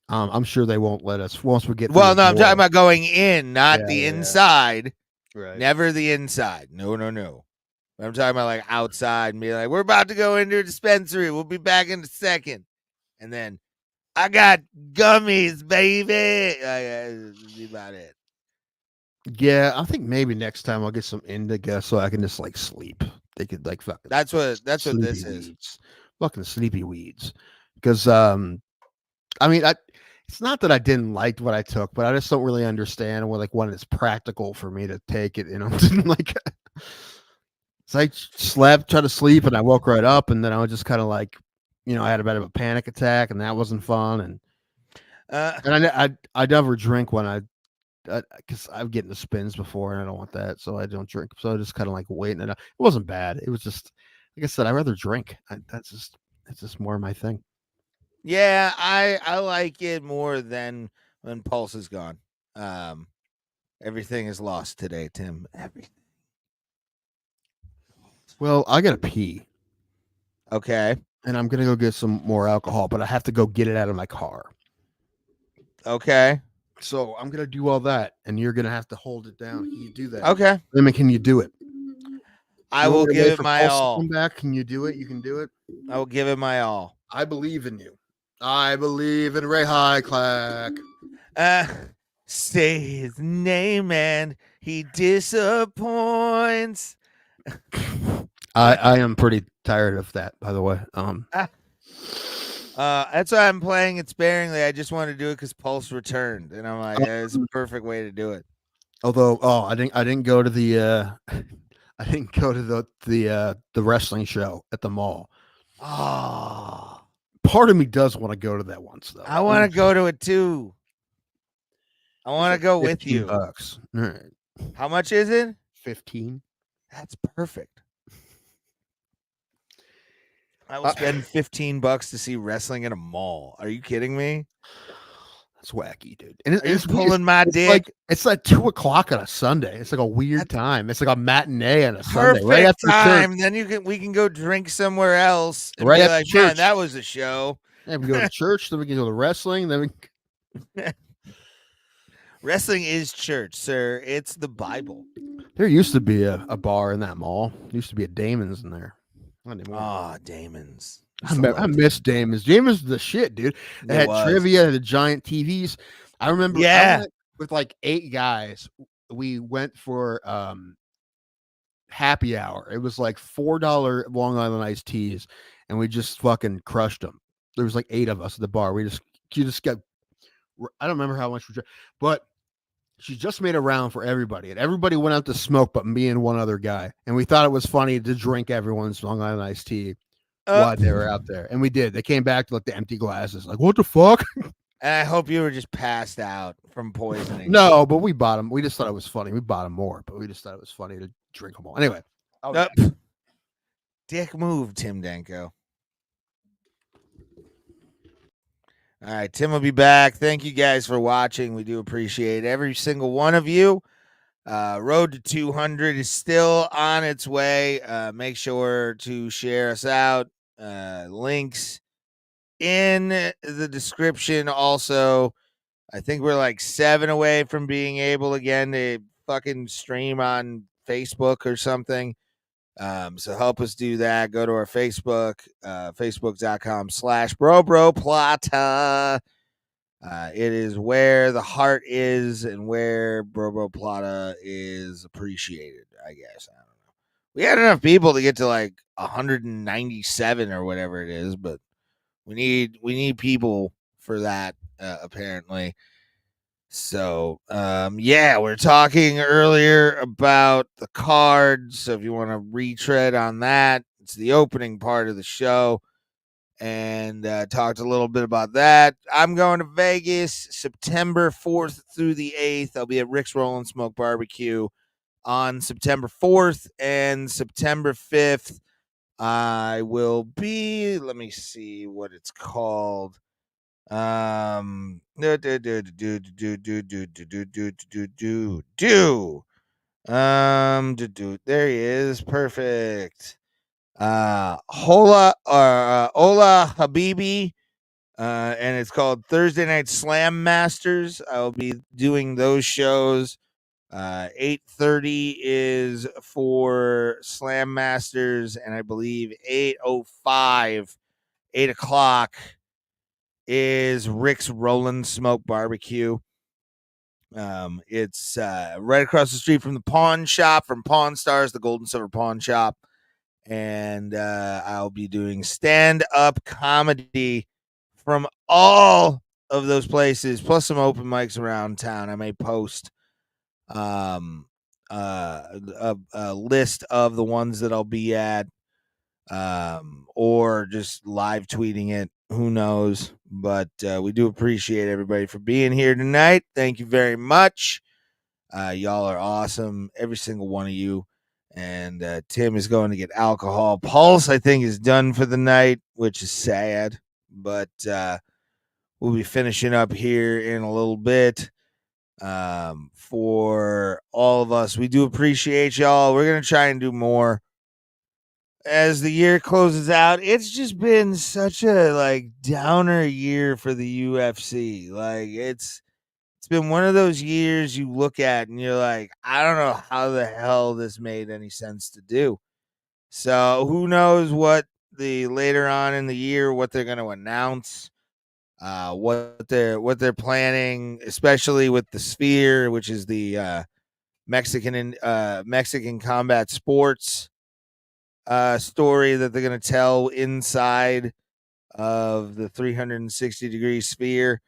I'm sure they won't let us once we get. Well, no, I'm talking about going in, not the inside. Right. Never the inside. No. I'm talking about outside and be like, we're about to go into a dispensary. We'll be back in a second. And then I got gummies, baby. That's about it. Yeah, I think maybe next time I'll get some indica so I can just sleep. They could fucking. That's what this is. Fucking sleepy weeds. Because it's not that I didn't like what I took, but I just don't really understand when it's practical for me to take it. So I slept, tried to sleep, and I woke right up, and then I was just kind of I had a bit of a panic attack, and that wasn't fun. And I never drink when because I'm getting the spins before, and I don't want that, so I don't drink. So I just kind of waiting it out. It wasn't bad. It was just like I said, I'd rather drink. It's just more my thing. Yeah, I like it more than when Pulse is gone. Everything is lost today, Tim. Everything. Well, I gotta pee. Okay. And I'm gonna go get some more alcohol, but I have to go get it out of my car. Okay. So I'm gonna do all that, and you're gonna have to hold it down. Can you do that? Okay. I mean, can you do it? I will give it my all. Come back. Can you do it? You can do it. I will give it my all. I believe in you. I believe in Ray High Clack. Say his name and he disappoints. I am pretty tired of that, by the way. That's why I'm playing it sparingly. I just want to do it because Pulse returned, and I'm like, it's a perfect way to do it. Although, I didn't go to the I didn't go to the wrestling show at the mall. Oh, part of me does want to go to that once though. I want to go to it too. I want to go with you. $15. All right. How much is it? 15. That's perfect. I will spend $15 to see wrestling in a mall. Are you kidding me? It's wacky, dude. And it's pulling my dick. Like, it's like 2:00 on a Sunday. It's like a weird time. It's like a matinee on a Sunday. Perfect Right after time. church. Then we can go drink somewhere else and Right be after like, church. man, that was a show. Yeah, we go to church, then we can go to wrestling, then we Wrestling is church, sir. It's the Bible. There used to be a bar in that mall. There used to be a Damon's in there. Not anymore. Ah, Damon's. I miss Damon's. Damon's the shit, dude. They had trivia, the giant TVs. I remember I went with like 8 guys. We went for happy hour. It was like $4 Long Island iced teas, and we just fucking crushed them. There was like 8 of us at the bar. You just got. I don't remember how much we drank, but she just made a round for everybody, and everybody went out to smoke, but me and one other guy. And we thought it was funny to drink everyone's Long Island iced tea while they were out there, and we did. They came back to like the empty glasses, like, what the fuck? And I hope you were just passed out from poisoning. No, but we bought them. We just thought it was funny. We bought them more, but we just thought it was funny to drink them all. Anyway, dick move, Tim Danko. All right, Tim will be back. Thank you guys for watching. We do appreciate every single one of you. Road to 200 is still on its way. Make sure to share us out. Links in the description. Also, I think we're like 7 away from being able again to fucking stream on Facebook or something. So help us do that. Go to our Facebook, facebook.com/BroBroPlata. It is where the heart is and where Bro Plata is appreciated, I guess. I don't know. We had enough people to get to like 197 or whatever it is, but we need people for that, apparently. So, we're talking earlier about the cards. So if you want to retread on that, it's the opening part of the show, and talked a little bit about that. I'm going to Vegas September 4th through the 8th. I'll be at Rick's Rollin' Smoke Barbecue on September 4th, and September 5th I will be, let me see what it's called. There he is. Perfect. Ola Habibi, and it's called Thursday Night Slam Masters. I'll be doing those shows. 8:30 is for Slam Masters, and I believe 8:05, 8 o'clock is Rick's Rollin' Smoke Barbecue. It's right across the street from the pawn shop, from Pawn Stars, the Gold and Silver Pawn Shop. And I'll be doing stand-up comedy from all of those places, plus some open mics around town. I may post a list of the ones that I'll be at, or just live tweeting it. Who knows? But we do appreciate everybody for being here tonight. Thank you very much. Y'all are awesome, every single one of you. And Tim is going to get alcohol. Pulse, I think, is done for the night, which is sad. But we'll be finishing up here in a little bit. For all of us, we do appreciate y'all. We're going to try and do more as the year closes out. It's just been such a downer year for the UFC. It's been one of those years you look at and you're like, I don't know how the hell this made any sense to do. So who knows what later on in the year, what they're going to announce, what they're planning, especially with the Sphere, which is the Mexican combat sports story that they're going to tell inside of the 360-degree Sphere.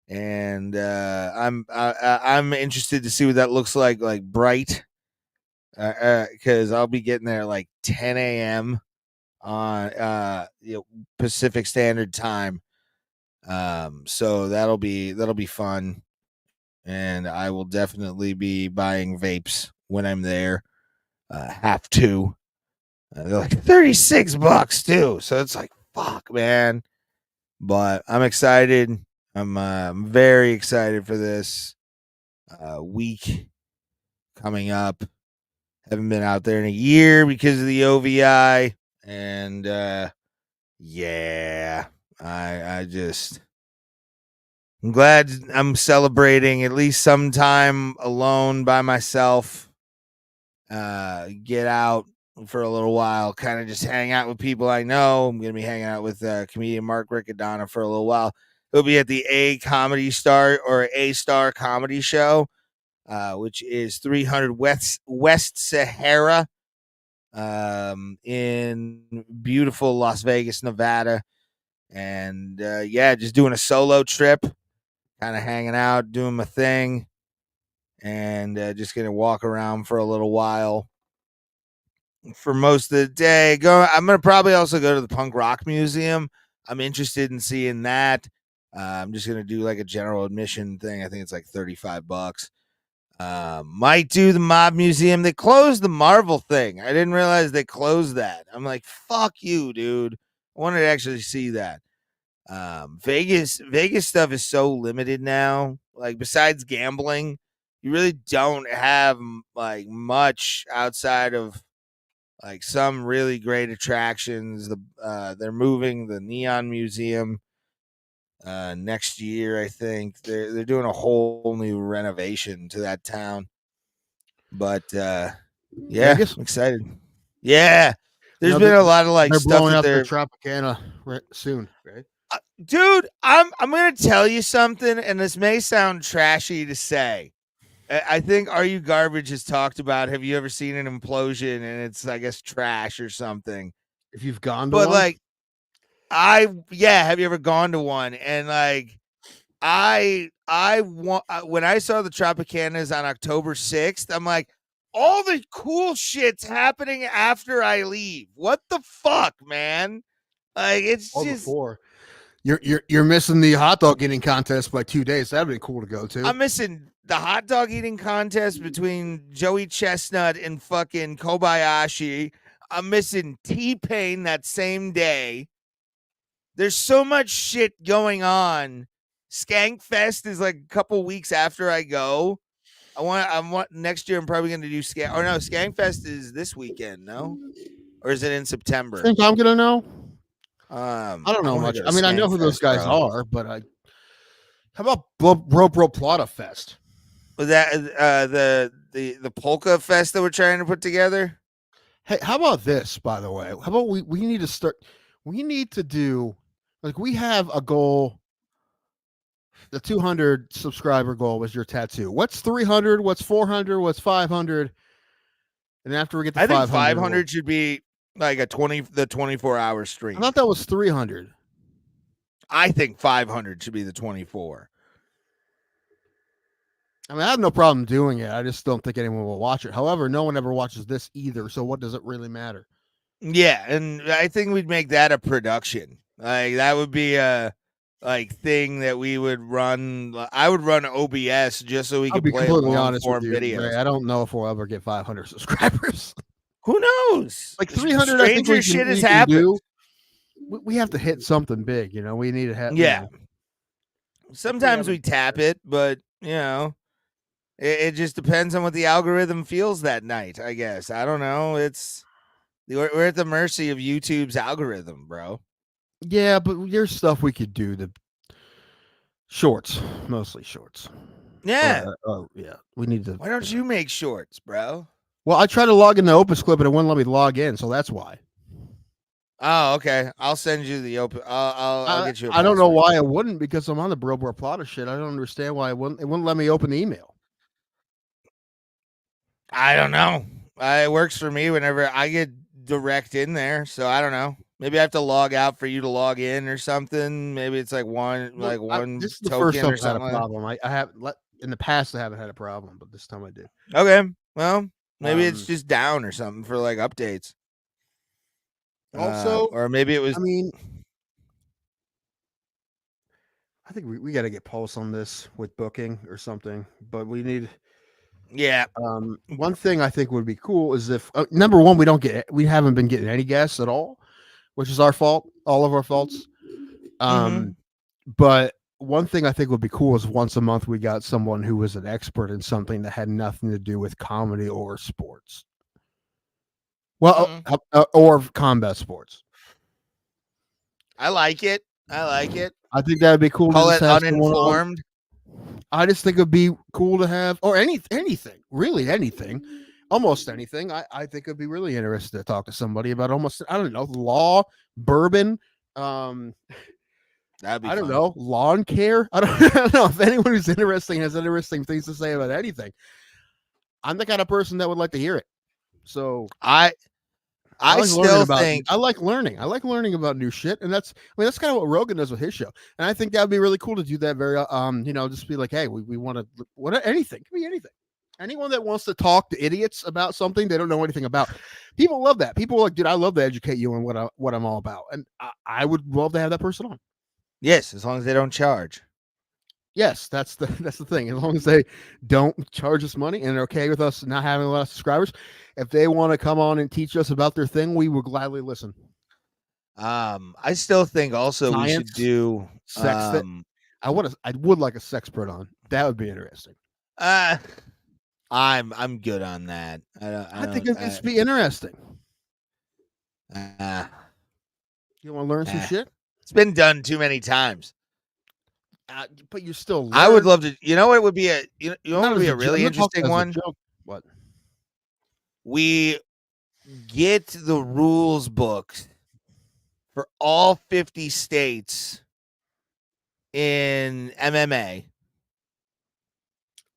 And I'm interested to see what that looks like bright, because I'll be getting there like 10 a.m. on Pacific Standard Time. So that'll be fun, and I will definitely be buying vapes when I'm there. Have to. They're like $36 too, so it's like fuck, man. But I'm excited. I'm very excited for this week coming up. Haven't been out there in a year because of the OVI, and yeah, I'm glad I'm celebrating at least some time alone by myself. Get out for a little while, kind of just hang out with people I know. I'm gonna be hanging out with comedian Mark Riccadonna for a little while. He'll be at the A Star Comedy Show, which is 300 West Sahara, in beautiful Las Vegas, Nevada. And yeah, just doing a solo trip, kind of hanging out, doing my thing, and just gonna walk around for a little while for most of the day. I'm gonna probably also go to the Punk Rock Museum. I'm interested in seeing that. I'm just gonna do like a general admission thing. I think it's like $35. Might do the Mob Museum. They closed the Marvel thing. I didn't realize they closed that. I'm like, fuck you, dude. I wanted to actually see that. Vegas stuff is so limited now. Like, besides gambling, you really don't have like much outside of like some really great attractions. They're moving the Neon Museum next year. I think they're doing a whole new renovation to that town. But yeah, Vegas? I'm excited. Yeah, there's been a lot of like they're stuff blowing that up they're their Tropicana soon, right? dude. I'm gonna tell you something, and this may sound trashy to say. I think Are You Garbage has talked about, have you ever seen an implosion and it's, I guess, trash or something? If you've gone to But one, like, have you ever gone to one? And like, I want when I saw the Tropicanas on October 6th, I'm like, all the cool shit's happening after I leave. What the fuck, man? Like, it's or just before. You're missing the hot dog eating contest by 2 days. That'd be cool to go to. I'm missing the hot dog eating contest between Joey Chestnut and fucking Kobayashi. I'm missing T-Pain that same day. There's so much shit going on. Skankfest is like a couple weeks after I go. I want next year. I'm probably going to do Skankfest is this weekend, no? Or is it in September? I think I'm gonna know. I don't know much. I mean, I know who those Skankfest, guys bro. are, but how about Bro Plata Fest? Was that the Polka Fest that we're trying to put together? Hey, how about this? By the way, how about we need to start? We need to do like we have a goal. The 200 subscriber goal was your tattoo. What's 300? What's 400? What's 500? And after we get to I 500, think 500 should be like the 24-hour stream. I thought that was 300. I think 500 should be the 24. I mean, I have no problem doing it. I just don't think anyone will watch it. However, no one ever watches this either. So what does it really matter? Yeah, and I think we'd make that a production. Like, that would be a thing that we would run. I would run OBS just so we I'll could be play completely honest long-form with you, videos. Ray. I don't know if we'll ever get 500 subscribers. Who knows? Like 300, I think Stranger shit has can happened. do. We have to hit something big, you know. We need to have. Yeah. You know, Sometimes we tap it, but you know, it just depends on what the algorithm feels that night. I guess I don't know. We're at the mercy of YouTube's algorithm, bro. yeah, but there's stuff we could do to shorts, mostly shorts. Yeah. Yeah. We need to. Why don't you make shorts, bro? Well, I tried to log into Opus Clip, and it wouldn't let me log in, so that's why. Oh, okay. I'll send you the open. I'll get you. I don't know why it wouldn't, because I'm on the Bro Plata shit. I don't understand why it wouldn't let me open the email. I don't know. It works for me whenever I get direct in there, so I don't know. Maybe I have to log out for you to log in or something. Maybe it's like one This is the token first time or I've had a something. problem. I have in the past I haven't had a problem, but this time I did. Okay, well, maybe it's just down or something for like updates. Also, or maybe it was. I mean, I think we got to get Pulse on this with booking or something, but we need. Yeah. One thing I think would be cool is if number one, we haven't been getting any guests at all, which is our fault, all of our faults. But one thing I think would be cool is once a month we got someone who was an expert in something that had nothing to do with comedy or sports. Well, or combat sports. I like it. I think that'd be cool. Call to it just have someone on. uninformed. I just think it'd be cool to have, or anything, really anything, almost anything. I think it'd be really interesting to talk to somebody about almost, I don't know, law, bourbon, That'd be I don't fun. know, lawn care. I don't know if anyone who's interesting has interesting things to say about anything. I'm the kind of person that would like to hear it. So I like still think I like learning. I like learning about new shit, and that's that's kind of what Rogan does with his show. And I think that would be really cool to do that. Very just be like, hey, we want to anything. It could be anything. Anyone that wants to talk to idiots about something they don't know anything about, people love that. People are like, dude, I love to educate you on what I'm all about, and I would love to have that person on. Yes, as long as they don't charge. Yes, that's the thing. As long as they don't charge us money and they're okay with us not having a lot of subscribers, if they want to come on and teach us about their thing, we will gladly listen. I still think also Science, we should do sex. I would like a sexpert on. That would be interesting. I'm good on that. I think it'd just be interesting. You want to learn some shit? It's been done too many times. But you still. I would love to. You know what would be a what would be a really interesting one? What? We get the rules books for all 50 states in MMA.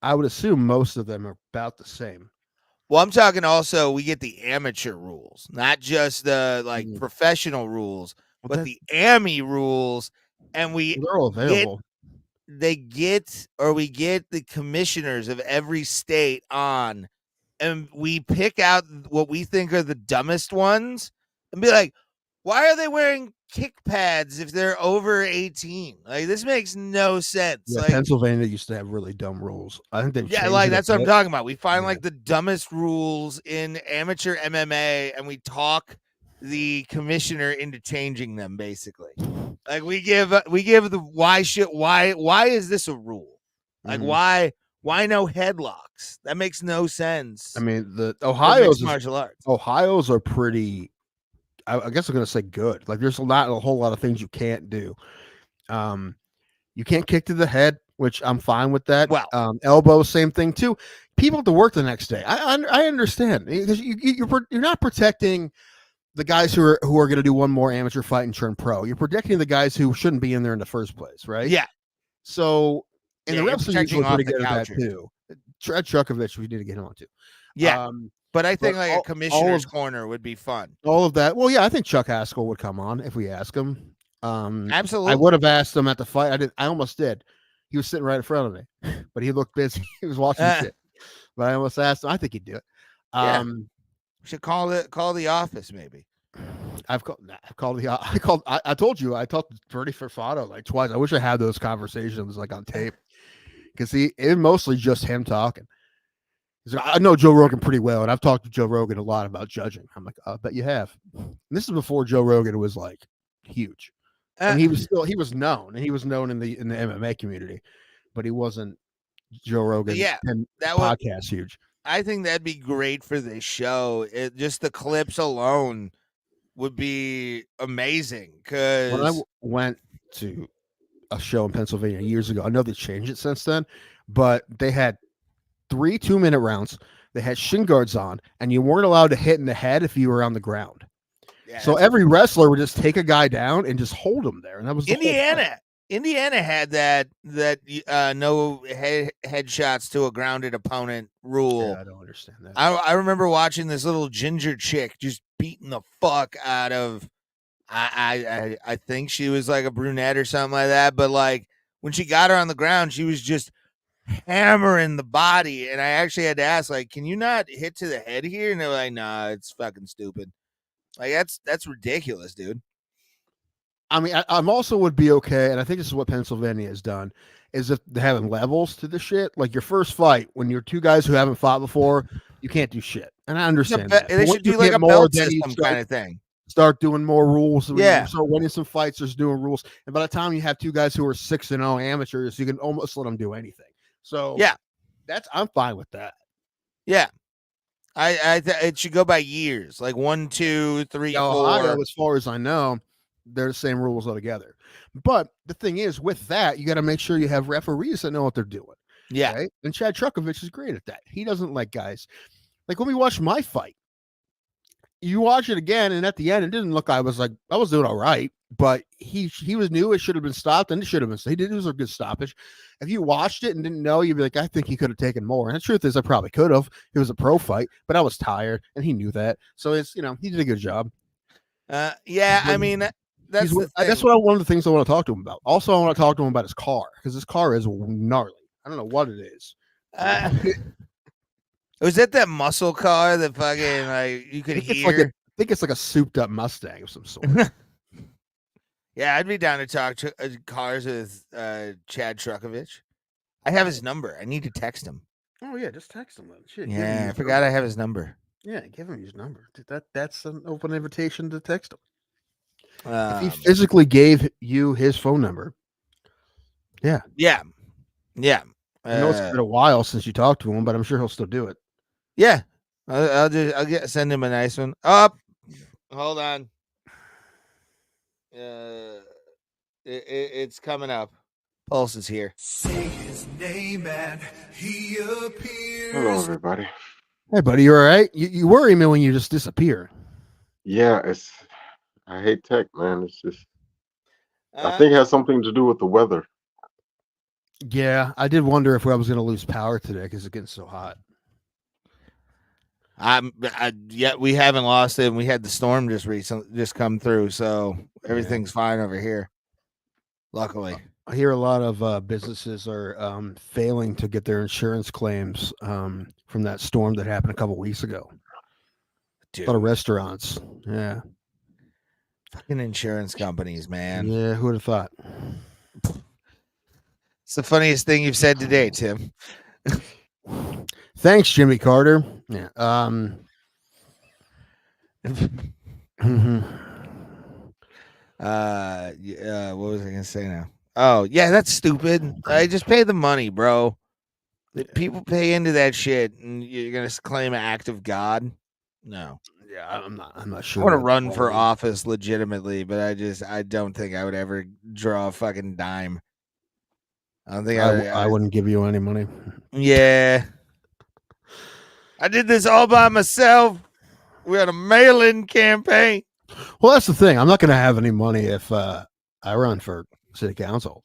I would assume most of them are about the same. Well, I'm talking also we get the amateur rules, not just the professional rules, but the AMI rules, and they're all available. We get the commissioners of every state on, and we pick out what we think are the dumbest ones and be like, why are they wearing kick pads if they're over 18? Like, this makes no sense. Yeah, like, Pennsylvania used to have really dumb rules. I think they that's what I'm talking about. We find like the dumbest rules in amateur MMA, and we talk the commissioner into changing them. Basically, like we give the why is this a rule? Like why no headlocks? That makes no sense. I mean, the Ohio's martial arts. Ohio's are pretty. I guess I'm gonna say good. Like there's not a whole lot of things you can't do. You can't kick to the head, which I'm fine with that. Wow. Elbow, same thing too. People have to work the next day. I understand because you're not protecting the guys who are going to do one more amateur fight and turn pro. You're protecting the guys who shouldn't be in there in the first place, right? Yeah. So, and the rest of you are pretty good at that coucher. too. Tread Chukovich, we need to get him on too. Yeah. But I think like a commissioner's corner would be fun. All of that. Well, yeah, I think Chuck Haskell would come on if we ask him. Absolutely. I would have asked him at the fight. I almost did. He was sitting right in front of me, but he looked busy. He was watching shit. But I almost asked him. I think he'd do it. We should call the office maybe. I told you I talked to Bernie Furfado like twice. I wish I had those conversations like on tape because it mostly just him talking. I know Joe Rogan pretty well, and I've talked to Joe Rogan a lot about judging. I'm like, I bet you have. And this is before Joe Rogan was like huge. And he was known, and he was known in the MMA community, but he wasn't Joe Rogan. Yeah, that podcast huge. I think that'd be great for this show. Just the clips alone would be amazing. Because when I went to a show in Pennsylvania years ago, I know they changed it since then, but they had 3 2-minute rounds. They had shin guards on, and you weren't allowed to hit in the head if you were on the ground. Yeah, so every wrestler would just take a guy down and just hold him there, and that was Indiana. Indiana had that no headshots to a grounded opponent rule. Yeah, I don't understand that. I remember watching this little ginger chick just beating the fuck out of. I think she was like a brunette or something like that, but like when she got her on the ground, she was just hammering the body, and I actually had to ask, like, can you not hit to the head here? And they're like, nah, it's fucking stupid. Like that's ridiculous, dude. I mean, I'm also would be okay, and I think this is what Pennsylvania has done, is if they're having levels to the shit. Like your first fight, when you're 2 guys who haven't fought before, you can't do shit, and I understand that. They should do like a belt system kind of thing. start doing more rules. When Yeah. you start winning some fights, there's doing rules. And by the time you have two guys who are 6-0 amateurs, you can almost let them do anything. So Yeah. I'm fine with that. Yeah. It should go by years, like 1, 2, 3, 4. Ohio, as far as I know, they're the same rules altogether. But the thing is, with that, you got to make sure you have referees that know what they're doing. Yeah. Right? And Chad Trukovich is great at that. He doesn't like guys. Like when we watched my fight, you watch it again, and at the end, it didn't look. I was doing all right, but he was new. It should have been stopped, and it should have been. It was a good stoppage. If you watched it and didn't know, you'd be like, I think he could have taken more. And the truth is, I probably could have. It was a pro fight, but I was tired, and he knew that. So it's he did a good job. Yeah, I mean that's one of the things I want to talk to him about. Also, I want to talk to him about his car because his car is gnarly. I don't know what it is. Was that muscle car that fucking like you could hear? I think it's like a souped up Mustang of some sort. Yeah, I'd be down to talk to cars with Chad Trukovich. I have his number. I need to text him. Oh yeah, just text him. Shit, yeah, I forgot I have his number. Yeah, give him his number. That's an open invitation to text him. If he Um, physically gave you his phone number, yeah. Yeah. I know it's been a while since you talked to him, but I'm sure he'll still do it. Yeah, I'll send him a nice one. Up, hold on. It's coming up. Pulse is here. Say his name and he appears. Hello, everybody. Hey, buddy, you all right? You worry me when you just disappear. Yeah, I hate tech, man. It's just I think it has something to do with the weather. Yeah, I did wonder if I was going to lose power today because it's getting so hot. Yet we haven't lost it, and we had the storm just come through, so everything's fine over here. Luckily, I hear a lot of businesses are failing to get their insurance claims from that storm that happened a couple weeks ago. Dude. A lot of restaurants, yeah. Fucking insurance companies, man. Yeah, who would have thought? It's the funniest thing you've said today, Tim. Thanks, Jimmy Carter. Yeah. What was I gonna say now? Oh, yeah, that's stupid. I just pay the money, bro. People pay into that shit, and you're gonna claim an act of God? No. Yeah, I'm not sure. I want to run for office legitimately, but I don't think I would ever draw a fucking dime. I don't think I wouldn't give you any money. Yeah. I did this all by myself. We had a mail-in campaign. Well, that's the thing. I'm not going to have any money if I run for city council.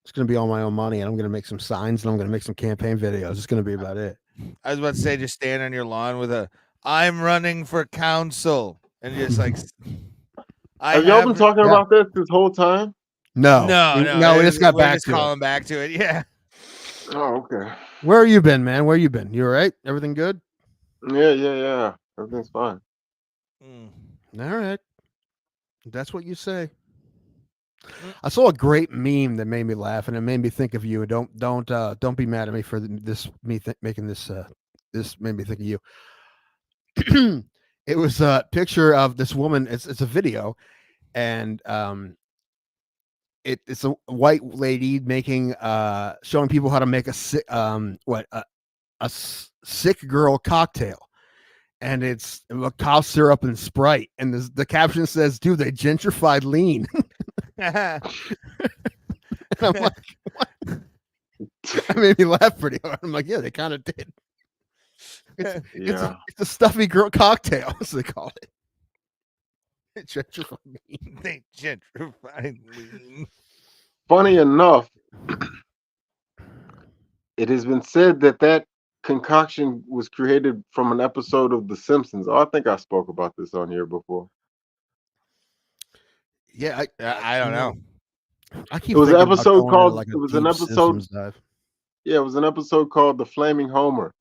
It's going to be all my own money, and I'm going to make some signs, and I'm going to make some campaign videos. It's going to be about it. I was about to say, just stand on your lawn with a "I'm running for council," and just like. Have y'all been talking about this whole time? No. We just got back to calling back to it. Yeah. Oh, okay. Where have you been, man? Where you been? You all right? Everything good? Yeah. Everything's fine. All right. That's what you say. I saw a great meme that made me laugh, and it made me think of you. Don't be mad at me for this. Making this. This made me think of you. It was a picture of this woman. It's a video, and it's a white lady making showing people how to make a sick girl cocktail. And it's a cough syrup and Sprite. And the caption says, dude, they gentrified lean. And I'm like, what? That made me laugh pretty hard. I'm like, yeah, they kind of did. It's a stuffy girl cocktail, as they call it. Gentrified lean. They gentrified lean. Funny enough, it has been said that concoction was created from an episode of The Simpsons. Oh, I think I spoke about this on here before. Yeah, I don't know. I keep. It was an episode called. Like it was an episode. Yeah, it was an episode called The Flaming Homer.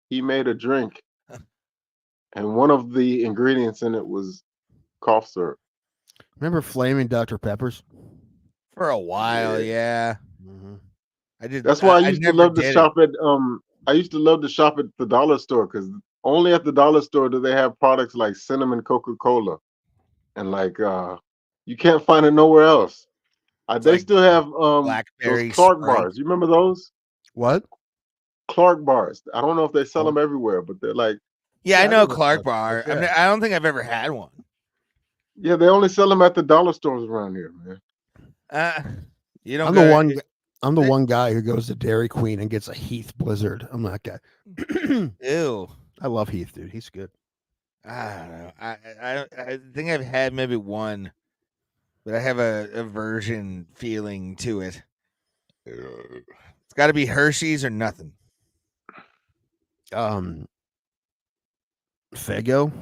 He made a drink, and one of the ingredients in it was cough syrup. Remember Flaming Dr. Peppers? For a while, yeah. Mm-hmm. I did. That's why I used to love to shop at. I used to love to shop at the dollar store because only at the dollar store do they have products like cinnamon Coca-Cola. and like you can't find it nowhere else. They like still have those Blackberry Clark Sprite. bars. You remember those What? Clark bars? I don't know if they sell Oh. them everywhere, but they're like Yeah, I I know remember Clark Clark Bar. bars, yeah. I don't think I've ever had one. yeah, they only sell them at the dollar stores around here, man. You don't I'm go. the one. I'm the one guy who goes to Dairy Queen and gets a Heath Blizzard. I'm that guy. Ew. I love Heath, dude. He's good. I don't know. I think I've had maybe one, but I have a aversion feeling to it. It's got to be Hershey's or nothing. Fago,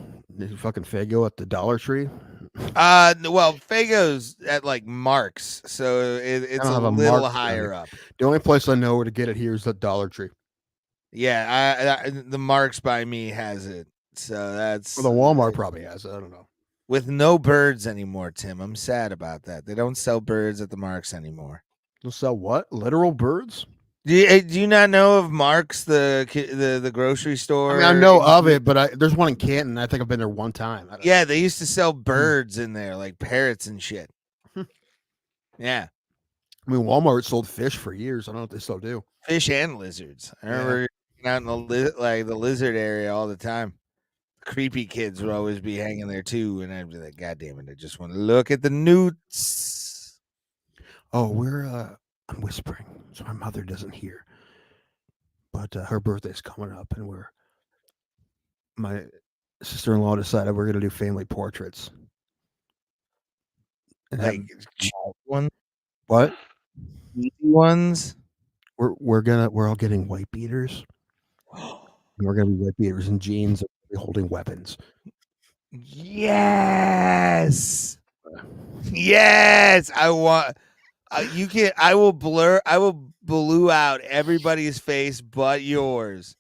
fucking Fago at the Dollar Tree. Well, Fago's at like Mark's, so it's don't a have a little Mark's down higher here. up. The only place I know where to get it here is the Dollar Tree. Yeah, the Mark's by me has it, so that's. Well, the Walmart probably has it. I don't know. With no birds anymore, Tim. I'm sad about that. They don't sell birds at the Mark's anymore. They'll sell what? Literal birds? Do you not know of Mark's, the grocery store? I mean, I know of it, but there's one in Canton. I think I've been there one time. Yeah, they used to sell birds in there, like parrots and shit. Yeah. I mean, Walmart sold fish for years. I don't know if they still do. Fish and lizards. I remember out in the lizard area all the time. Creepy kids would always be hanging there too, and I'd be like, God damn it, I just want to look at the newts. Oh, I'm whispering so my mother doesn't hear. But her birthday's coming up, and my sister-in-law decided we're gonna do family portraits. And like one, what? Easy ones. We're all getting white beaters. We're gonna be white beaters and jeans, and holding weapons. Yes. Yes, I want. You can. I will blur out everybody's face but yours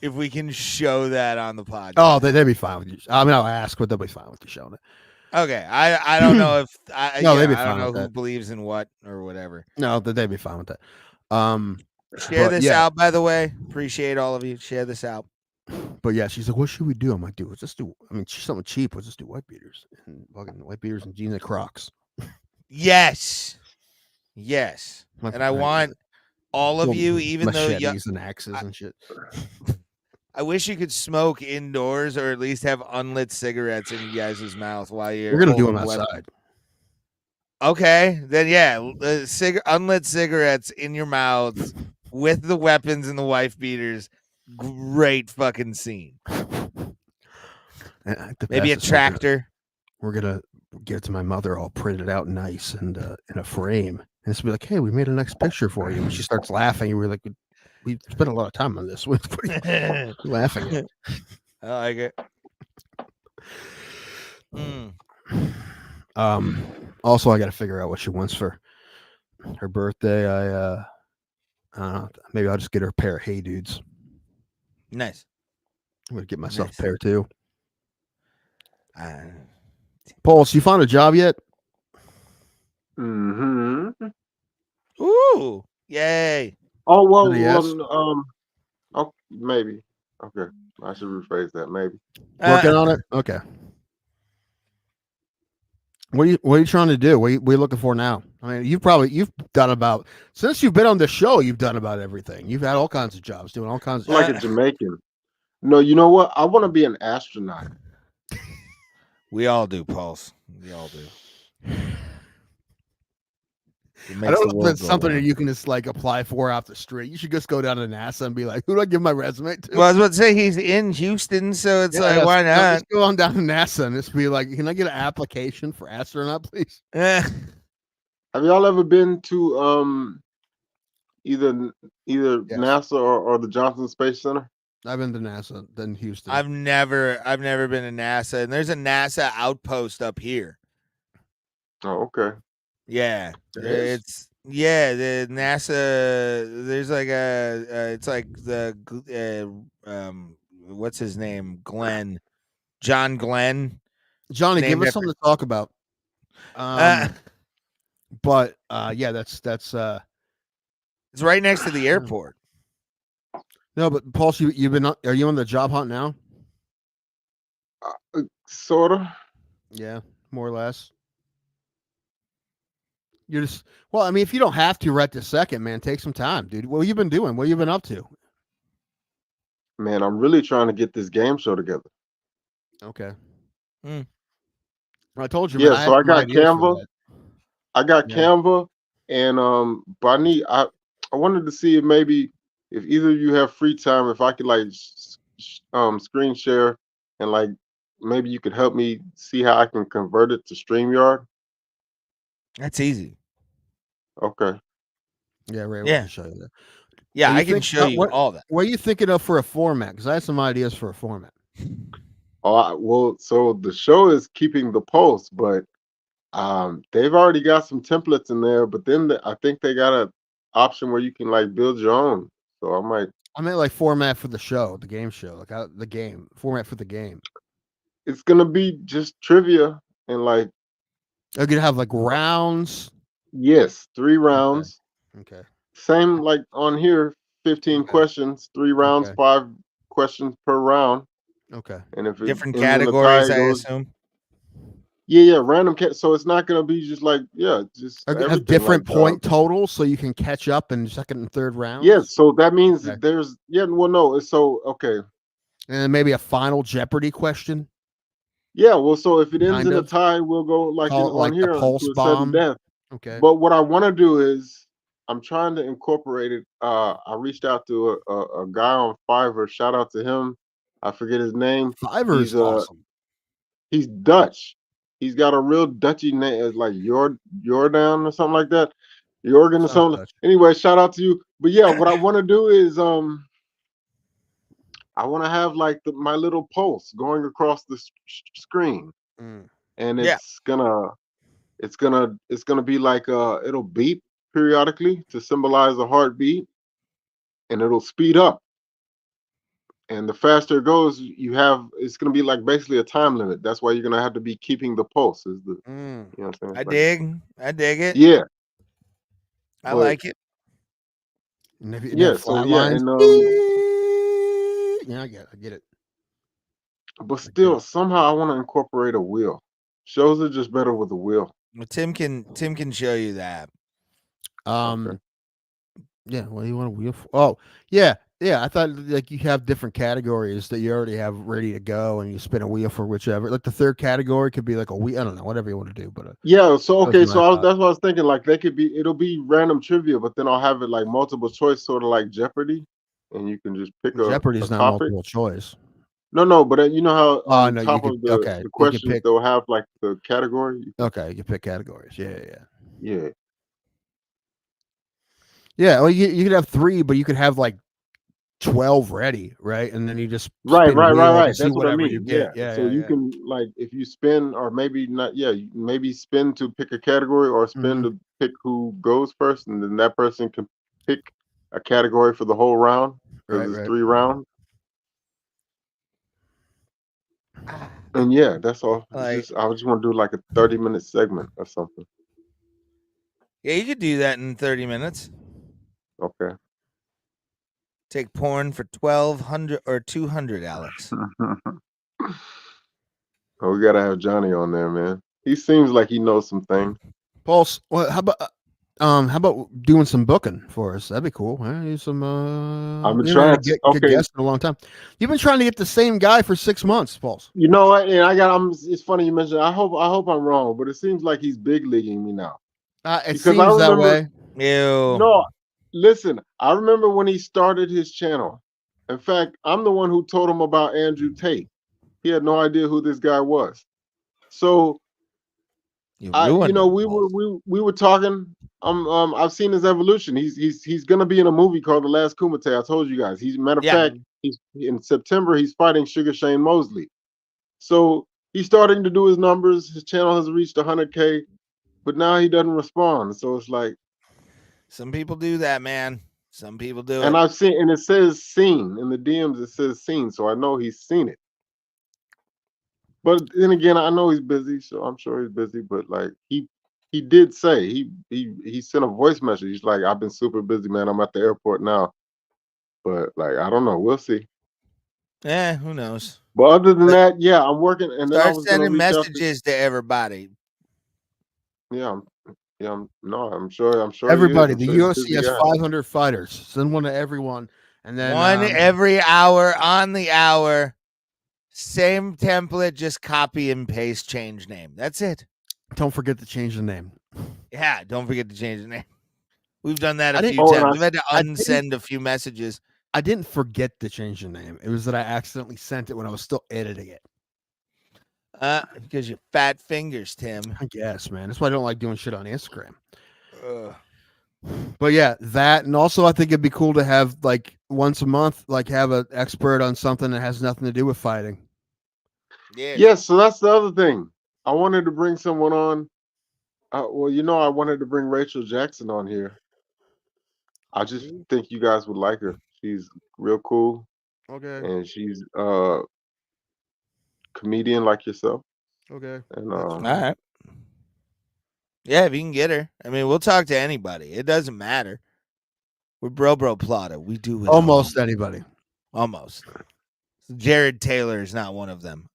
if we can show that on the podcast. Oh, they'd be fine with you. I mean, I'll ask, but they'll be fine with you showing it. Okay, I don't know if No, they'd be I don't fine know with who that. believes in what or whatever. No, they'd be fine with that. Share but this yeah. out, by the way. Appreciate all of you. Share this out. But yeah, she's like, "What should we do?" I'm like, "Dude, let's just do. I mean, something cheap. Let's just do white beaters and fucking white beaters and jeans and Crocs." Yes, yes, Like, and I want all of you, even though machetes and axes and shit. I wish you could smoke indoors or at least have unlit cigarettes in you guys' mouth while you're. We're gonna do them holding weapons. outside. Okay, then yeah, unlit cigarettes in your mouths with the weapons and the wife beaters. Great fucking scene. Maybe a tractor. We're gonna give it to my mother, all printed out nice and in a frame, and it's be like, "Hey, we made a nice picture for you." And she starts laughing. We're like, "We spent a lot of time on this. What are you laughing at?" I like it. Also, I got to figure out what she wants for her birthday. I don't know. Maybe I'll just get her a pair of Hey Dudes. Nice. I'm gonna get myself a pair too. Uh, Pulse, you found a job yet? Mm-hmm. Ooh, yay! Oh well, Yes. oh, maybe. Okay, I should rephrase that. Maybe. Working on it. Okay. What are you trying to do? What are you looking for now? I mean, you've done about, since you've been on the show, you've done about everything. You've had all kinds of jobs, doing all kinds of Like a Jamaican. No, you know what? I want to be an astronaut. We all do, Pulse. We all do. I don't know if that's something that you can just like apply for off the street. You should just go down to NASA and be like, "Who do I give my resume to?" Well, I was about to say he's in Houston, so it's like, why not? Just go on down to NASA and just be like, "Can I get an application for astronaut, please?" Have y'all ever been to either NASA or the Johnson Space Center? I've been to NASA, then Houston. I've never been to NASA, and there's a NASA outpost up here. Oh, okay. Yeah, it's the NASA. There's like it's like the what's his name? John Glenn. Johnny, give us something to talk about. But yeah, that's it's right next to the airport. No, but Paul, you've been. Are you on the job hunt now? Sorta. Yeah. more or less. You're just well. I mean, if you don't have to right this second, man, take some time, dude. What have you been doing? What have you been up to? Man, I'm really trying to get this game show together. Okay. Mm. I told you, Yeah, man. I so had I some got ideas for Canva. that. I got Yeah. Canva, and but I wanted to see if maybe if either of you have free time, if I could like screen share and like maybe you could help me see how I can convert it to StreamYard. That's easy. Okay. Yeah, Ray, we Yeah. can show you that. Yeah, And I you can think show you all that. What are you thinking of for a format? Because I had some ideas for a format. Well, so the show is keeping the pulse, but they've already got some templates in there, but then I think they got a option where you can like build your own. So I meant like format for the show, the game show, like the game format for the game. It's gonna be just trivia and like Are you gonna have like rounds? yes, 3 rounds. Okay. Same like on here, 15 questions, 3 rounds, Okay. 5 questions per round. Okay. And if it Different ends in a tie, categories, it I goes. assume. Yeah, random so it's not gonna be just like just Are you gonna have everything different like point totals so you can catch up in second and third rounds? yeah, so that means Okay. that there's well no, it's so okay. And then maybe a final Jeopardy question. Yeah, well, so if it ends Kind in a of. tie, we'll go like Call it on like the here pulse to a sudden bomb. death. Okay. But what I want to do is I'm trying to incorporate it. I reached out to a guy on Fiverr. Shout out to him. I forget his name. Fiverr is awesome. He's Dutch. He's got a real Dutchy name, it's like Jordan or something like that. Jorgen or Sounds something. Dutch. Anyway, shout out to you. But yeah, what I want to do is I want to have like my little pulse going across the screen, and Yeah. it's gonna be like it'll beep periodically to symbolize a heartbeat, and it'll speed up. And the faster it goes, it's gonna be like basically a time limit. That's why you're gonna have to be keeping the pulse. Is the you know what I'm saying? I Like, dig it. yeah, I like it. And if yeah. So flat yeah, lines, and yeah, I get it. but still, somehow I want to incorporate a wheel. Shows are just better with a wheel. Well, Tim can show you that. Yeah. What do you want a wheel for? Oh, yeah. I thought like you have different categories that you already have ready to go, and you spin a wheel for whichever. Like the third category could be like a wheel. I don't know, whatever you want to do. But yeah. So okay. that's what I thought. That's what I was thinking. Like it'll be random trivia, but then I'll have it like multiple choice, sort of like Jeopardy, and you can just pick Jeopardy's a not topic. multiple choice. No, but you know how on no, top you of could, okay. the You questions pick, they'll have like the category. Okay, you can pick categories. Yeah. Yeah, well, you could have 3, but you could have like 12 ready, right? And then you just Right. spin a wheel and see That's what I whatever mean. you get. So you can like if you spin or maybe not. Yeah, maybe spin to pick a category or spin to pick who goes first, and then that person can pick a category for the whole round because it's 3 rounds. And yeah, that's all. I just want to do like a 30-minute segment or something. Yeah, you could do that in 30 minutes. Okay. Take porn for 1,200 or 200, Alex. Oh, we gotta have Johnny on there, man. He seems like he knows some things. Pulse. Well, how about doing some booking for us? That'd be cool. Huh? Some. I've been trying to get guests in a long time. You've been trying to get the same guy for 6 months, Pulse. You know what? And it's funny you mentioned. I hope I'm wrong, but it seems like he's big leaguing me now. It seems that way. Ew. No, listen. I remember when he started his channel. In fact, I'm the one who told him about Andrew Tate. He had no idea who this guy was. So, we were talking. I've seen his evolution. He's gonna be in a movie called The Last Kumite. I told you guys. Matter of fact, he's in September. He's fighting Sugar Shane Mosley. So he's starting to do his numbers. His channel has reached 100K, but now he doesn't respond. So it's like some people do that, man. Some people do and it. I've seen, and it says seen in the DMs. It says seen, so I know he's seen it. But then again, I know he's busy, so I'm sure he's busy. But like he did say he sent a voice message. He's like, I've been super busy, man. I'm at the airport now. But like I don't know. We'll see. Yeah, who knows? But other than that, yeah, I'm working, and then I Start was gonna sending reach out to. messages to everybody. Yeah, no, I'm sure he is. Everybody, I'm the sure he's a UFC busy has guy. 500 fighters. Send one to everyone, and then One every hour on the hour. Same template, just copy and paste, change name. That's it. don't forget to change the name. Yeah, don't forget to change the name. We've done that I a didn't- few Oh, and times. We've had to I didn't- unsend a few messages. I didn't forget to change the name. It was that I accidentally sent it when I was still editing it. Because you fat fingers, Tim. I guess, man. That's why I don't like doing shit on Instagram. Ugh. But yeah, that, and also I think it'd be cool to have like once a month, like have an expert on something that has nothing to do with fighting. Yeah. Yes, so that's the other thing. I wanted to bring someone on. Well, I wanted to bring Rachel Jackson on here. I just think you guys would like her. She's real cool, Okay. and she's comedian like yourself. Okay. And All right. Yeah, if you can get her. I mean, we'll talk to anybody. It doesn't matter. We're bro plotter. We do it almost all. anybody. Almost. Jared Taylor is not one of them.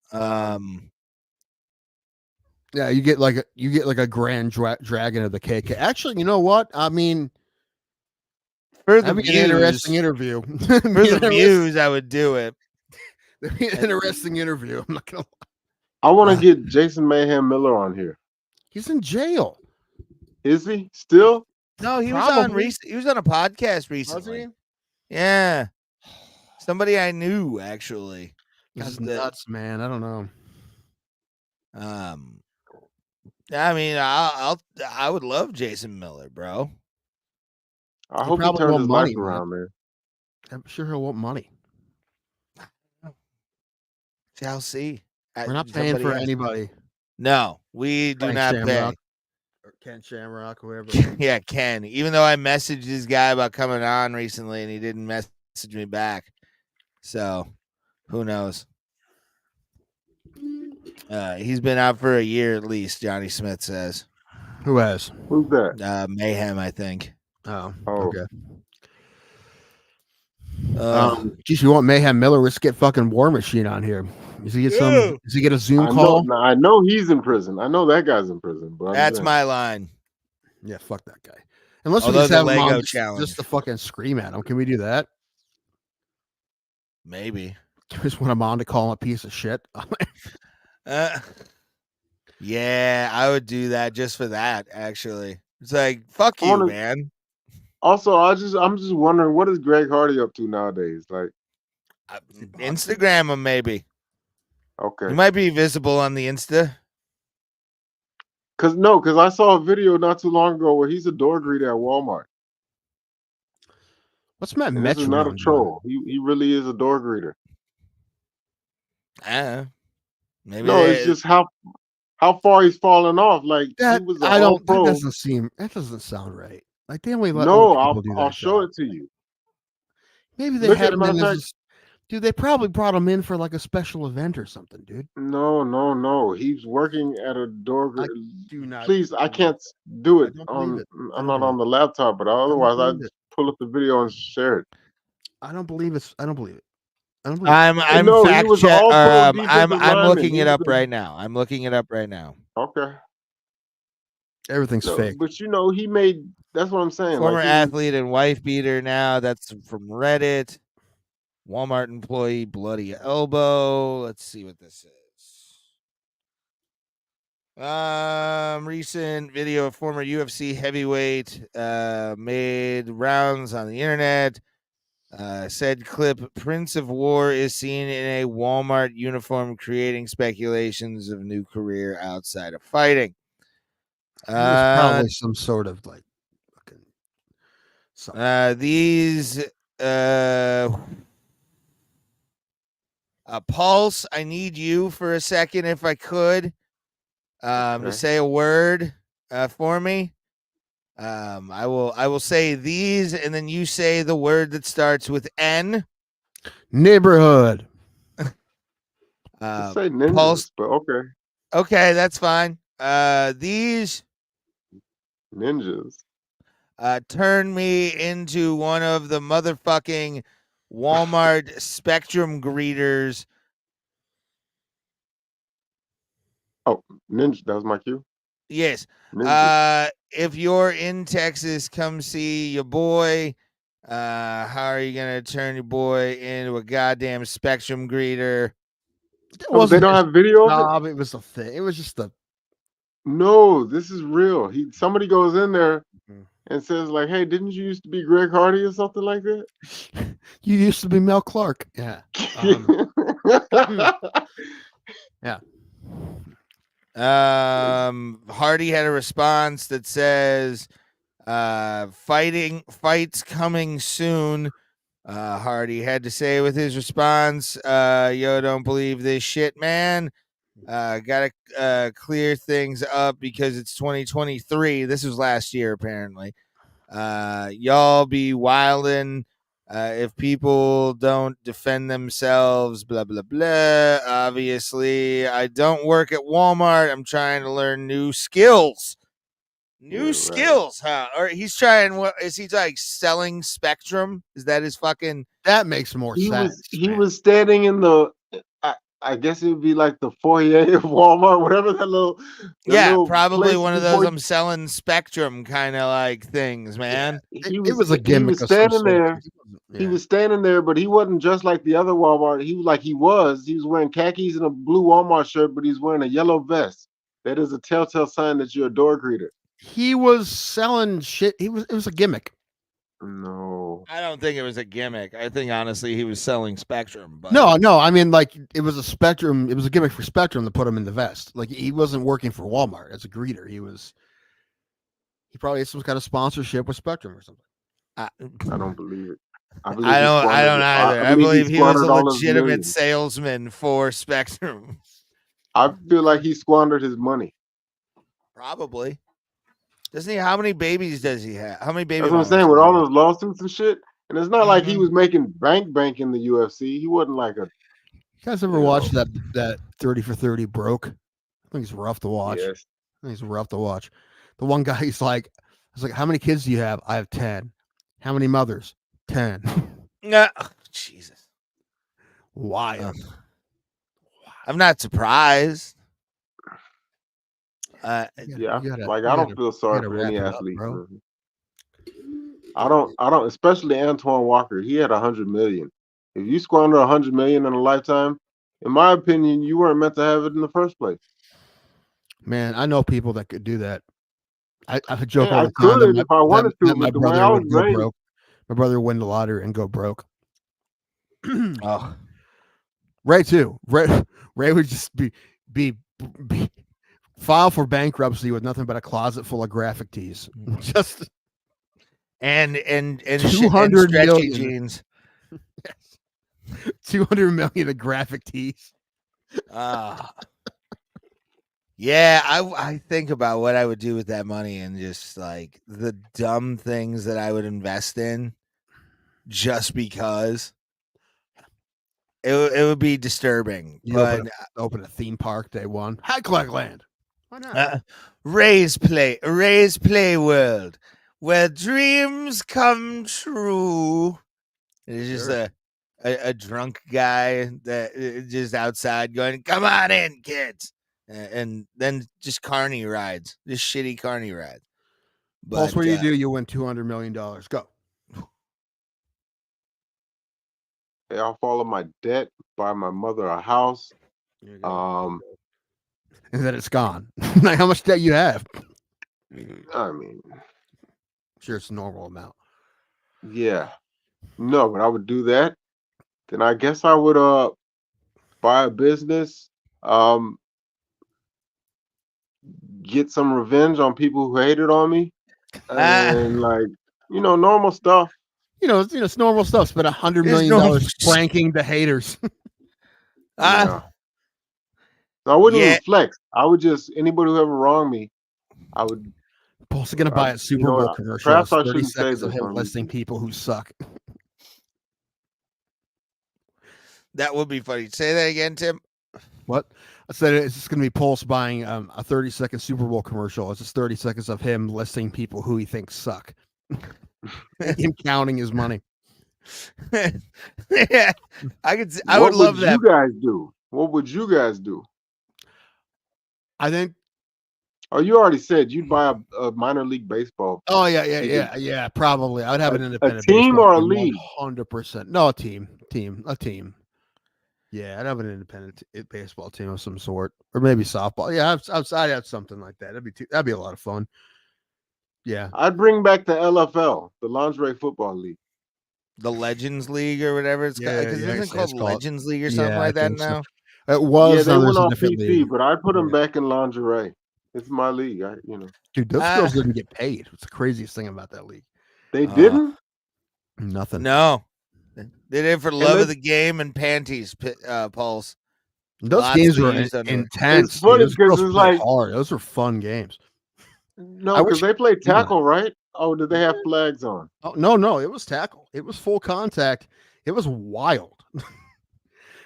Yeah, you get like a grand dragon of the KK. Actually, you know what? I mean, for the that'd be views, an interesting interview. for the views, I would do it. That'd be an interesting interview. I'm not gonna lie. I want to get Jason Mayhem Miller on here. He's in jail. Is he still? No, he was Probably. on. He was on a podcast recently. Was Yeah, somebody I knew actually. he? This is Got the- nuts, man. I don't know. I mean, I would love Jason Miller, bro. I hope he probably turned want his money, life around, man. I'm sure he'll want money. Shall see. We're not paying Somebody for else. anybody. No, we do Frank not Shamrock, pay. or Ken Shamrock, whoever. Yeah, Ken. Even though I messaged this guy about coming on recently and he didn't message me back. So, who knows? He's been out for a year at least, Johnny Smith says. Who has? Who's that? Mayhem, I think. Oh, Oh. okay. Geez, you want Mayhem Miller? Let's get fucking War Machine on here. Does he get some? Does he get a Zoom call? I know he's in prison. I know that guy's in prison. But that's my line. Yeah, fuck that guy. Unless Although we just the have him Lego on challenge. just to fucking scream at him. Can we do that? Maybe. Just want him on to call him a piece of shit. Yeah, I would do that just for that. Actually, it's like fuck you, man. Also, I'm just wondering, what is Greg Hardy up to nowadays? Like, Instagram him maybe. Okay. You might be visible on the Insta. Cause I saw a video not too long ago where he's a door greeter at Walmart. What's Matt And this is not a Metro? troll. He really is a door greeter. Maybe No, it's just how far he's fallen off. Like That he was I don't. pro. That doesn't sound right. Like they only let No, old people do that I'll show job. it to you. Maybe they Look had at him matter in of as fact- a- Dude, they probably brought him in for like a special event or something, dude. No. He's working at a door. Do not. Please, I can't do it don't believe on. it. I I'm don't not on the laptop, but otherwise believe I'd it. pull up the video and share it. I don't believe it. I don't believe it. I don't believe I'm No, he fact was check. all-pro I'm defensive lineman. looking He it was up a- right now. I'm looking it up right now. Okay. Everything's So, fake. but he made. That's what I'm saying. Former like, he- athlete and wife beater. Now that's from Reddit. Walmart employee, bloody elbow. Let's see what this is. Recent video of former UFC heavyweight made rounds on the internet. Said clip: Prince of War is seen in a Walmart uniform, creating speculations of new career outside of fighting. It was probably some sort of like fucking something. These Pulse, I need you for a second if I could. To Okay. say a word for me. I will say these, and then you say the word that starts with N. Neighborhood. Let's say ninjas, Pulse. but okay. Okay, that's fine. These Ninjas. turn me into one of the motherfucking Walmart Spectrum greeters Oh, Ninja, that was my cue. Yes. Ninja. If you're in Texas, come see your boy. How are you gonna turn your boy into a goddamn Spectrum greeter? It Oh, they wasn't don't his have video of it? job. It was a thing. It was just a. No, this is real. Somebody goes in there Mhm. and says like, "Hey, didn't you used to be Greg Hardy or something like that?" You used to be Mel Clark. Yeah. Yeah. Hardy had a response that says, fights coming soon. Hardy had to say with his response, yo, don't believe this shit, man. Gotta clear things up because it's 2023. This was last year, apparently. Y'all be wildin'. If people don't defend themselves, blah, blah, blah. Obviously, I don't work at Walmart. I'm trying to learn new skills. New skills, huh? Or he's trying, what is he like selling Spectrum? Is that his fucking. That makes more sense. He was standing in the. I guess it would be like the foyer of Walmart, whatever that little. Yeah, probably place one of before those I'm selling Spectrum kind of like things, man. He was a gimmick He was of some standing sort. there. He was standing there, but he wasn't just like the other Walmart. He was wearing khakis and a blue Walmart shirt, but he's wearing a yellow vest. That is a telltale sign that you're a door greeter. He was selling shit. It was a gimmick. No. I don't think it was a gimmick. I think honestly he was selling Spectrum. But No. I mean, like it was a Spectrum. It was a gimmick for Spectrum to put him in the vest. Like he wasn't working for Walmart as a greeter. He probably had some kind of sponsorship with Spectrum or something. I don't believe it. I don't either. I believe he was a legitimate salesman for Spectrum. I feel like he squandered his money. Probably. Doesn't he? How many babies does he have? How many babies? That's what I'm saying, with all those lawsuits and shit. And it's not like he was making bank in the UFC. He wasn't like a. You guys ever watched that 30 for 30 broke? I think it's rough to watch. Yes. I think it's rough to watch. The one guy, he's like, how many kids do you have? I have 10. How many mothers? 10. Jesus. Wild. I'm not surprised. I don't feel sorry for any athlete. I don't, especially Antoine Walker. He had 100 million. If you squander 100 million in a lifetime, in my opinion, you weren't meant to have it in the first place. Man, I know people that could do that. I joke all the time that if I wanted to, my brother would go broke. My brother would win the lottery and go broke. Oh, Ray too. Ray would just be file for bankruptcy with nothing but a closet full of graphic tees. Just and 200 stretchy million jeans. Yes. 200 million of graphic tees. Yeah, I think about what I would do with that money and just like the dumb things that I would invest in just because it would be disturbing. You open a theme park day one. High Clark Land. Why not? Ray's Play World, where dreams come true. It's just a drunk guy that just outside going, "Come on in, kids." And then just carny rides, just shitty carny rides. Pulse, what do? You win $200 million. Go. I'll follow my debt, buy my mother a house. And then it's gone. Like how much debt you have? I mean, sure, it's a normal amount. Yeah. No, but I would do that. Then I guess I would buy a business. Get some revenge on people who hated on me, and normal stuff. It's normal stuff. Spend $100 million pranking the haters. I wouldn't even flex. I would just anybody who ever wronged me, I would. Paul's gonna buy a Super Bowl commercial. Perhaps I 30 shouldn't say seconds of this him listing people who suck. That would be funny. Say that again, Tim. What? I said it's just going to be Pulse buying a 30-second Super Bowl commercial. It's just 30 seconds of him listing people who he thinks suck. Him counting his money. Yeah, I would love that. What would you guys do? What would you guys do? I think. Oh, you already said you'd buy a minor league baseball. Oh yeah. Probably, I would have an A independent team baseball or a team, league? 100%. No, a team. Yeah, I'd have an independent baseball team of some sort, or maybe softball. Yeah, I'd have something like that. That'd be a lot of fun. Yeah, I'd bring back the LFL, the Lingerie Football League. The Legends League or whatever it's called. Because yeah. isn't it called It's called. Legends League or something Yeah, I like that think so. now? It Yeah, was. they Now went there's a off different PC, league. but I put them Yeah. back in lingerie. It's my league. Dude, those girls didn't get paid. It's the craziest thing about that league. They didn't. Nothing. No, they did it for love they- of the game and panties. Pulse. Those Lots games of were used underwear. intense. It's funny Those because girls it's played like hard. Those were fun games. no, I because wish- they played Yeah. tackle, right? Oh, did they have flags on? Oh no, it was tackle. It was full contact. It was wild.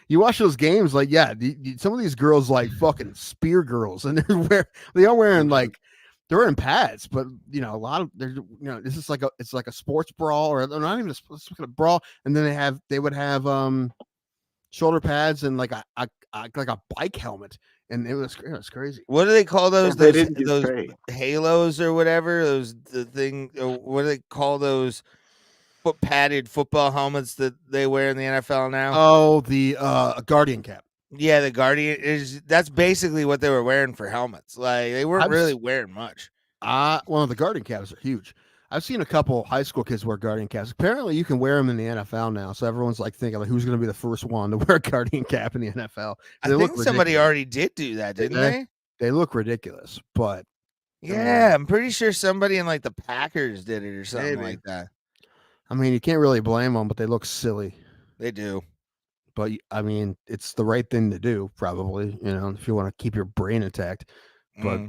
You watch those games, like some of these girls like fucking spear girls, and they are wearing like they're wearing pads, but a lot of this is like it's like a sports brawl, or they're not even a brawl, and then they would have shoulder pads and like a bike helmet, and it was crazy. What do they call those? They didn't get Those paid. halos or whatever. What do they call those? Padded football helmets that they wear in the NFL now. Oh, the Guardian cap. Yeah, the Guardian that's basically what they were wearing for helmets. Like they weren't really wearing much. Well, the Guardian caps are huge. I've seen a couple high school kids wear Guardian caps. Apparently, you can wear them in the NFL now. So everyone's like thinking, like, who's going to be the first one to wear a Guardian cap in the NFL? I think somebody already did do that, didn't they? They look ridiculous, but yeah, I'm pretty sure somebody in like the Packers did it or something like that. I mean, you can't really blame them, but they look silly. They do. But I mean, it's the right thing to do, probably. If you want to keep your brain intact. But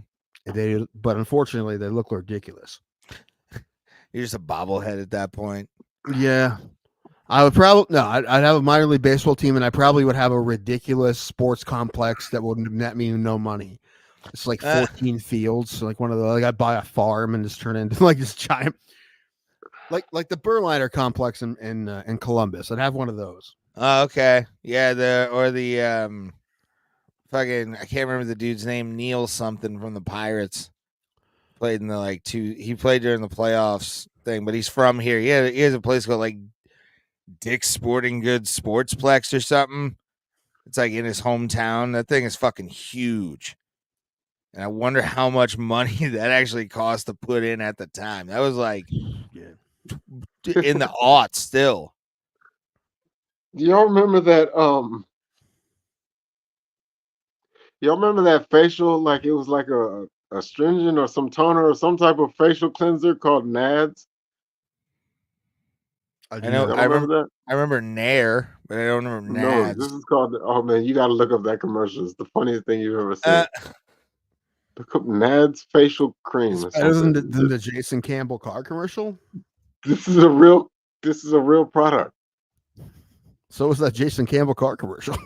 but unfortunately, they look ridiculous. You're just a bobblehead at that point. Yeah, I would probably I'd have a minor league baseball team, and I probably would have a ridiculous sports complex that would net me no money. It's like 14 fields, like one of the I'd buy a farm and just turn it into like this giant. Like the Berliner complex in Columbus. I'd have one of those. Oh, okay. Yeah, the fucking I can't remember the dude's name, Neil something from the Pirates. Played in the he played during the playoffs thing, but he's from here. He has a place called like Dick's Sporting Goods Sportsplex or something. It's like in his hometown. That thing is fucking huge. And I wonder how much money that actually cost to put in at the time. That was like in the aughts still. Do y'all remember that? Y'all remember that facial? Like it was like a astringent or some toner or some type of facial cleanser called Nads. I know. I remember Nair, but I don't remember Nads. No, this is called. Oh man, you got to look up that commercial. It's the funniest thing you've ever seen. Look up Nads facial cream. Better than the Jason Campbell car commercial. This is a real product. So was that Jason Campbell car commercial.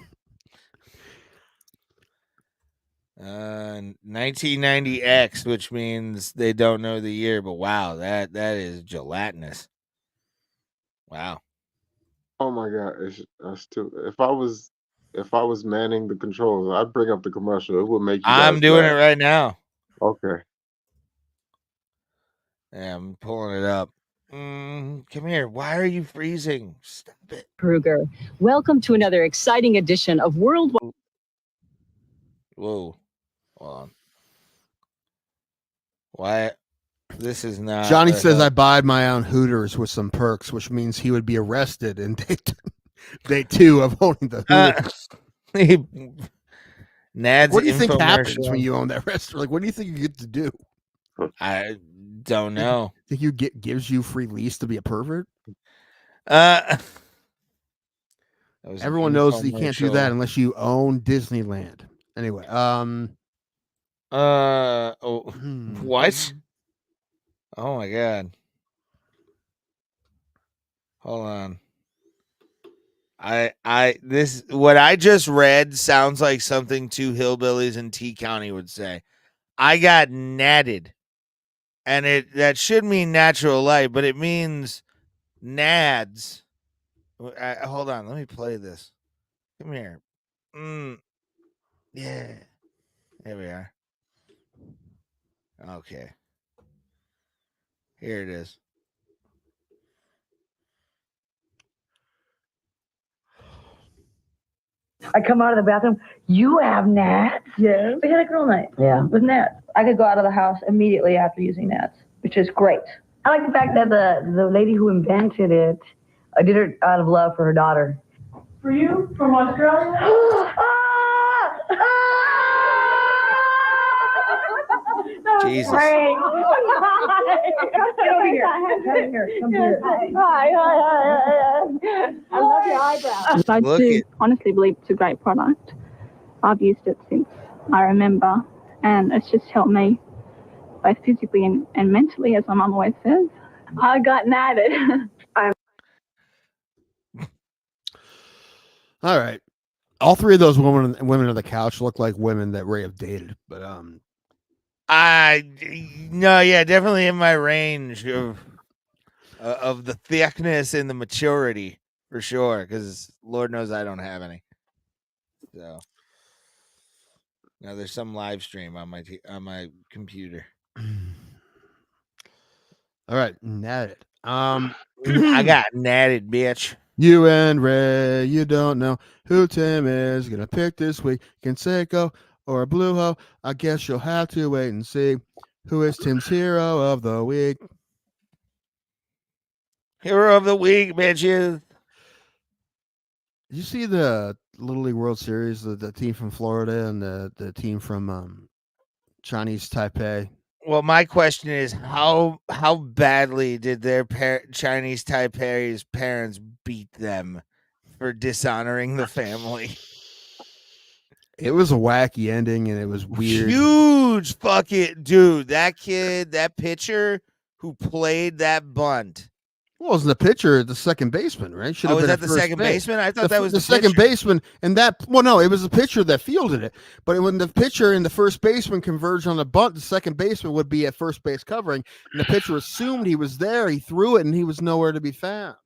1990X, which means they don't know the year, but wow, that is gelatinous. Wow. Oh my god, that's too. If I was manning the controls, I'd bring up the commercial. It would make you. I'm doing it right now. Okay. Yeah, I'm pulling it up. Come here. Why are you freezing? Stop it. Kruger. Welcome to another exciting edition of Worldwide. Whoa. Hold on. Why? This is not. Johnny says I buy my own Hooters with some perks, which means he would be arrested in day 2 of owning the Hooters. Nads. What do you think happens when you own that restaurant? Like, what do you think you get to do? I don't know. Think you gives you free lease to be a pervert? Everyone knows that you can't do that unless you own Disneyland. Anyway, what? Oh my god. Hold on. This what I just read sounds like something 2 hillbillies in T County would say. I got natted. And that should mean natural light, but it means nads. Hold on, let me play this. Come here. Yeah. There we are. Okay. Here it is. I come out of the bathroom. You have gnats? Yes. We had a girl night. Yeah. With gnats. I could go out of the house immediately after using gnats, which is great. I like the fact that the lady who invented it did it out of love for her daughter. For you? From Australia? Jesus. Great. Get over here. Come here. Come here. Hi. I love your eyebrows. I Look do it. honestly believe it's a great product. I've used it since I remember, and it's just helped me both physically and mentally, as my mum always says. I got natted. All right. All three of those women on the couch look like women that Ray have dated, but definitely in my range of the thickness and the maturity for sure. Because Lord knows I don't have any. So now there's some live stream on my computer. all right, natted. I got natted, bitch. You and Ray, you don't know who Tim is gonna pick this week. Canseco or Blueho? I guess you'll have to wait and see. Who is Tim's hero of the week? Hero of the week, bitches. Did you see the Little League World Series? The team from Florida and the team from Chinese Taipei. Well, my question is how badly did their Chinese Taipei's parents beat them for dishonoring the family? It was a wacky ending, and it was weird. Huge fucking dude. That kid, that pitcher who played that bunt. Well, it was the pitcher, the second baseman, right? Should have been that at the first second base. baseman? I thought that was the second pitcher. baseman, and no, it was the pitcher that fielded it. But when the pitcher and the first baseman converged on the bunt, the second baseman would be at first base covering, and the pitcher assumed he was there. He threw it, and he was nowhere to be found.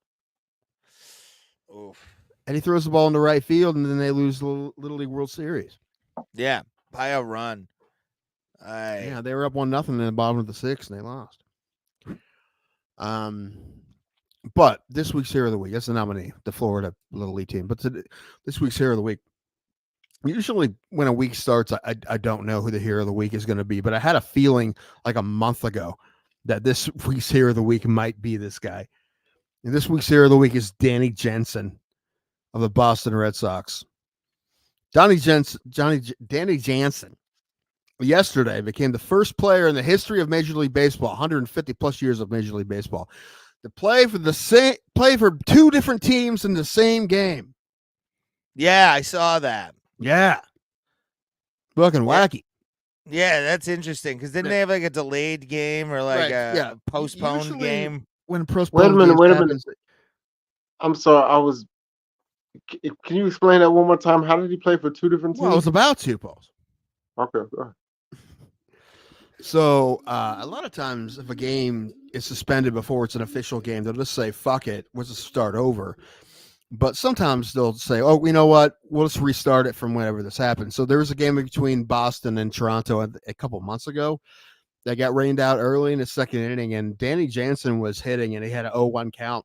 Oof. And he throws the ball into right field, and then they lose the Little League World Series. Yeah, by a run. Yeah, they were up 1-0 in the bottom of the sixth, and they lost. But this week's Hero of the Week, that's the nominee, the Florida Little League team. But this week's Hero of the Week, usually when a week starts, I don't know who the Hero of the Week is going to be. But I had a feeling like a month ago that this week's Hero of the Week might be this guy. And this week's Hero of the Week is Danny Jansen of the Boston Red Sox. Danny Jansen yesterday became the first player in the history of Major League Baseball, 150 plus years of Major League Baseball, to play for two different teams in the same game. Yeah, I saw that. Yeah. Fucking wacky. Yeah, that's interesting. Because didn't they have like a delayed game or like a postponed Usually game? When postponed Wait a minute. happens, I'm sorry. Can you explain that one more time? How did he play for two different teams? Well, I was about to, Paul. Okay, go ahead. So a lot of times if a game is suspended before it's an official game, they'll just say, fuck it, we'll just start over. But sometimes they'll say, oh, you know what, we'll just restart it from whenever this happened. So there was a game between Boston and Toronto a couple months ago that got rained out early in the second inning, and Danny Jansen was hitting, and he had an 0-1 count,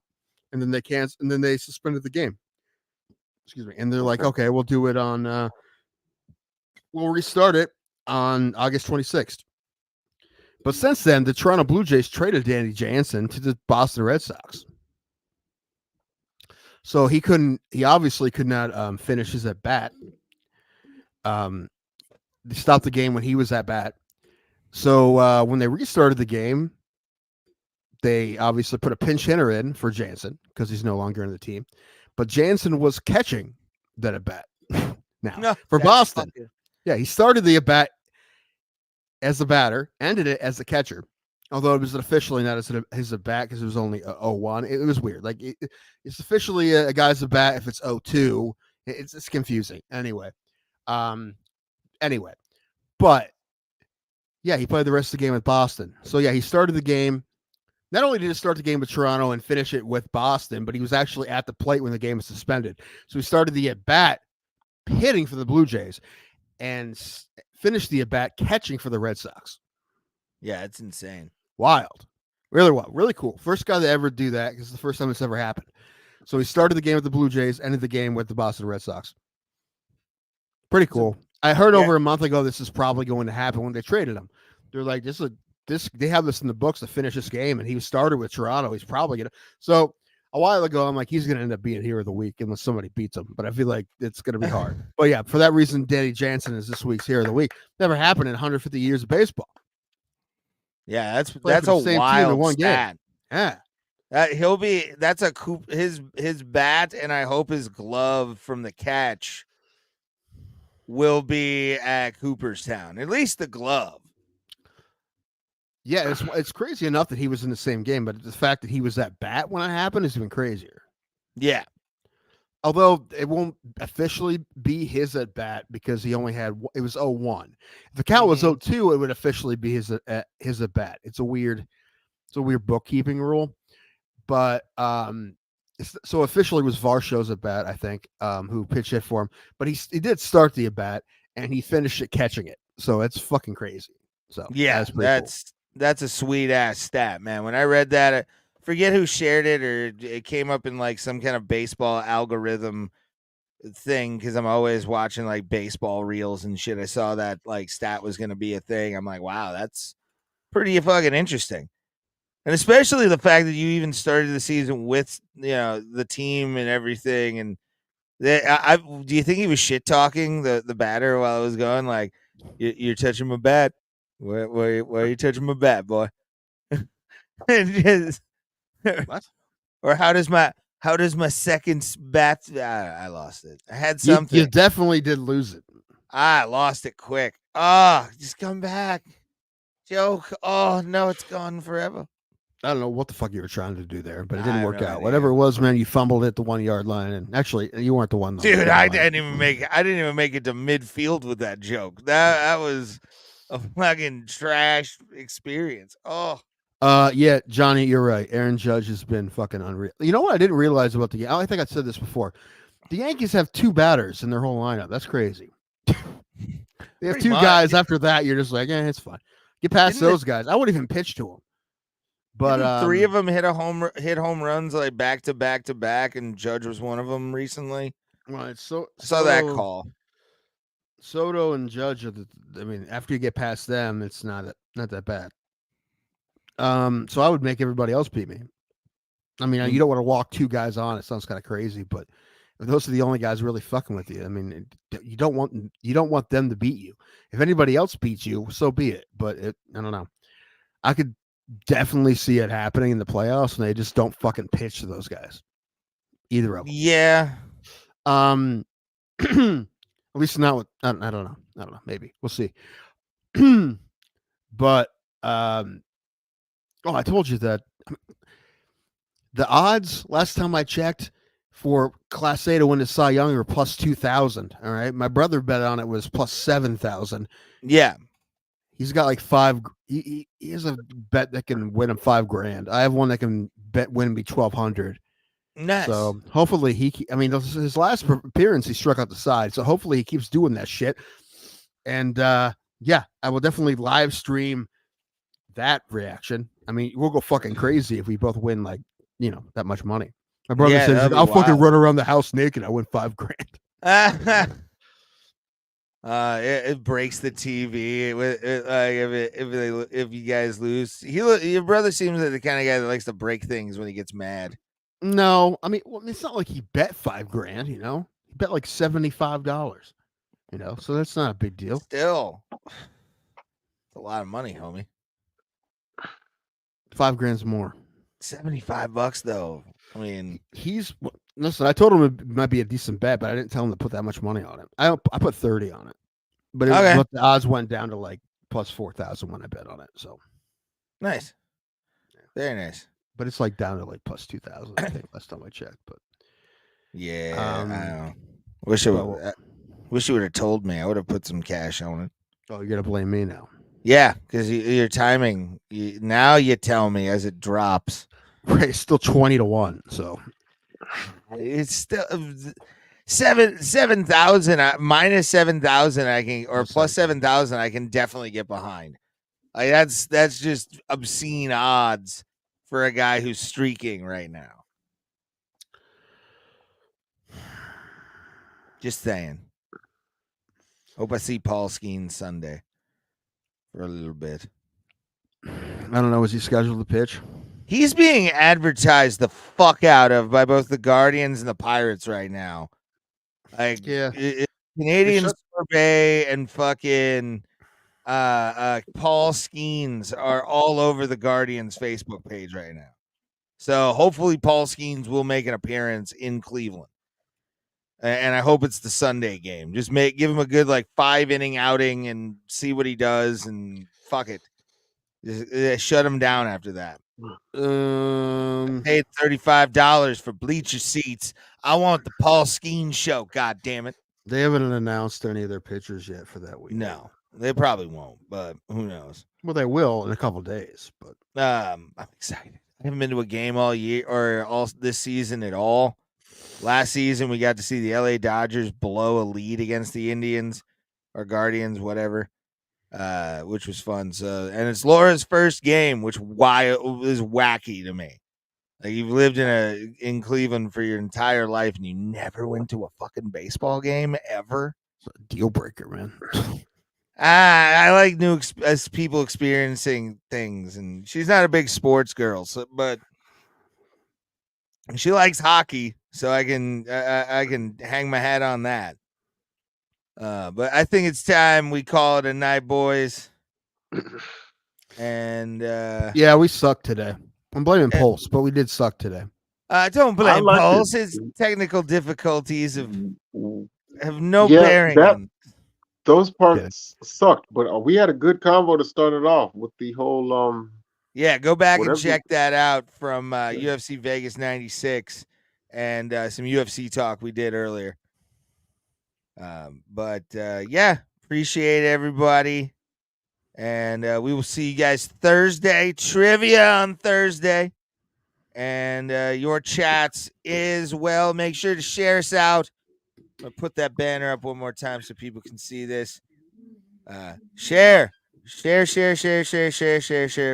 and then they suspended the game. Excuse me. And they're like, okay, we'll do it on we'll restart it on August 26th. But since then, the Toronto Blue Jays traded Danny Jansen to the Boston Red Sox. So he obviously could not finish his at bat. They stopped the game when he was at bat. So when they restarted the game, they obviously put a pinch hitter in for Jansen because he's no longer in the team. But Jansen was catching that at bat for Boston. Yeah, he started the at bat as the batter, ended it as the catcher. Although it was officially not his at bat because it was only 0-1. It was weird. Like it's officially a guy's at bat if it's 0-2. It's confusing. Anyway, but yeah, he played the rest of the game with Boston. So yeah, he started the game. Not only did he start the game with Toronto and finish it with Boston, but he was actually at the plate when the game was suspended. So he started the at bat hitting for the Blue Jays and finished the at bat catching for the Red Sox. Yeah, it's insane. Wild. Really wild. Really cool. First guy to ever do that because it's the first time it's ever happened. So he started the game with the Blue Jays, ended the game with the Boston Red Sox. Pretty cool. I heard over a month ago this is probably going to happen when they traded him. They're like, they have this in the books to finish this game, and he started with Toronto. He's probably gonna. So a while ago, I'm like, he's gonna end up being Hero of the Week unless somebody beats him. But I feel like it's gonna be hard. But yeah, for that reason, Danny Jansen is this week's Hero of the Week. Never happened in 150 years of baseball. Yeah, that's a wild stat. Yeah. That's his bat, and I hope his glove from the catch will be at Cooperstown. At least the glove. Yeah, it's crazy enough that he was in the same game, but the fact that he was at bat when it happened is even crazier. Yeah. Although it won't officially be his at bat because he only had it was 0-1. If the count was 0-2, it would officially be his at bat. It's a weird bookkeeping rule, but so officially it was Varsho's at bat, I think, who pitch hit for him. But he did start the at bat and he finished it catching it. So it's fucking crazy. So yeah, that's a sweet ass stat, man. When I read that, I forget who shared it, or it came up in like some kind of baseball algorithm thing because I'm always watching like baseball reels and shit. I saw that like stat was going to be a thing. I'm like, wow, that's pretty fucking interesting. And especially the fact that you even started the season with, the team and everything. And do you think he was shit talking the batter while it was going? Like, you're touching my bat. Why are you touching my bat, boy? What? Or how does my second bat? I lost it. I had something. You definitely did lose it. I lost it quick. Just come back. Joke. Oh no, it's gone forever. I don't know what the fuck you were trying to do there, but it didn't work out. Whatever it was, man, you fumbled at the 1 yard line, and actually, you weren't the one. Dude, I didn't even make it to midfield with that joke. That was a fucking trash experience. Oh. Yeah, Johnny, you're right. Aaron Judge has been fucking unreal. You know what I didn't realize about the I think I said this before. The Yankees have 2 batters in their whole lineup. That's crazy. They have 2 guys. After that, you're just like, it's fine. Get past those guys. I wouldn't even pitch to them. But 3 of them hit home runs like back to back, and Judge was one of them recently. Well, saw that call. Soto and Judge after you get past them, it's not that bad. So I would make everybody else beat me. I mean, you don't want to walk 2 guys on. It sounds kind of crazy, but if those are the only guys really fucking with you, I mean, you don't want them to beat you. If anybody else beats you, so be it. But I don't know. I could definitely see it happening in the playoffs, and they just don't fucking pitch to those guys. Either of them. Yeah. At least not with, I don't know. Maybe we'll see. But I told you that the odds last time I checked for Class A to win the Cy Young were plus 2,000. All right, my brother bet on it was plus 7,000. Yeah, he's got like 5. He has a bet that can win him $5,000. I have one that can win me 1,200. Nice. So hopefully his last appearance he struck out the side. So hopefully he keeps doing that shit. And yeah, I will definitely live stream that reaction. I mean, we'll go fucking crazy if we both win that much money. My brother says I'll fucking run around the house naked. I win $5,000. It breaks the TV. If you guys lose, your brother seems like the kind of guy that likes to break things when he gets mad. No, I mean, it's not like he bet $5,000. He bet like $75. So that's not a big deal. Still, it's a lot of money, homie. $5,000 more. $75 though. I mean, listen. I told him it might be a decent bet, but I didn't tell him to put that much money on it. I put 30 on it, but the odds went down to like plus 4,000 when I bet on it. So nice, very nice. But it's like down to like plus 2,000. I think last time I checked. But yeah, I don't know. Wish you would have told me. I would have put some cash on it. Oh, you're gonna blame me now? Yeah, because your timing. Now you tell me as it drops. Right, it's still 20-1. So it's still 7,000 minus 7,000. I can plus 7,000. I can definitely get behind. Like that's just obscene odds for a guy who's streaking right now. Just saying. Hope I see Paul Skeens Sunday for a little bit. I don't know. Was he scheduled to pitch? He's being advertised the fuck out of by both the Guardians and the Pirates right now. Like, Yeah. Canadian Survey and fucking Paul Skeens are all over the Guardians Facebook page right now. So hopefully Paul Skeens will make an appearance in Cleveland. And I hope it's the Sunday game. Just give him a good 5-inning outing and see what he does, and fuck it. Just, shut him down after that. I paid $35 for bleacher seats. I want the Paul Skeens show. God damn it! They haven't announced any of their pitchers yet for that week. No, they probably won't, but who knows? Well, they will in a couple of days. But I'm excited. I haven't been to a game all year or all this season at all. Last season, we got to see the LA Dodgers blow a lead against the Indians or Guardians, whatever, which was fun. So, and it's Laura's first game, which is wacky to me. Like, you've lived in Cleveland for your entire life, and you never went to a fucking baseball game ever. It's a deal breaker, man. I like new as people experiencing things, and she's not a big sports girl, but she likes hockey, so I can hang my hat on that. But I think it's time we call it a night, boys. And yeah, we sucked today. I'm blaming Pulse, but we did suck today. Don't blame Pulse. His technical difficulties have no bearing on. Those parts sucked, but we had a good convo to start it off with the whole Yeah, go back and check that out from UFC Vegas 96 and some UFC talk we did earlier. But yeah, appreciate everybody. And we will see you guys Thursday. Trivia on Thursday. And your chats as well. Make sure to share us out. I'll put that banner up one more time so people can see this. Share if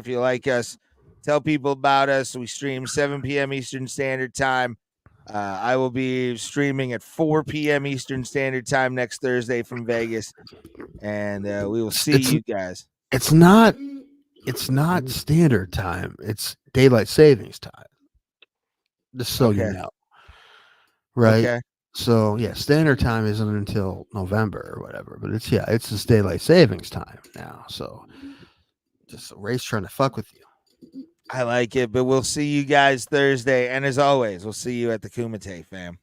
you like us. Tell people about us. We stream 7 p.m. Eastern Standard Time. I will be streaming at 4 p.m. Eastern Standard Time next Thursday from Vegas, and we will see you guys. It's not standard time. It's daylight savings time. Just so you know, right? Okay. So yeah, standard time isn't until November or whatever, but it's just daylight savings time now. So just Ray's trying to fuck with you. I like it, but we'll see you guys Thursday, and as always, we'll see you at the Kumite, fam.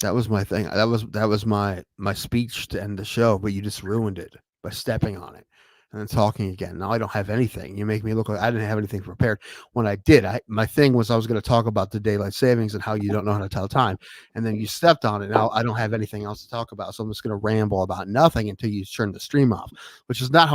That was my thing. That was my speech to end the show, but you just ruined it by stepping on it and then talking again. Now I don't have anything. You make me look like I didn't have anything prepared. When I did, my thing was I was going to talk about the daylight savings and how you don't know how to tell time, and then you stepped on it. Now I don't have anything else to talk about, so I'm just going to ramble about nothing until you turn the stream off, which is not how